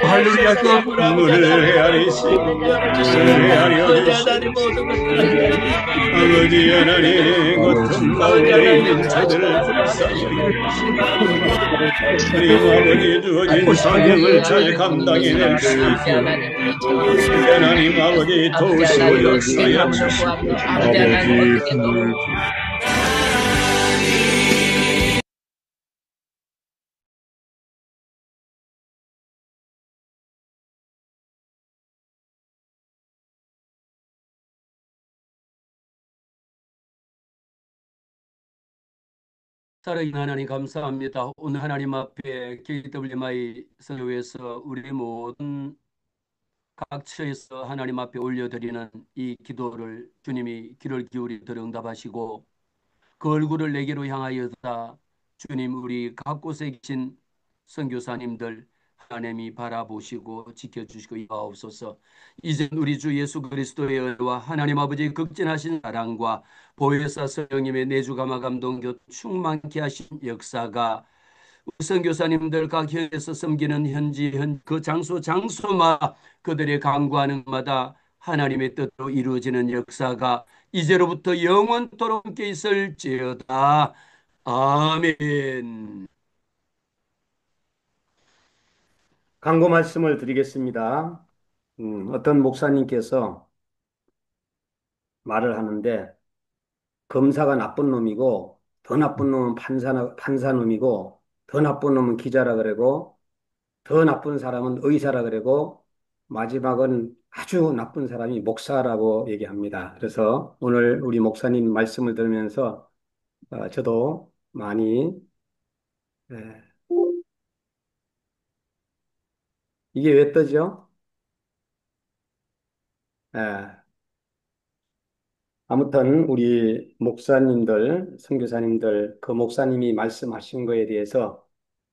Speaker 3: 할렐루야 눈물을 헤아리시고 헤아려 주시고 아버지 하나님 고통 가운데 있는 자들을 불쌍히 하나님 아버지 주어진 사명을 잘 감당해낼 수 있게 하나님 아버지 도우시고 역사해 주시고 아버지
Speaker 7: 살아계신 하나님 감사합니다. 오늘 하나님 앞에 KWMI 선교회에서 우리 모든 각처에서 하나님 앞에 올려드리는 이 기도를 주님이 귀를 기울이도록 응답하시고 그 얼굴을 내게로 향하여다 주님 우리 각 곳에 계신 선교사님들 하나님이 바라보시고 지켜주시고 이하옵소서. 이제 우리 주 예수 그리스도의 은혜와 하나님 아버지의 극진하신 사랑과 보혜사 성령님의 내주 감화 감동 교 충만케 하신 역사가 우리 선교사님들 각 현에서 섬기는 현지 그 장소마다 그들의 간구하는 마다 하나님의 뜻으로 이루어지는 역사가 이제로부터 영원토록 함께 있을지어다. 아멘.
Speaker 1: 강고 말씀을 드리겠습니다. 어떤 목사님께서 말을 하는데 검사가 나쁜 놈이고 더 나쁜 놈은 판사 놈이고 더 나쁜 놈은 기자라 그러고 더 나쁜 사람은 의사라 그러고 마지막은 아주 나쁜 사람이 목사라고 얘기합니다. 그래서 오늘 우리 목사님 말씀을 들으면서 저도 많이 예, 이게 왜 떠죠? 예, 아무튼 우리 목사님들, 선교사님들 그 목사님이 말씀하신 거에 대해서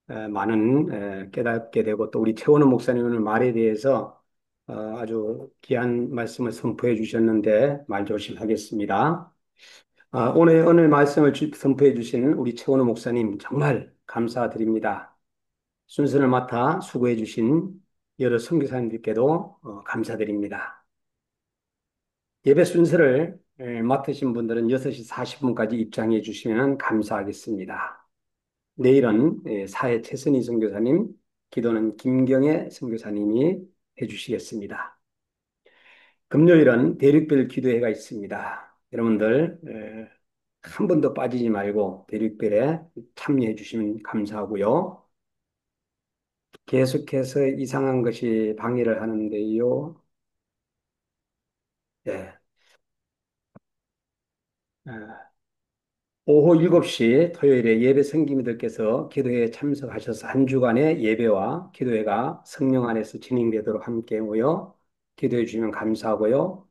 Speaker 1: 많은 깨닫게 되고 또 우리 최원호 목사님의 말에 대해서 아주 귀한 말씀을 선포해 주셨는데 말조심하겠습니다. 오늘 말씀을 선포해 주신 우리 최원호 목사님 정말 감사드립니다. 순서를 맡아 수고해 주신 여러 선교사님들께도 감사드립니다. 예배 순서를 맡으신 분들은 6시 40분까지 입장해 주시면 감사하겠습니다. 내일은 사회 최선희 선교사님, 기도는 김경애 선교사님이 해주시겠습니다. 금요일은 대륙별 기도회가 있습니다. 여러분들 한 번도 빠지지 말고 대륙별에 참여해 주시면 감사하고요. 계속해서 이상한 것이 방해를 하는데요. 네. 아, 오후 7시 토요일에 예배 선교사님들께서 기도회에 참석하셔서 한 주간의 예배와 기도회가 성령 안에서 진행되도록 함께 모여 기도해 주시면 감사하고요.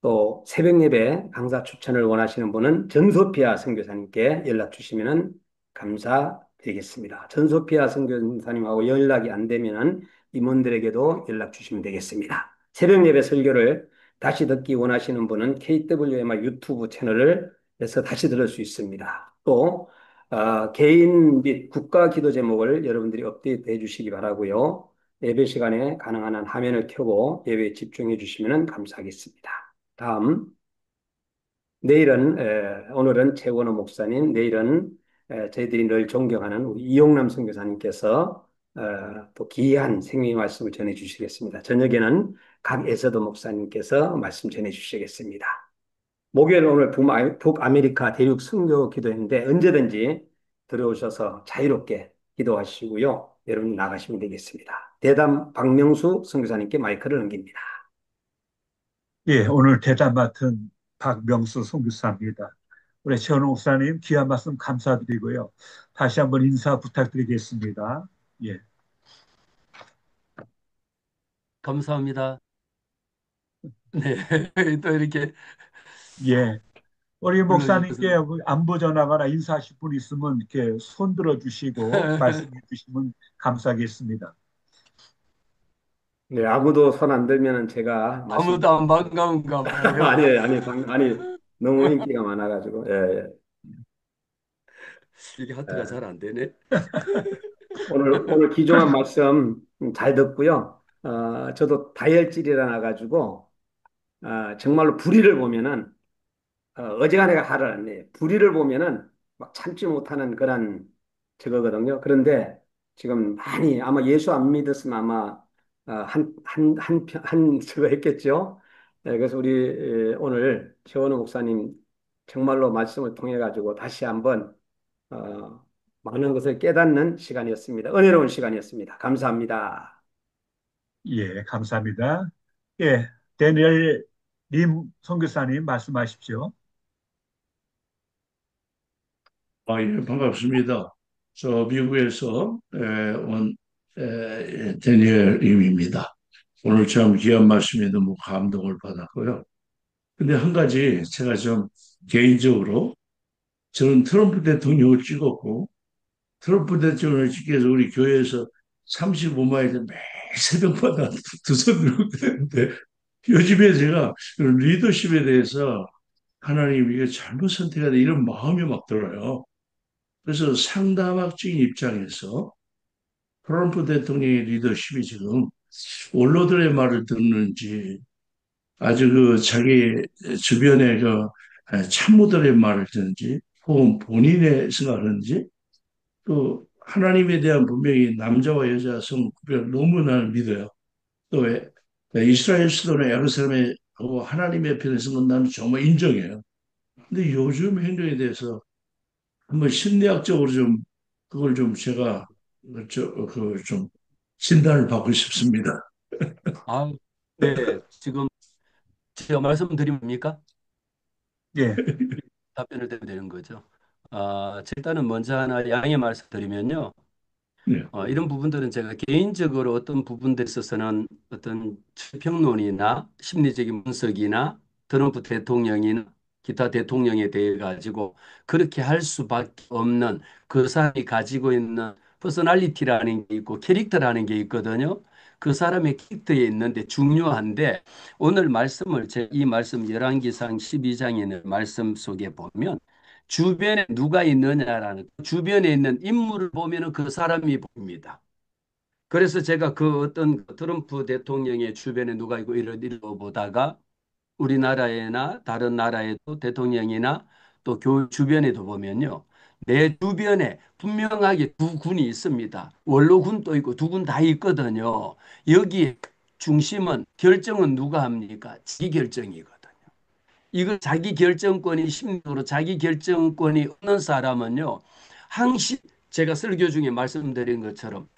Speaker 1: 또 새벽 예배 강사 추천을 원하시는 분은 전소피아 선교사님께 연락 주시면 감사드리겠습니다. 전소피아 선교사님하고 연락이 안 되면은 임원들에게도 연락 주시면 되겠습니다. 새벽 예배 설교를 다시 듣기 원하시는 분은 KWMR 유튜브 채널을 해서 다시 들을 수 있습니다. 또 개인 및 국가 기도 제목을 여러분들이 업데이트 해 주시기 바라고요. 예배 시간에 가능한 한 화면을 켜고 예배에 집중해 주시면 감사하겠습니다. 다음, 오늘은 최원호 목사님, 내일은 저희들이 늘 존경하는 우리 이용남 선교사님께서 또 귀한 생명의 말씀을 전해 주시겠습니다. 저녁에는 각에서도 목사님께서 말씀 전해 주시겠습니다. 목요일 오늘 북아메리카 대륙 선교 기도회인데 언제든지 들어오셔서 자유롭게 기도하시고요. 여러분 나가시면 되겠습니다. 대담 박명수 선교사님께 마이크를 넘깁니다.
Speaker 4: 예, 오늘 대담 맡은 박명수 선교사입니다. 우리 최원호 목사님 귀한 말씀 감사드리고요. 다시 한번 인사 부탁드리겠습니다. 예,
Speaker 7: 감사합니다. 네, 또 이렇게
Speaker 4: 예. 우리
Speaker 7: 불러주셔서
Speaker 4: 목사님께 안부 전하거나 인사하실 분 있으면 이렇게 손 들어 주시고 말씀해 주시면 감사하겠습니다.
Speaker 1: 네, 아무도 손 안 들면 제가 말씀
Speaker 7: 아무도 안 반가운가 봐요.
Speaker 1: 아니 너무 인기가 많아가지고
Speaker 7: 이게 하트가 잘
Speaker 1: 예.
Speaker 7: 안 되네.
Speaker 1: 오늘 귀중한 말씀 잘 듣고요. 저도 다혈질이라 나가지고 정말로 불의를 보면은 어지간해가 화를 안 내요. 불의를 보면은 막 참지 못하는 그런 저거거든요. 그런데 지금 많이 아마 예수 안 믿었으면 아마 한 저거 했겠죠. 그래서 우리 오늘 최원우 목사님 정말로 말씀을 통해 가지고 다시 한번 어, 많은 것을 깨닫는 시간이었습니다. 은혜로운 시간이었습니다. 감사합니다.
Speaker 4: 예, 감사합니다. 예, 데니엘 림 선교사님 말씀하십시오.
Speaker 3: 예, 반갑습니다. 저 미국에서 온 데니엘임입니다. 오늘 참 귀한 말씀에 너무 감동을 받았고요. 근데 한 가지 제가 좀 개인적으로 저는 트럼프 대통령을 찍었고 트럼프 대통령을 찍기 위해서 우리 교회에서 35마일을 매 새벽마다 두 손으로 그랬는데 요즘에 제가 리더십에 대해서 하나님 이게 잘못 선택해야 돼 이런 마음이 막 들어요. 그래서 상담학적인 입장에서 트럼프 대통령의 리더십이 지금 원로들의 말을 듣는지 아주 그 자기 주변의 그 참모들의 말을 듣는지 혹은 본인의 생각을 하는지 또 하나님에 대한 분명히 남자와 여자 성 구별 너무나 믿어요. 또 이스라엘 수도는 예루살렘에 하나님의 편에 선 건 나는 정말 인정해요. 근데 요즘 행동에 대해서 한번 심리학적으로 좀 그걸 좀 제가 좀 진단을 받고 싶습니다.
Speaker 7: 아, 네, 지금 제가 말씀드립니까?
Speaker 4: 예,
Speaker 7: 답변을 드리면 되는 거죠. 일단은 먼저 하나 양해 말씀드리면요.
Speaker 3: 네.
Speaker 7: 이런 부분들은 제가 개인적으로 어떤 부분들에 있어서는 어떤 평론이나 심리적인 분석이나 트럼프 대통령이나 기타 대통령에 대해 가지고 그렇게 할 수밖에 없는 그 사람이 가지고 있는 퍼스널리티라는 게 있고 캐릭터라는 게 있거든요. 그 사람의 캐릭터에 있는데 중요한데 오늘 말씀을 이 말씀 열왕기상 12장에 있는 말씀 속에 보면 주변에 누가 있느냐라는 주변에 있는 인물을 보면은 그 사람이 보입니다. 그래서 제가 그 어떤 트럼프 대통령의 주변에 누가 있고 이런 거 보다가 우리나라에나 다른 나라에도 대통령이나 또 교회 주변에도 보면요. 내 주변에 분명하게 두 군이 있습니다. 원로군도 있고 두 군 다 있거든요. 여기 중심은 결정은 누가 합니까? 지 결정이거든요. 이걸 자기 결정권이 심리적으로 자기 결정권이 없는 사람은요. 항시 제가 설교 중에 말씀드린 것처럼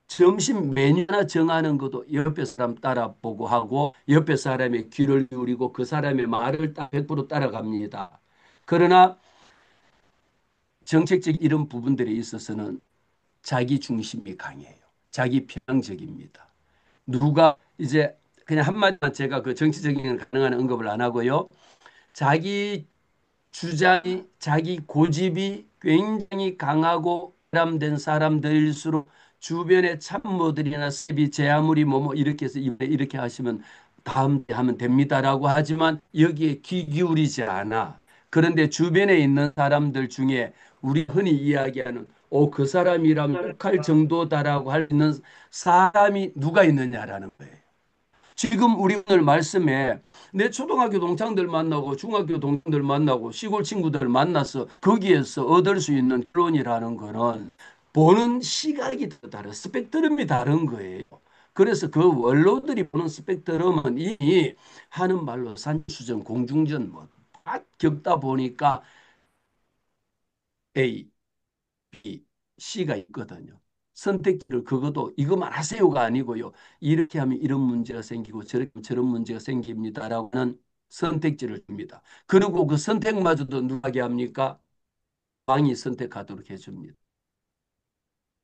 Speaker 7: 점심 메뉴나 정하는 것도 옆에 사람 따라보고 하고 옆에 사람의 귀를 기울이고 그 사람의 말을 100% 따라갑니다. 그러나 정책적 이런 부분들에 있어서는 자기 중심이 강해요. 자기 편향적입니다. 누가 이제 그냥 한마디만 제가 그 정치적인 가능한 언급을 안 하고요. 자기 주장이 자기 고집이 굉장히 강하고 사람된 사람들일수록 주변의 참모들이나 세비 제 아무리 뭐 이렇게 해서 이렇게 하시면 다음 때 하면 됩니다라고 하지만 여기에 귀 기울이지 않아. 그런데 주변에 있는 사람들 중에 우리 흔히 이야기하는 그 사람이랑 혹할 정도다라고 할 수 있는 사람이 누가 있느냐라는 거예요. 지금 우리 오늘 말씀에 내 초등학교 동창들 만나고 중학교 동창들 만나고 시골 친구들 만나서 거기에서 얻을 수 있는 결론이라는 거는 보는 시각이 다른 스펙트럼이 다른 거예요. 그래서 그 원로들이 보는 스펙트럼은 이미 하는 말로 산수전, 공중전 뭐다 겪다 보니까 A, B, C가 있거든요. 선택지를 그것도 이것만 하세요가 아니고요. 이렇게 하면 이런 문제가 생기고 저렇게 하면 저런 문제가 생깁니다라고 하는 선택지를 줍니다. 그리고 그 선택마저도 누가 하게 합니까? 왕이 선택하도록 해줍니다.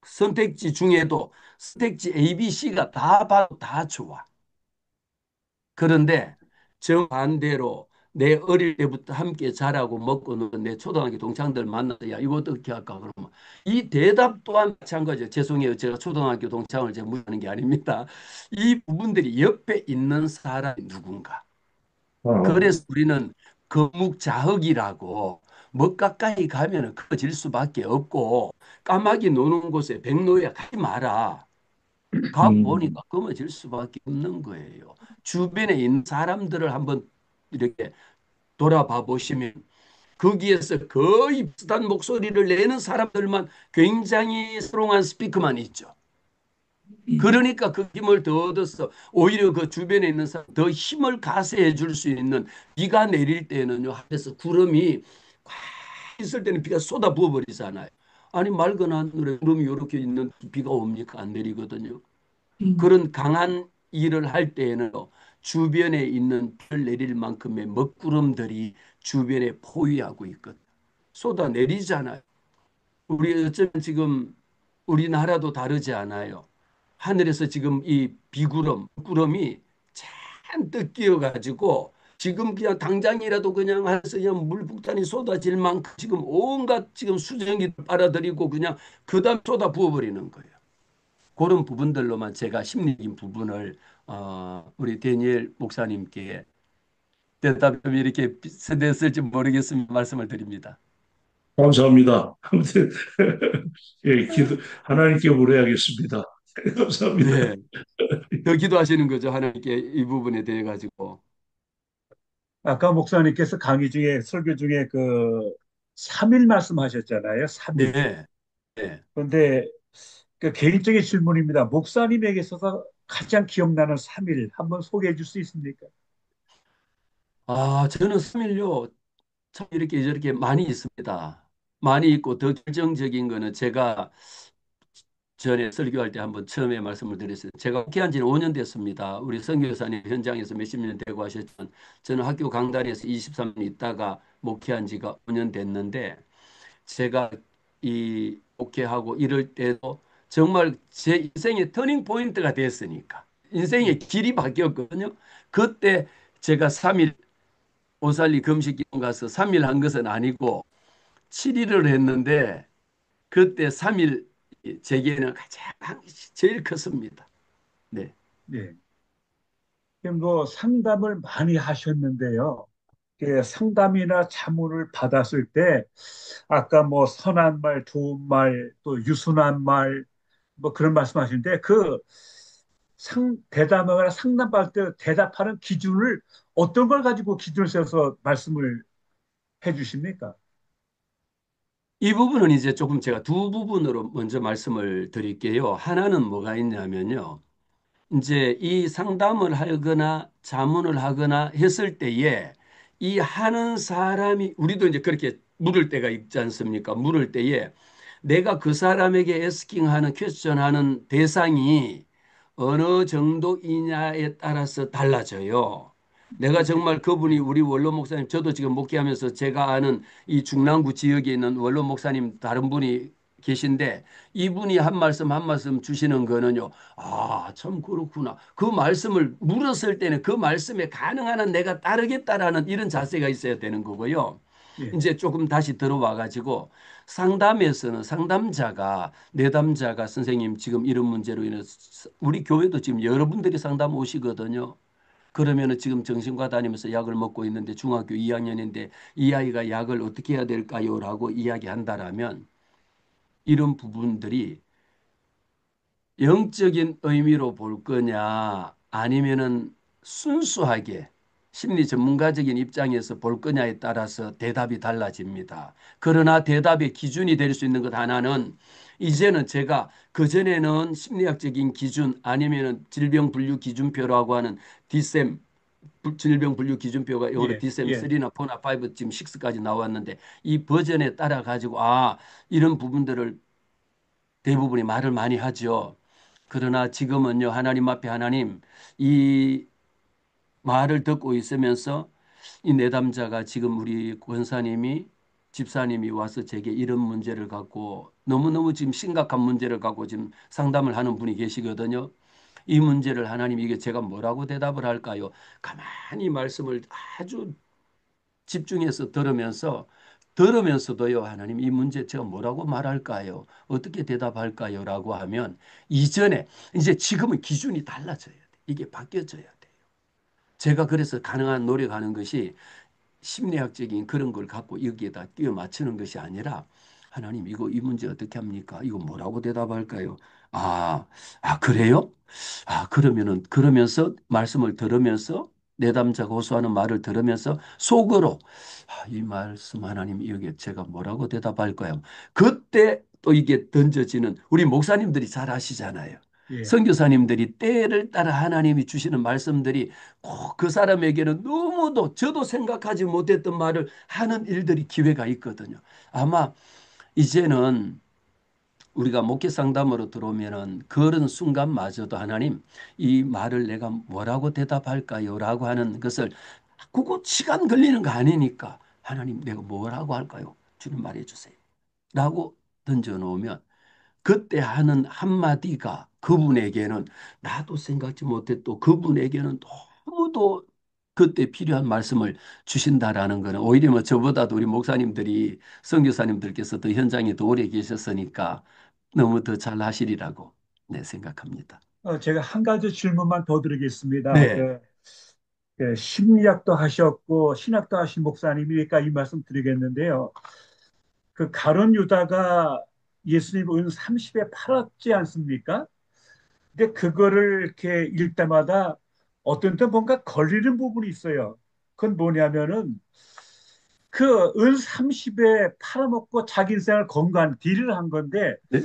Speaker 7: 선택지 중에도 선택지 A, B, C가 다 봐도 다 좋아. 그런데 정반대로 내 어릴 때부터 함께 자라고 먹고 노는 내 초등학교 동창들 만나서 야 이거 어떻게 할까 그러면 이 대답 또한 마찬가지예요. 죄송해요. 제가 초등학교 동창을 제가 무시하는 게 아닙니다. 이 부분들이 옆에 있는 사람이 누군가.
Speaker 3: 어,
Speaker 7: 그래서 우리는 거묵자흑이라고 뭐 가까이 가면은 커질 수밖에 없고 까마귀 노는 곳에 백로야 가지 마라. 가
Speaker 3: 음,
Speaker 7: 보니까 검어질 수밖에 없는 거예요. 주변에 있는 사람들을 한번 이렇게 돌아봐 보시면 거기에서 거의 비슷한 목소리를 내는 사람들만 굉장히 스트롱한 스피커만 있죠. 그러니까 그 힘을 더 얻어서 오히려 그 주변에 있는 사람 더 힘을 가세해 줄 수 있는 비가 내릴 때는요 하늘에서 구름이 꽉 있을 때는 비가 쏟아 부어 버리잖아요. 아니 맑은 하늘에 구름이 이렇게 있는 비가 옵니까? 안 내리거든요. 그런 강한 일을 할 때에는 주변에 있는 별 내릴 만큼의 먹구름들이 주변에 포위하고 있거든. 쏟아내리잖아요. 우리 어쩌면 지금 우리나라도 다르지 않아요. 하늘에서 지금 이 비구름, 구름이 잔뜩 끼어가지고 지금 그냥 당장이라도 그냥 해서 그냥 물폭탄이 쏟아질 만큼 지금 온갖 지금 수증기 빨아들이고 그냥 그다음 쏟아 부어버리는 거예요. 그런 부분들로만 제가 심리적인 부분을 우리 데니엘 목사님께 대답이 이렇게 세대했을지 모르겠으면 말씀을 드립니다.
Speaker 3: 감사합니다. 아무튼 예, 하나님께 물어야겠습니다. 감사합니다.
Speaker 7: 네. 더 기도하시는 거죠. 하나님께 이 부분에 대해 가지고.
Speaker 4: 아까 목사님께서 강의 중에 설교 중에 그 3일 말씀하셨잖아요. 3일.
Speaker 7: 네. 네.
Speaker 4: 그런데 그 개인적인 질문입니다. 목사님에게 있어서 가장 기억나는 3일 한번 소개해 줄 수 있습니까?
Speaker 7: 저는 3일요. 참 이렇게 저렇게 많이 있습니다. 많이 있고 더 결정적인 거는 제가 전에 설교할 때 한번 처음에 말씀을 드렸어요. 제가 목회한 지는 5년 됐습니다. 우리 선교사님 현장에서 몇십 년 되고 하셨지만 저는 학교 강단에서 23년 있다가 목회한 지가 5년 됐는데 제가 이 목회하고 이럴 때도 정말 제 인생의 터닝 포인트가 됐으니까 인생의 길이 바뀌었거든요. 그때 제가 3일 오살리 금식 기도 가서 3일 한 것은 아니고 7일을 했는데 그때 3일 제게는 가장 제일 컸습니다. 네.
Speaker 4: 네. 뭐 상담을 많이 하셨는데요. 그 상담이나 자문을 받았을 때 아까 뭐 선한 말, 좋은 말, 또 유순한 말, 뭐 그런 말씀하시는데 그 대담하거나 상담받을 때 대답하는 기준을 어떤 걸 가지고 기준을 세워서 말씀을 해 주십니까?
Speaker 7: 이 부분은 이제 조금 제가 두 부분으로 먼저 말씀을 드릴게요. 하나는 뭐가 있냐면요. 이제 이 상담을 하거나 자문을 하거나 했을 때에 이 하는 사람이 우리도 이제 그렇게 물을 때가 있지 않습니까? 물을 때에 내가 그 사람에게 에스킹하는 퀘스천하는 대상이 어느 정도이냐에 따라서 달라져요. 내가
Speaker 4: 예,
Speaker 7: 정말 그분이 우리 원로 목사님, 저도 지금 목회하면서 제가 아는 이 중랑구 지역에 있는 원로 목사님 다른 분이 계신데 이분이 한 말씀 한 말씀 주시는 거는요. 아, 참 그렇구나. 그 말씀을 물었을 때는 그 말씀에 가능한 한 내가 따르겠다라는 이런 자세가 있어야 되는 거고요.
Speaker 4: 예,
Speaker 7: 이제 조금 다시 들어와 가지고 상담에서는 상담자가 내담자가 선생님 지금 이런 문제로 인해서 우리 교회도 지금 여러분들이 상담 오시거든요. 그러면은 지금 정신과 다니면서 약을 먹고 있는데 중학교 2학년인데 이 아이가 약을 어떻게 해야 될까요? 라고 이야기한다라면 이런 부분들이 영적인 의미로 볼 거냐 아니면은 순수하게 심리 전문가적인 입장에서 볼 거냐에 따라서 대답이 달라집니다. 그러나 대답의 기준이 될 수 있는 것 하나는 이제는 제가 그전에는 심리학적인 기준 아니면은 질병 분류 기준표라고 하는 DSM 질병 분류 기준표가 영어로
Speaker 4: 예, 예.
Speaker 7: DSM-3나 4나 5 지금 6까지 나왔는데 이 버전에 따라 가지고 아 이런 부분들을 대부분이 말을 많이 하죠. 그러나 지금은요, 하나님 앞에 하나님, 이 말을 듣고 있으면서 이 내담자가 지금 우리 권사님이 집사님이 와서 제게 이런 문제를 갖고 너무너무 지금 심각한 문제를 갖고 지금 상담을 하는 분이 계시거든요. 이 문제를 하나님 이게 제가 뭐라고 대답을 할까요? 가만히 말씀을 아주 집중해서 들으면서도요, 하나님 이 문제 제가 뭐라고 말할까요? 어떻게 대답할까요? 라고 하면 이전에 이제 지금은 기준이 달라져야 돼. 이게 바뀌어져야 돼요. 제가 그래서 가능한 노력하는 것이 심리학적인 그런 걸 갖고 여기에다 끼워 맞추는 것이 아니라 하나님 이거 이 문제 어떻게 합니까? 이거 뭐라고 대답할까요? 아, 그래요? 그러면은 그러면서 말씀을 들으면서 내담자가 호소하는 말을 들으면서 속으로 이 말씀 하나님 여기에 제가 뭐라고 대답할까요? 그때 또 이게 던져지는 우리 목사님들이 잘 아시잖아요.
Speaker 4: 예.
Speaker 7: 선교사님들이 때를 따라 하나님이 주시는 말씀들이 꼭 그 사람에게는 너무도 저도 생각하지 못했던 말을 하는 일들이 기회가 있거든요. 아마 이제는 우리가 목회 상담으로 들어오면은 그런 순간마저도 하나님 이 말을 내가 뭐라고 대답할까요? 라고 하는 것을 그거 시간 걸리는 거 아니니까 하나님 내가 뭐라고 할까요? 주님 말해 주세요. 라고 던져 놓으면 그때 하는 한마디가 그분에게는 나도 생각지 못했던 그분에게는 너무도 그때 필요한 말씀을 주신다라는 거는 오히려 뭐 저보다도 우리 목사님들이 선교사님들께서 더 현장에 더 오래 계셨으니까 너무 더 잘 하시리라고 네, 생각합니다.
Speaker 4: 제가 한 가지 질문만 더 드리겠습니다.
Speaker 7: 네,
Speaker 4: 심리학도 하셨고 신학도 하신 목사님이니까 이 말씀 드리겠는데요. 그 가룟 유다가 예수님 은 30에 팔았지 않습니까? 근데 그거를 이렇게 읽을 때마다 어떤 때 뭔가 걸리는 부분이 있어요. 그건 뭐냐면은 그 은 30에 팔아먹고 자기 인생을 건강 딜을 한 건데
Speaker 7: 네,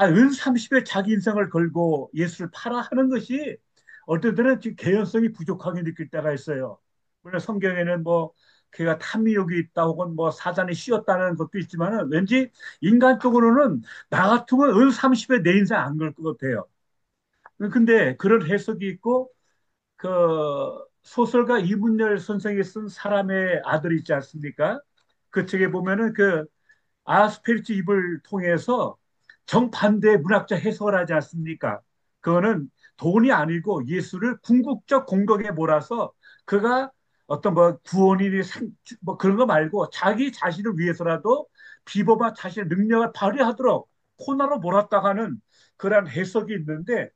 Speaker 4: 은 30에 자기 인생을 걸고 예수를 팔아 하는 것이 어떤 때는 지금 개연성이 부족하게 느낄 때가 있어요. 물론 성경에는 뭐 걔가 탐욕이 있다 혹은 뭐 사단이 씌었다는 것도 있지만은 왠지 인간적으로는 나 같으면 은 30에 내 인생 안 걸 것 같아요. 근데 그런 해석이 있고 그 소설가 이문열 선생이 쓴 사람의 아들 있지 않습니까? 그 책에 보면은 그 아스페리츠 입을 통해서 정반대의 문학적 해석을 하지 않습니까? 그거는 돈이 아니고 예수를 궁극적 공덕에 몰아서 그가 어떤 뭐 구원이니 뭐 그런 거 말고 자기 자신을 위해서라도 비범한 자신의 능력을 발휘하도록 코너로 몰았다가는 그런 해석이 있는데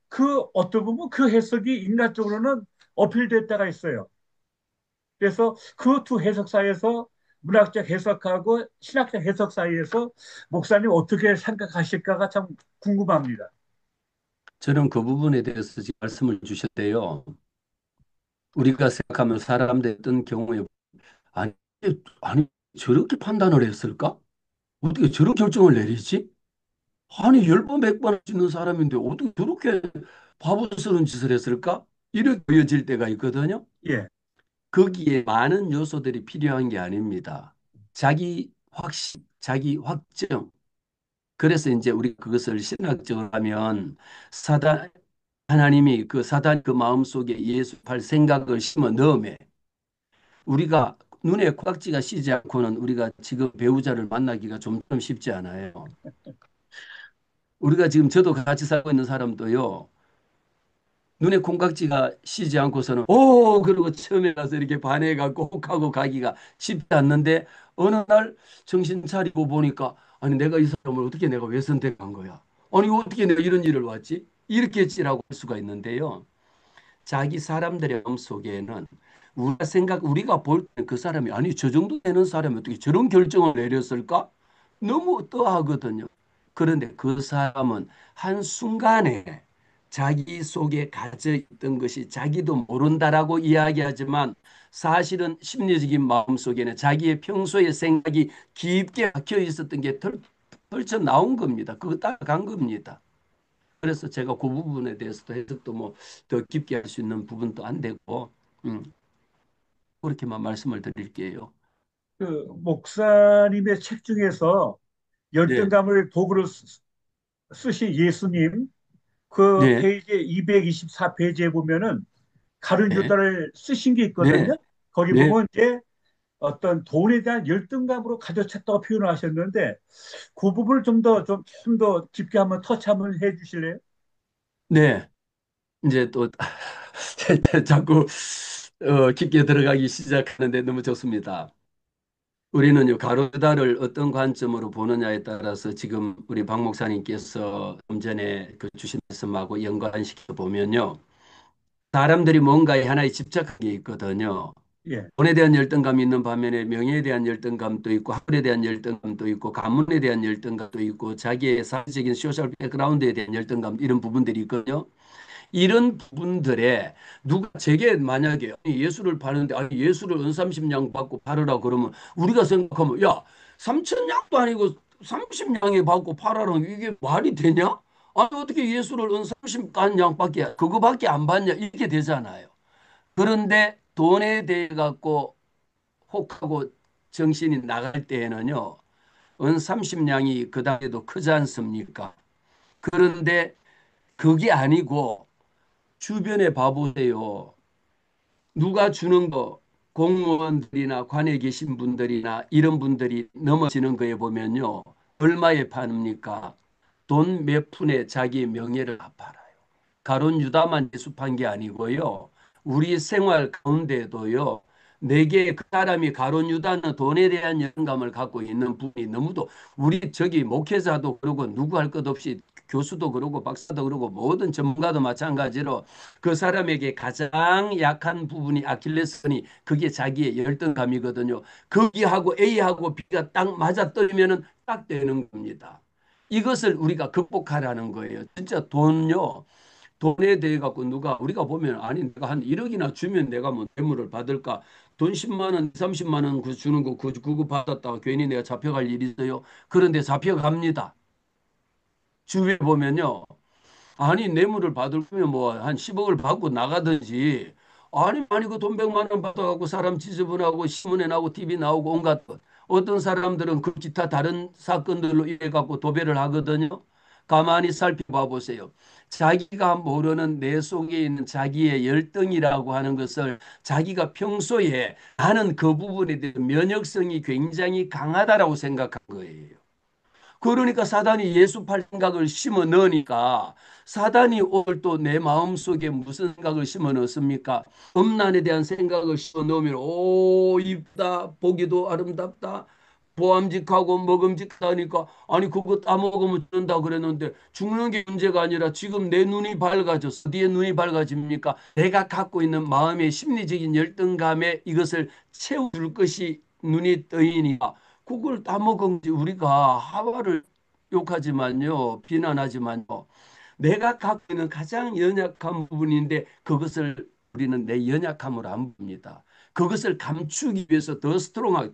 Speaker 4: 그 어떻게 보면 그 해석이 인간적으로는 어필될 때가 있어요. 그래서 그 두 해석 사이에서 문학적 해석하고 신학적 해석 사이에서 목사님 어떻게 생각하실까가 참 궁금합니다.
Speaker 7: 저는 그 부분에 대해서 지금 말씀을 주셨대요. 우리가 생각하면 사람들 어떤 경우에 아니, 아니 저렇게 판단을 했을까? 어떻게 저런 결정을 내리지? 아니 10번 100번 할 수 있는 사람인데 어떻게 저렇게 바보스러운 짓을 했을까? 이렇게 보여질 때가 있거든요.
Speaker 4: 예,
Speaker 7: 거기에 많은 요소들이 필요한 게 아닙니다. 자기 확신, 자기 확정. 그래서 이제 우리 그것을 신학적으로 하면 사단 하나님이 그 사단 그 마음속에 예수할 생각을 심어 넣음에 우리가 눈에 코딱지가 쉬지 않고는 우리가 지금 배우자를 만나기가 좀처럼 쉽지 않아요. 우리가 지금 저도 같이 살고 있는 사람도요. 눈에 콩깍지가 쉬지 않고서는 오 그러고 처음에 가서 이렇게 반해갖고 혹하고 가기가 쉽지 않는데 어느 날 정신 차리고 보니까 아니 내가 이 사람을 어떻게 내가 왜 선택한 거야? 아니 어떻게 내가 이런 일을 왔지? 이렇게 했지라고 할 수가 있는데요. 자기 사람들의 마음속에는 우리가 우리가 볼 때 그 사람이 아니 저 정도 되는 사람이 어떻게 저런 결정을 내렸을까? 너무 떠하거든요. 그런데 그 사람은 한순간에 자기 속에 갇혀 있던 것이 자기도 모른다라고 이야기하지만 사실은 심리적인 마음속에는 자기의 평소의 생각이 깊게 박혀 있었던 게 펼쳐 나온 겁니다. 그거 따라간 겁니다. 그래서 제가 그 부분에 대해서도 해석도 뭐 더 깊게 할 수 있는 부분도 안 되고 음, 그렇게만 말씀을 드릴게요.
Speaker 4: 그 목사님의 책 중에서
Speaker 7: 네,
Speaker 4: 열등감을 도구로 쓰신 예수님 그
Speaker 7: 네,
Speaker 4: 페이지 224페이지에 보면은 가룟
Speaker 7: 네,
Speaker 4: 유다를 쓰신 게
Speaker 7: 네,
Speaker 4: 있거든요. 거기
Speaker 7: 네,
Speaker 4: 보면 이제 어떤 돈에 대한 열등감으로 가져찼다고 표현을 하셨는데 그 부분을 좀 더 깊게 한번 터치 한번 해 주실래요?
Speaker 7: 네. 이제 또 자꾸 깊게 들어가기 시작하는데 너무 좋습니다. 우리는요, 가로유다를 어떤 관점으로 보느냐에 따라서 지금 우리 박 목사님께서 좀 전에 그 주신 말씀하고 연관시켜 보면요. 사람들이 뭔가에 하나에 집착한 게 있거든요.
Speaker 4: 예,
Speaker 7: 돈에 대한 열등감이 있는 반면에 명예에 대한 열등감도 있고 학문에 대한 열등감도 있고 가문에 대한 열등감도 있고 자기의 사회적인 소셜 백그라운드에 대한 열등감 이런 부분들이 있거든요. 이런 부분들에 누가 제게 만약에 아니, 예수를 파는데 아니 예수를 은30냥 받고 팔으라 그러면 우리가 생각하면 야 3,000냥도 아니고 30냥에 받고 팔아라 이게 말이 되냐? 아니 어떻게 예수를 은30냥밖에 그거밖에 안 받냐 이렇게 되잖아요. 그런데 돈에 대해 갖고 혹하고 정신이 나갈 때에는요. 은 30냥이 그다음에도 크지 않습니까? 그런데 그게 아니고 주변에 봐보세요. 누가 주는 거 공무원들이나 관에 계신 분들이나 이런 분들이 넘어지는 거에 보면요. 얼마에 파닙니까? 돈 몇 푼에 자기 명예를 팔아요. 가론 유다만 예수판 게 아니고요. 우리 생활 가운데도요. 내게 그 사람이 가론 유다는 돈에 대한 영감을 갖고 있는 분이 너무도 우리 저기 목회자도 그러고 누구 할 것 없이 교수도 그러고 박사도 그러고 모든 전문가도 마찬가지로 그 사람에게 가장 약한 부분이 아킬레스건이 그게 자기의 열등감이거든요. 거기하고 A하고 B가 딱 맞아떨면은 딱 되는 겁니다. 이것을 우리가 극복하라는 거예요. 진짜 돈요. 돈에 대해 갖고 누가 우리가 보면 아니 내가 한 1억이나 주면 내가 뭐 뇌물을 받을까? 돈 10만 원, 30만 원 주는 거 그거 받았다가 괜히 내가 잡혀갈 일이 있어요. 그런데 잡혀갑니다. 주위에 보면요. 아니 뇌물을 받을 거면 뭐 한 10억을 받고 나가든지 아니 그 돈 100만 원 받아갖고 사람 지저분하고 신문에 나오고 TV 나오고 온갖 것. 어떤 사람들은 그 기타 다른 사건들로 이래 갖고 도배를 하거든요. 가만히 살펴봐 보세요. 자기가 모르는 내 속에 있는 자기의 열등이라고 하는 것을 자기가 평소에 나는 그 부분에 대한 면역성이 굉장히 강하다라고 생각한 거예요. 그러니까 사단이 예수팔 생각을 심어 넣으니까 사단이 오늘 또 내 마음속에 무슨 생각을 심어 넣습니까? 음란에 대한 생각을 심어 넣으면 오 이쁘다 보기도 아름답다 보암직하고 먹음직하니까 아니 그거 따먹으면 죽는다 그랬는데 죽는 게 문제가 아니라 지금 내 눈이 밝아졌어. 어디에 눈이 밝아집니까? 내가 갖고 있는 마음의 심리적인 열등감에 이것을 채워줄 것이 눈이 떠이니까 그걸 따먹은 우리가 하와를 욕하지만요, 비난하지만요. 내가 갖고 있는 가장 연약한 부분인데 그것을 우리는 내 연약함으로 안 봅니다. 그것을 감추기 위해서 더 스트롱하게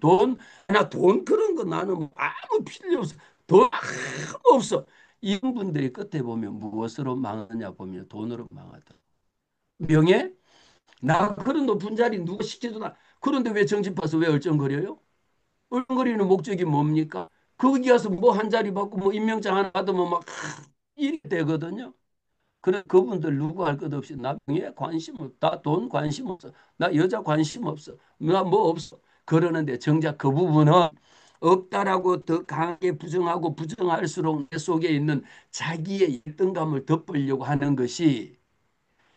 Speaker 7: 나 돈 그런 거 나는 뭐 아무 필요 없어. 돈 아무 없어. 이런 분들이 끝에 보면 무엇으로 망하냐 보면 돈으로 망하다. 명예? 나 그런 높은 자리 누가 시켜주나? 그런데 왜 정치파서 왜 얼쩡거려요? 얼쩡거리는 목적이 뭡니까? 거기 가서 뭐 한 자리 받고 뭐 임명장 하나 받으면 막 이렇게 되거든요. 그래 그분들 누구 할 것 없이 나 명예 관심 없다. 돈 관심 없어. 나 여자 관심 없어. 나 뭐 없어. 그러는데 정작 그 부분은 없다라고 더 강하게 부정하고 부정할수록 내 속에 있는 자기의 열등감을 덮으려고 하는 것이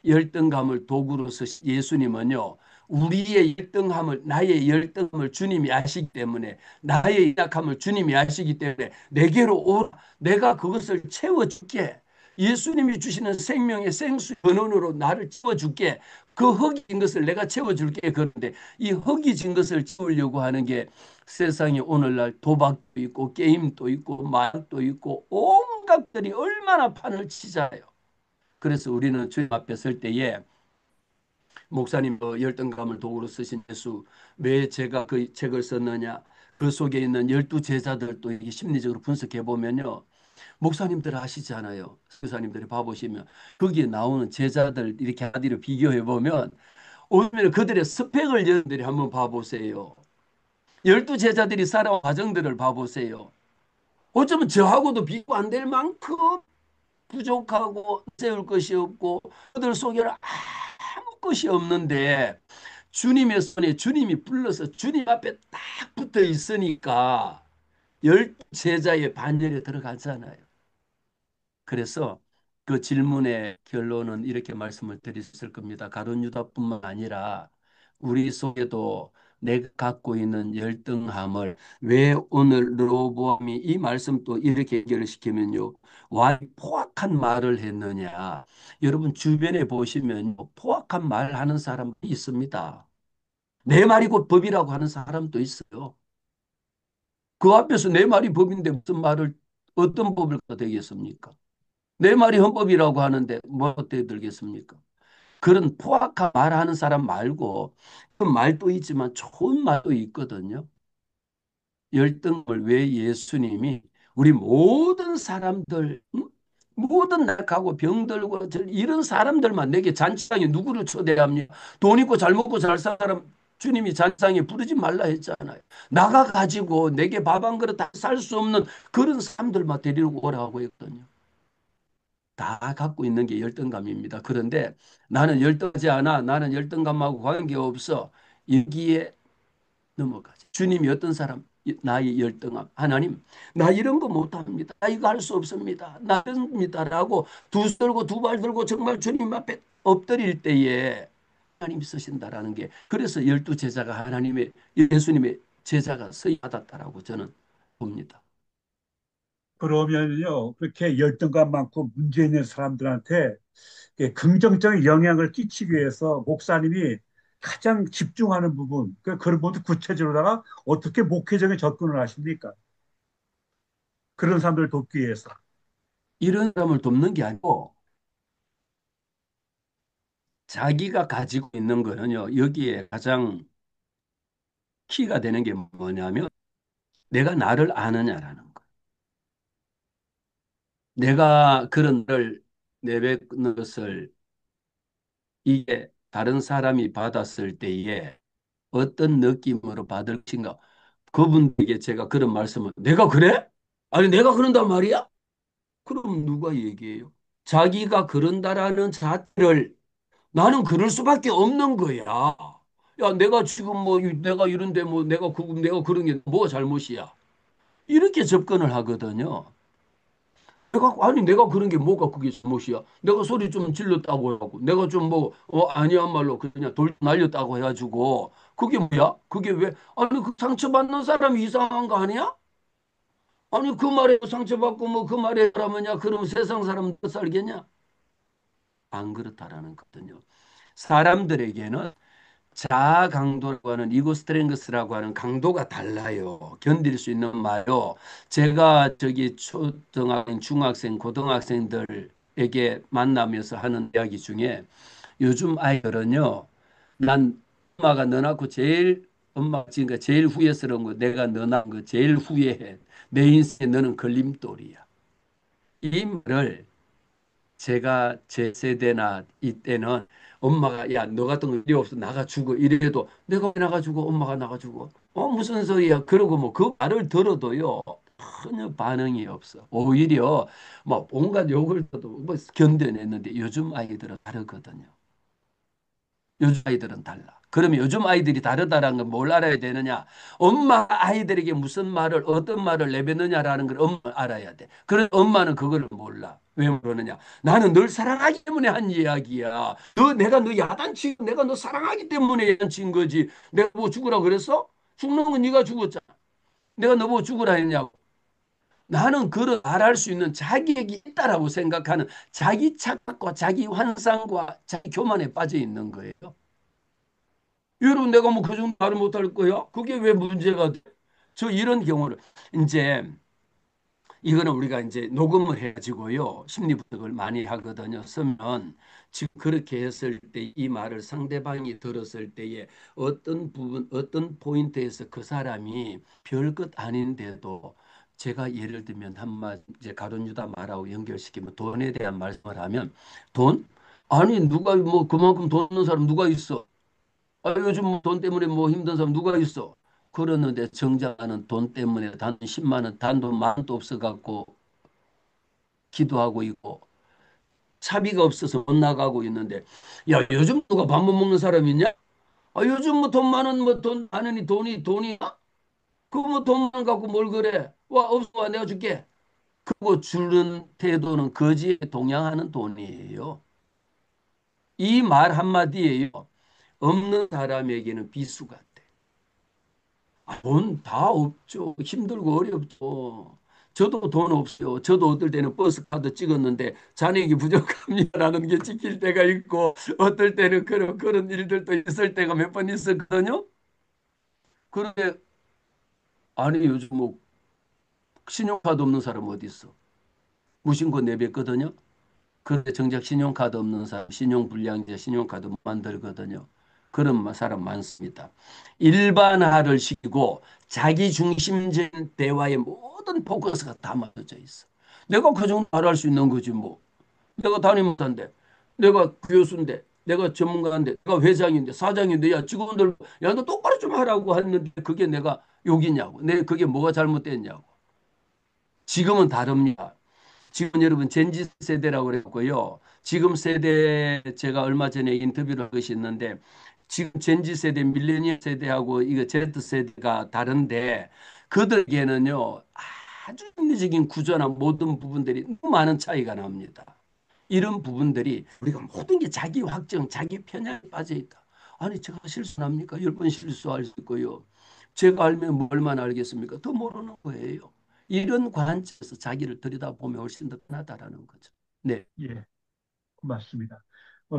Speaker 7: 열등감을 도구로 쓰신 예수님은요. 우리의 열등함을 나의 열등함을 주님이 아시기 때문에 나의 약함을 주님이 아시기 때문에 내게로 오라. 내가 그것을 채워줄게. 예수님이 주시는 생명의 생수 근원으로 나를 채워줄게. 그 허기진 것을 내가 채워줄게. 그런데 이 허기진 것을 채우려고 하는 게 세상에 오늘날 도박도 있고 게임도 있고 마약도 있고 온갖 것들이 얼마나 판을 치잖아요. 그래서 우리는 주님 앞에 설 때에 목사님 열등감을 도구로 쓰신 예수 왜 제가 그 책을 썼느냐 그 속에 있는 12제자들도 이게 심리적으로 분석해 보면요 목사님들 아시잖아요. 교사님들이 봐보시면 거기에 나오는 제자들 이렇게 하나로 비교해 보면 오늘 그들의 스펙을 여러분들이 한번 봐보세요. 12제자들이 살아온 과정들을 봐보세요. 어쩌면 저하고도 비교 안 될 만큼 부족하고 세울 것이 없고 그들 속에는 아무 것이 없는데 주님의 손에 주님이 불러서 주님 앞에 딱 붙어 있으니까 열 제자의 반열에 들어가잖아요. 그래서 그 질문의 결론은 이렇게 말씀을 드렸을 겁니다. 가룟 유다뿐만 아니라 우리 속에도 내가 갖고 있는 열등함을 왜 오늘 르호보암이 이 말씀 또 이렇게 해결을 시키면요. 왕이 포악한 말을 했느냐. 여러분 주변에 보시면 포악한 말 하는 사람 있습니다. 내 말이 곧 법이라고 하는 사람도 있어요. 그 앞에서 내 말이 법인데 무슨 말을 어떤 법을 되겠습니까? 내 말이 헌법이라고 하는데 뭐 어떻게 들겠습니까? 그런 포악한 말하는 사람 말고 그 말도 있지만 좋은 말도 있거든요. 열등을 왜 예수님이 우리 모든 사람들 모든 낙하고 병들고 이런 사람들만 내게 잔치상에 누구를 초대합니까? 돈 있고 잘 먹고 잘 사는 사람 주님이 잔치상에 부르지 말라 했잖아요. 나가 가지고 내게 밥 한 그릇 다 살 수 없는 그런 사람들만 데리고 오라고 했거든요. 다 갖고 있는 게 열등감입니다. 그런데 나는 열등하지 않아. 나는 열등감하고 관계없어. 여기에 넘어가지. 주님이 어떤 사람? 나의 열등함. 하나님, 나 이런 거 못합니다. 나 이거 할 수 없습니다. 나 이럽니다라고 두 들고 두 발 들고 정말 주님 앞에 엎드릴 때에 하나님이 쓰신다라는 게 그래서 12제자가 하나님의 예수님의 제자가 서임 받았다라고 저는 봅니다.
Speaker 4: 그러면요, 그렇게 열등감 많고 문제 있는 사람들한테 긍정적인 영향을 끼치기 위해서 목사님이 가장 집중하는 부분, 그런 부분 구체적으로다가 어떻게 목회적인 접근을 하십니까? 그런 사람들을 돕기 위해서.
Speaker 7: 이런 사람을 돕는 게 아니고 자기가 가지고 있는 거는요, 여기에 가장 키가 되는 게 뭐냐면 내가 나를 아느냐라는 거. 내가 그런 걸 내뱉는 것을 이게 다른 사람이 받았을 때에 어떤 느낌으로 받을 것인가. 그분에게 제가 그런 말씀을 내가 그래? 아니 내가 그런단 말이야? 그럼 누가 얘기해요? 자기가 그런다라는 자체를 나는 그럴 수밖에 없는 거야. 야, 내가 지금 뭐 내가 이런데 뭐 내가 그런 게 뭐가 잘못이야? 이렇게 접근을 하거든요. 내가 그런 게 뭐가 그게 잘못이야? 내가 소리 좀 질렀다고 하고 내가 좀 뭐 아니한 말로 그냥 돌 날렸다고 해가지고 그게 뭐야? 그게 왜? 아니 그 상처받는 사람이 이상한 거 아니야? 아니 그 말에 상처받고 뭐 그 말에 그러면야 그럼 세상 사람 더 살겠냐? 안 그렇다라는 거거든요. 사람들에게는 자아 강도라고 하는 이고 스트렝그스라고 하는 강도가 달라요. 견딜 수 있는 말요. 제가 저기 초등학생, 중학생, 고등학생들 에게 만나면서 하는 이야기 중에 요즘 아이들은요, 난 엄마가 너 낳고 제일 엄마 지금까 제일 후회스러운 거 내가 너 낳은 거 제일 후회해. 내 인생에 너는 걸림돌이야. 이 말을 제가 제 세대나 이때는 엄마가 야 너 같은 거 필요 없어 나가주고 이래도 내가 왜 나가주고 엄마가 나가주고 무슨 소리야 그러고 뭐 그 말을 들어도요 전혀 반응이 없어. 오히려 뭐 온갖 욕을 들어도 뭐 견뎌냈는데 요즘 아이들은 다르거든요. 요즘 아이들은 달라. 그러면 요즘 아이들이 다르다라는 건 뭘 알아야 되느냐? 엄마 아이들에게 무슨 말을 어떤 말을 내뱉느냐라는 걸 엄마 알아야 돼. 그런 엄마는 그걸 몰라. 왜 모르느냐? 나는 널 사랑하기 때문에 한 이야기야. 내가 너 야단치고 내가 너 사랑하기 때문에 야단친 거지. 내가 뭐 죽으라고 그랬어? 죽는 건 네가 죽었잖아. 내가 너 뭐 죽으라 했냐고. 나는 그런 말할 수 있는 자격이 있다라고 생각하는 자기 착각과 자기 환상과 자기 교만에 빠져 있는 거예요. 여러분 내가 뭐 그 정도 말을 못할 거야? 그게 왜 문제가 돼? 저 이런 경우를 이제 이거는 우리가 이제 녹음을 해가지고요 심리 분석을 많이 하거든요. 쓰면 지금 그렇게 했을 때 이 말을 상대방이 들었을 때에 어떤 부분 어떤 포인트에서 그 사람이 별것 아닌데도 제가 예를 들면 한마 이제 가룟 유다 말하고 연결시키면 돈에 대한 말씀을 하면 돈? 아니 누가 뭐 그만큼 돈 있는 사람 누가 있어? 요즘 돈 때문에 뭐 힘든 사람 누가 있어? 그러는데 정작 나는 돈 때문에 단 10만 원, 단돈 만 원도 없어갖고 기도하고 있고 차비가 없어서 못 나가고 있는데 야 요즘 누가 밥 못 먹는 사람 있냐? 요즘 뭐 돈 많은 뭐 돈 많으니 돈이 그거 뭐 돈만 갖고 뭘 그래? 와 없어 와 내가 줄게. 그거 주는 태도는 거지에 동양하는 돈이에요. 이 말 한마디에요. 없는 사람에게는 비수 같아. 돈 다 없죠. 힘들고 어렵죠. 저도 돈 없어요. 저도 어떨 때는 버스 카드 찍었는데 잔액이 부족합니다라는 게 찍힐 때가 있고 어떨 때는 그런 일들도 있을 때가 몇 번 있었거든요. 그런데 아니 요즘 뭐 신용카드 없는 사람 어디 있어? 무신고 내뱉거든요. 그런데 정작 신용카드 없는 사람, 신용불량자 신용카드 못 만들거든요. 그런 사람 많습니다. 일반화를 시키고 자기중심적인 대화의 모든 포커스가 다 맞춰져 있어. 내가 그 정도 말할 수 있는 거지 뭐. 내가 담임교사인데, 내가 교수인데, 내가 전문가인데, 내가 회장인데, 사장인데, 야 직원들, 야 너 똑바로 좀 하라고 했는데 그게 내가 욕이냐고. 그게 뭐가 잘못됐냐고. 지금은 다릅니다. 지금 여러분 젠지 세대라고 그랬고요. 지금 세대 제가 얼마 전에 인터뷰를 한 것이 있는데 지금 젠지 세대, 밀레니얼 세대하고 이거 Z 세대가 다른데 그들에게는요 아주 심리적인 구조나 모든 부분들이 너무 많은 차이가 납니다. 이런 부분들이 우리가 모든 게 자기 확정, 자기 편향에 빠져 있다. 아니 제가 실수합니까? 10번 실수할 수 있고요. 제가 알면 뭐 얼마나 알겠습니까? 더 모르는 거예요. 이런 관점에서 자기를 들여다보면 훨씬 더 편하다라는 거죠. 네.
Speaker 4: 예, 고맙습니다.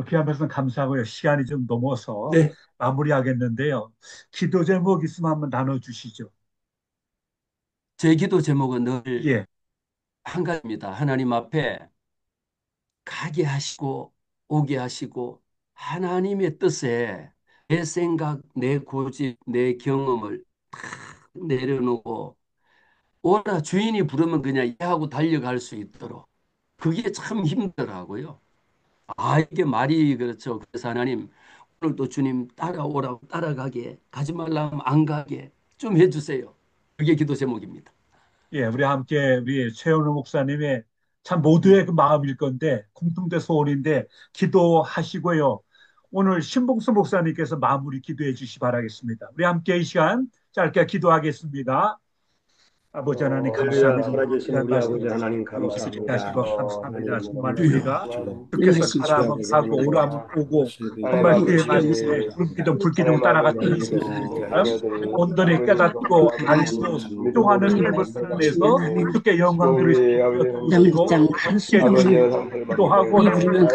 Speaker 4: 귀한 말씀 감사하고요. 시간이 좀 넘어서
Speaker 7: 네.
Speaker 4: 마무리하겠는데요. 기도 제목 있으면 한번 나눠주시죠.
Speaker 7: 제 기도 제목은 늘
Speaker 4: 예,
Speaker 7: 한 가지입니다. 하나님 앞에 가게 하시고 오게 하시고 하나님의 뜻에 내 생각, 내 고집, 내 경험을 다 내려놓고 오라 주인이 부르면 그냥 이해하고 달려갈 수 있도록 그게 참 힘들어하고요. 이게 말이 그렇죠. 그래서 하나님 오늘도 주님 따라오라고 따라가게 가지 말라면 안 가게 좀 해주세요. 그게 기도 제목입니다.
Speaker 4: 예, 우리 함께 우리 최현우 목사님의 참 모두의 그 마음일 건데 공통된 소원인데 기도하시고요. 오늘 신봉수 목사님께서 마무리 기도해 주시 바라겠습니다. 우리 함께 이 시간 짧게 기도하겠습니다. 아버지 하나님
Speaker 1: 할렐루야,
Speaker 4: 감사합니다.
Speaker 1: 살아계신
Speaker 4: 귀한
Speaker 1: 우리
Speaker 4: 말씀
Speaker 1: 아버지 하나님
Speaker 4: 주시게
Speaker 1: 감사합니다.
Speaker 4: 하시고 감사합니다.
Speaker 1: 하나님
Speaker 4: 정말
Speaker 1: 우리가
Speaker 4: 우리가
Speaker 1: 주고
Speaker 4: 주께서
Speaker 1: 말씀
Speaker 4: 가라면 가고 오라면 오고 정말 그의 말씀에 구름기둥 불기둥 따라갔던 이 모습들처럼 온전히 깨닫고 알고 순종하는 삶을 살아내서 주께 영광 드리시고 함께 주시고 기도하고 나면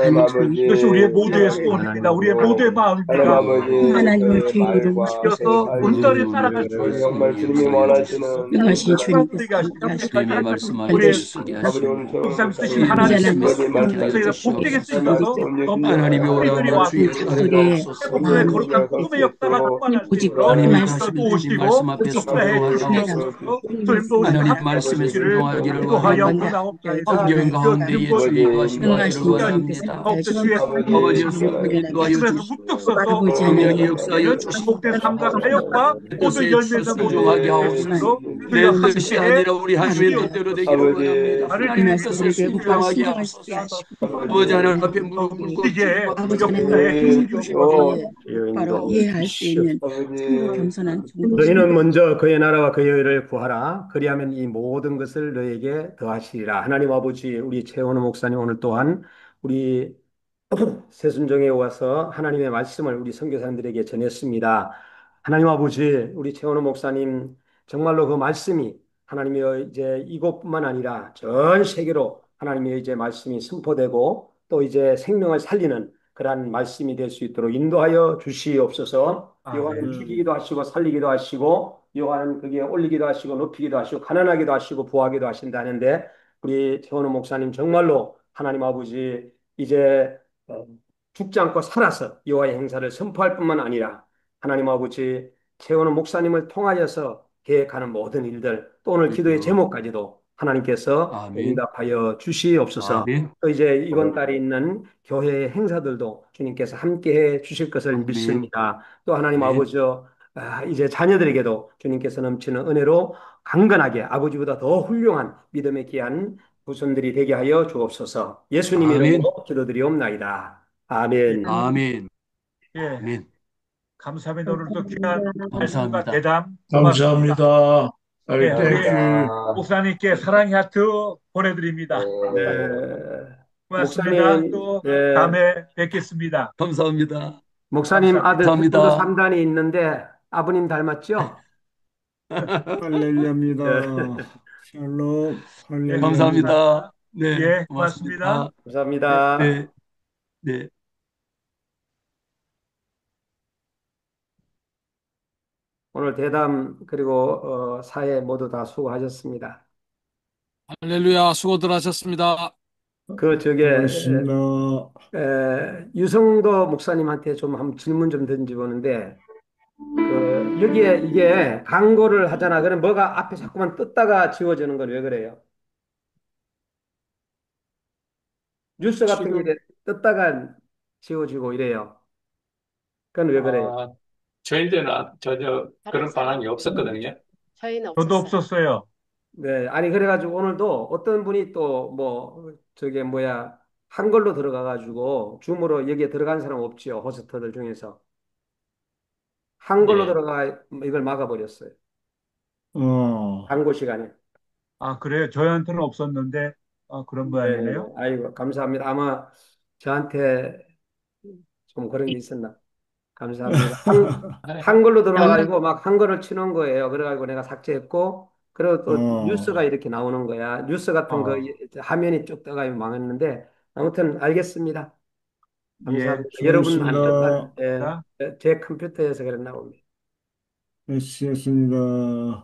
Speaker 4: 이것이 우리의 모두의 소원입니다. 우리의 모두의 마음입니다.
Speaker 10: 하나님을 주인으로
Speaker 4: 주셔서 온전히 따라갈 수 있습니다.
Speaker 10: 원하시는
Speaker 4: 감사드리게 하시고 여기까지
Speaker 7: 예수님의
Speaker 4: 하신
Speaker 7: 말씀
Speaker 4: 우리
Speaker 7: 안에서 쓰게 하시고
Speaker 4: 목사님 쓰신
Speaker 7: 예수님의
Speaker 4: 하나님의
Speaker 7: 말씀
Speaker 4: 말씀을
Speaker 7: 있게 하여
Speaker 4: 저희가 복되게
Speaker 7: 주시옵소서.
Speaker 4: 쓰셔서 넘치는
Speaker 7: 하나님이
Speaker 4: 뿌리들이
Speaker 7: 오라마
Speaker 4: 와서
Speaker 7: 주의
Speaker 4: 세
Speaker 7: 은혜가
Speaker 4: 분의
Speaker 7: 없소서.
Speaker 4: 거룩한 꿈의 역사가 충만할 수 있도록
Speaker 7: 하나님이
Speaker 4: 또
Speaker 7: 가시는 주님 말씀
Speaker 4: 오시고
Speaker 7: 앞에
Speaker 4: 역사해
Speaker 7: 순종하게
Speaker 4: 주시옵소서.
Speaker 7: 하옵소서.
Speaker 4: 주님도 오시고
Speaker 7: 하나님
Speaker 4: 함께
Speaker 7: 말씀에
Speaker 4: 하시기를
Speaker 7: 순종하기를
Speaker 4: 기도하여
Speaker 7: 원합니다.
Speaker 4: 구나옵나이다.
Speaker 7: 환경 가운데
Speaker 4: 주님도
Speaker 7: 예수의 인도하심을 받기를 원합니다.
Speaker 4: 더욱더 주의 삶이
Speaker 7: 아버지여 인도하여
Speaker 4: 말씀에서
Speaker 7: 주시고
Speaker 4: 묵뚝 서서
Speaker 7: 분명히 역사하여
Speaker 4: 이루어지는
Speaker 7: 주시고
Speaker 4: 복된 삶과 사역과
Speaker 7: 내
Speaker 4: 모든
Speaker 7: 뜻에
Speaker 4: 열매는 모든
Speaker 7: 순종하게
Speaker 4: 되시도록
Speaker 7: 하옵소서.
Speaker 4: 주여
Speaker 7: 내 뜻이
Speaker 4: 함께해
Speaker 7: 아니라 우리 하나님의 뜻대로 되기를
Speaker 4: 주시옵소서.
Speaker 7: 원합니다.
Speaker 4: 나를
Speaker 7: 하나님의
Speaker 4: 드리는
Speaker 7: 뜻에 순종하게 하옵소서. 아버지 하나님 앞에 무릎 꿇고
Speaker 4: 이제
Speaker 7: 기도하옵소서.
Speaker 4: 역사에 주시옵소서.
Speaker 1: 주여 인도하여 주시옵소서.
Speaker 5: 아버지,
Speaker 1: 너희는 먼저 그의 나라와 그의 의를 구하라. 그리하면 이 모든 것을 너에게 더하시리라. 하나님 아버지, 우리 최원호 목사님 오늘 또한 우리 새순종에 와서 하나님의 말씀을 우리 선교사님들에게 전했습니다. 하나님 아버지, 우리 최원호 목사님 정말로 그 말씀이 하나님의 이제 이곳뿐만 아니라 전 세계로 하나님의 이제 말씀이 선포되고 또 이제 생명을 살리는 그러한 말씀이 될 수 있도록 인도하여 주시옵소서. 여호와는
Speaker 4: 아멘.
Speaker 1: 죽이기도 하시고 살리기도 하시고 여호와는 그게 올리기도 하시고 높이기도 하시고 가난하기도 하시고 부하기도 하신다는데 우리 최원호 목사님 정말로 하나님 아버지 이제 어, 죽지 않고 살아서 여호와의 행사를 선포할 뿐만 아니라 하나님 아버지 최원호 목사님을 통하여서 계획하는 모든 일들 또 오늘 기도의 제목까지도 하나님께서
Speaker 7: 아멘.
Speaker 1: 응답하여 주시옵소서.
Speaker 7: 아멘.
Speaker 1: 또 이제 이번 달에 있는 교회의 행사들도 주님께서 함께해 주실 것을
Speaker 7: 아멘.
Speaker 1: 믿습니다. 또 하나님
Speaker 7: 아멘.
Speaker 1: 아버지요 이제 자녀들에게도 주님께서 넘치는 은혜로 강건하게 아버지보다 더 훌륭한 믿음에 귀한 후손들이 되게 하여 주옵소서. 예수님
Speaker 7: 아멘.
Speaker 1: 이름으로 기도드리옵나이다. 아멘.
Speaker 7: 아멘.
Speaker 4: 예,
Speaker 7: 아멘.
Speaker 4: 감사합니다. 오늘도 귀한 말씀과
Speaker 7: 감사합니다.
Speaker 4: 대담 고맙습니다.
Speaker 3: 감사합니다.
Speaker 4: 예,
Speaker 3: 아이,
Speaker 4: 우리
Speaker 3: 땡큐.
Speaker 4: 목사님께 사랑의 하트 보내드립니다.
Speaker 1: 네.
Speaker 4: 고맙습니다.
Speaker 1: 목사님,
Speaker 4: 또
Speaker 1: 네.
Speaker 4: 다음에 뵙겠습니다.
Speaker 7: 감사합니다.
Speaker 1: 목사님
Speaker 4: 감사합니다.
Speaker 1: 아들 태권도
Speaker 7: 감사합니다.
Speaker 1: 3단이 있는데 아버님 닮았죠?
Speaker 10: 할렐루야입니다.
Speaker 1: 네.
Speaker 10: 샬롬,
Speaker 4: 예,
Speaker 10: 할렐루야입니다.
Speaker 7: 감사합니다. 네,
Speaker 4: 예,
Speaker 7: 고맙습니다.
Speaker 4: 고맙습니다.
Speaker 1: 감사합니다.
Speaker 7: 네, 네.
Speaker 1: 오늘 대담 그리고 사회 모두 다 수고하셨습니다.
Speaker 11: 할렐루야, 수고들 하셨습니다.
Speaker 1: 그 저게
Speaker 10: 고맙습니다.
Speaker 1: 유성도 목사님한테 좀 한번 질문 좀 던져보는데 그 여기에 이게 광고를 하잖아. 그럼 뭐가 앞에 자꾸만 떴다가 지워지는 건 왜 그래요? 뉴스 같은 게
Speaker 11: 지금
Speaker 1: 이래 떴다가 지워지고 이래요. 그건 왜 그래요?
Speaker 11: 저희들은 그런
Speaker 8: 알았어요.
Speaker 11: 반응이 없었거든요.
Speaker 8: 저희는
Speaker 4: 저도
Speaker 8: 없었어요.
Speaker 4: 없었어요.
Speaker 1: 네, 아니 그래가지고 오늘도 어떤 분이 또 뭐 저게 뭐야 한글로 들어가가지고 줌으로 여기에 들어간 사람 없지요. 호스트들 중에서 한글로
Speaker 11: 예.
Speaker 1: 들어가 이걸 막아버렸어요.
Speaker 10: 어,
Speaker 1: 광고 시간에.
Speaker 4: 아, 그래요? 저희한테는 없었는데 그런 모양이네요.
Speaker 1: 네, 아이고 감사합니다. 아마 저한테 좀 그런 게 있었나. 감사합니다. 한글로 들어가가지고 막 한글을 치는 거예요. 그래가지고 내가 삭제했고, 그리고 또 뉴스가
Speaker 10: 어,
Speaker 1: 이렇게 나오는 거야. 뉴스 같은 거
Speaker 4: 어,
Speaker 1: 화면이 쭉 떠가지고 망했는데, 아무튼 알겠습니다.
Speaker 4: 예,
Speaker 1: 감사합니다. 여러분 안
Speaker 10: 수고하셨습니다.
Speaker 1: 떴다. 예, 제 컴퓨터에서 그랬나 봅니다.
Speaker 10: 네, 수고하셨습니다.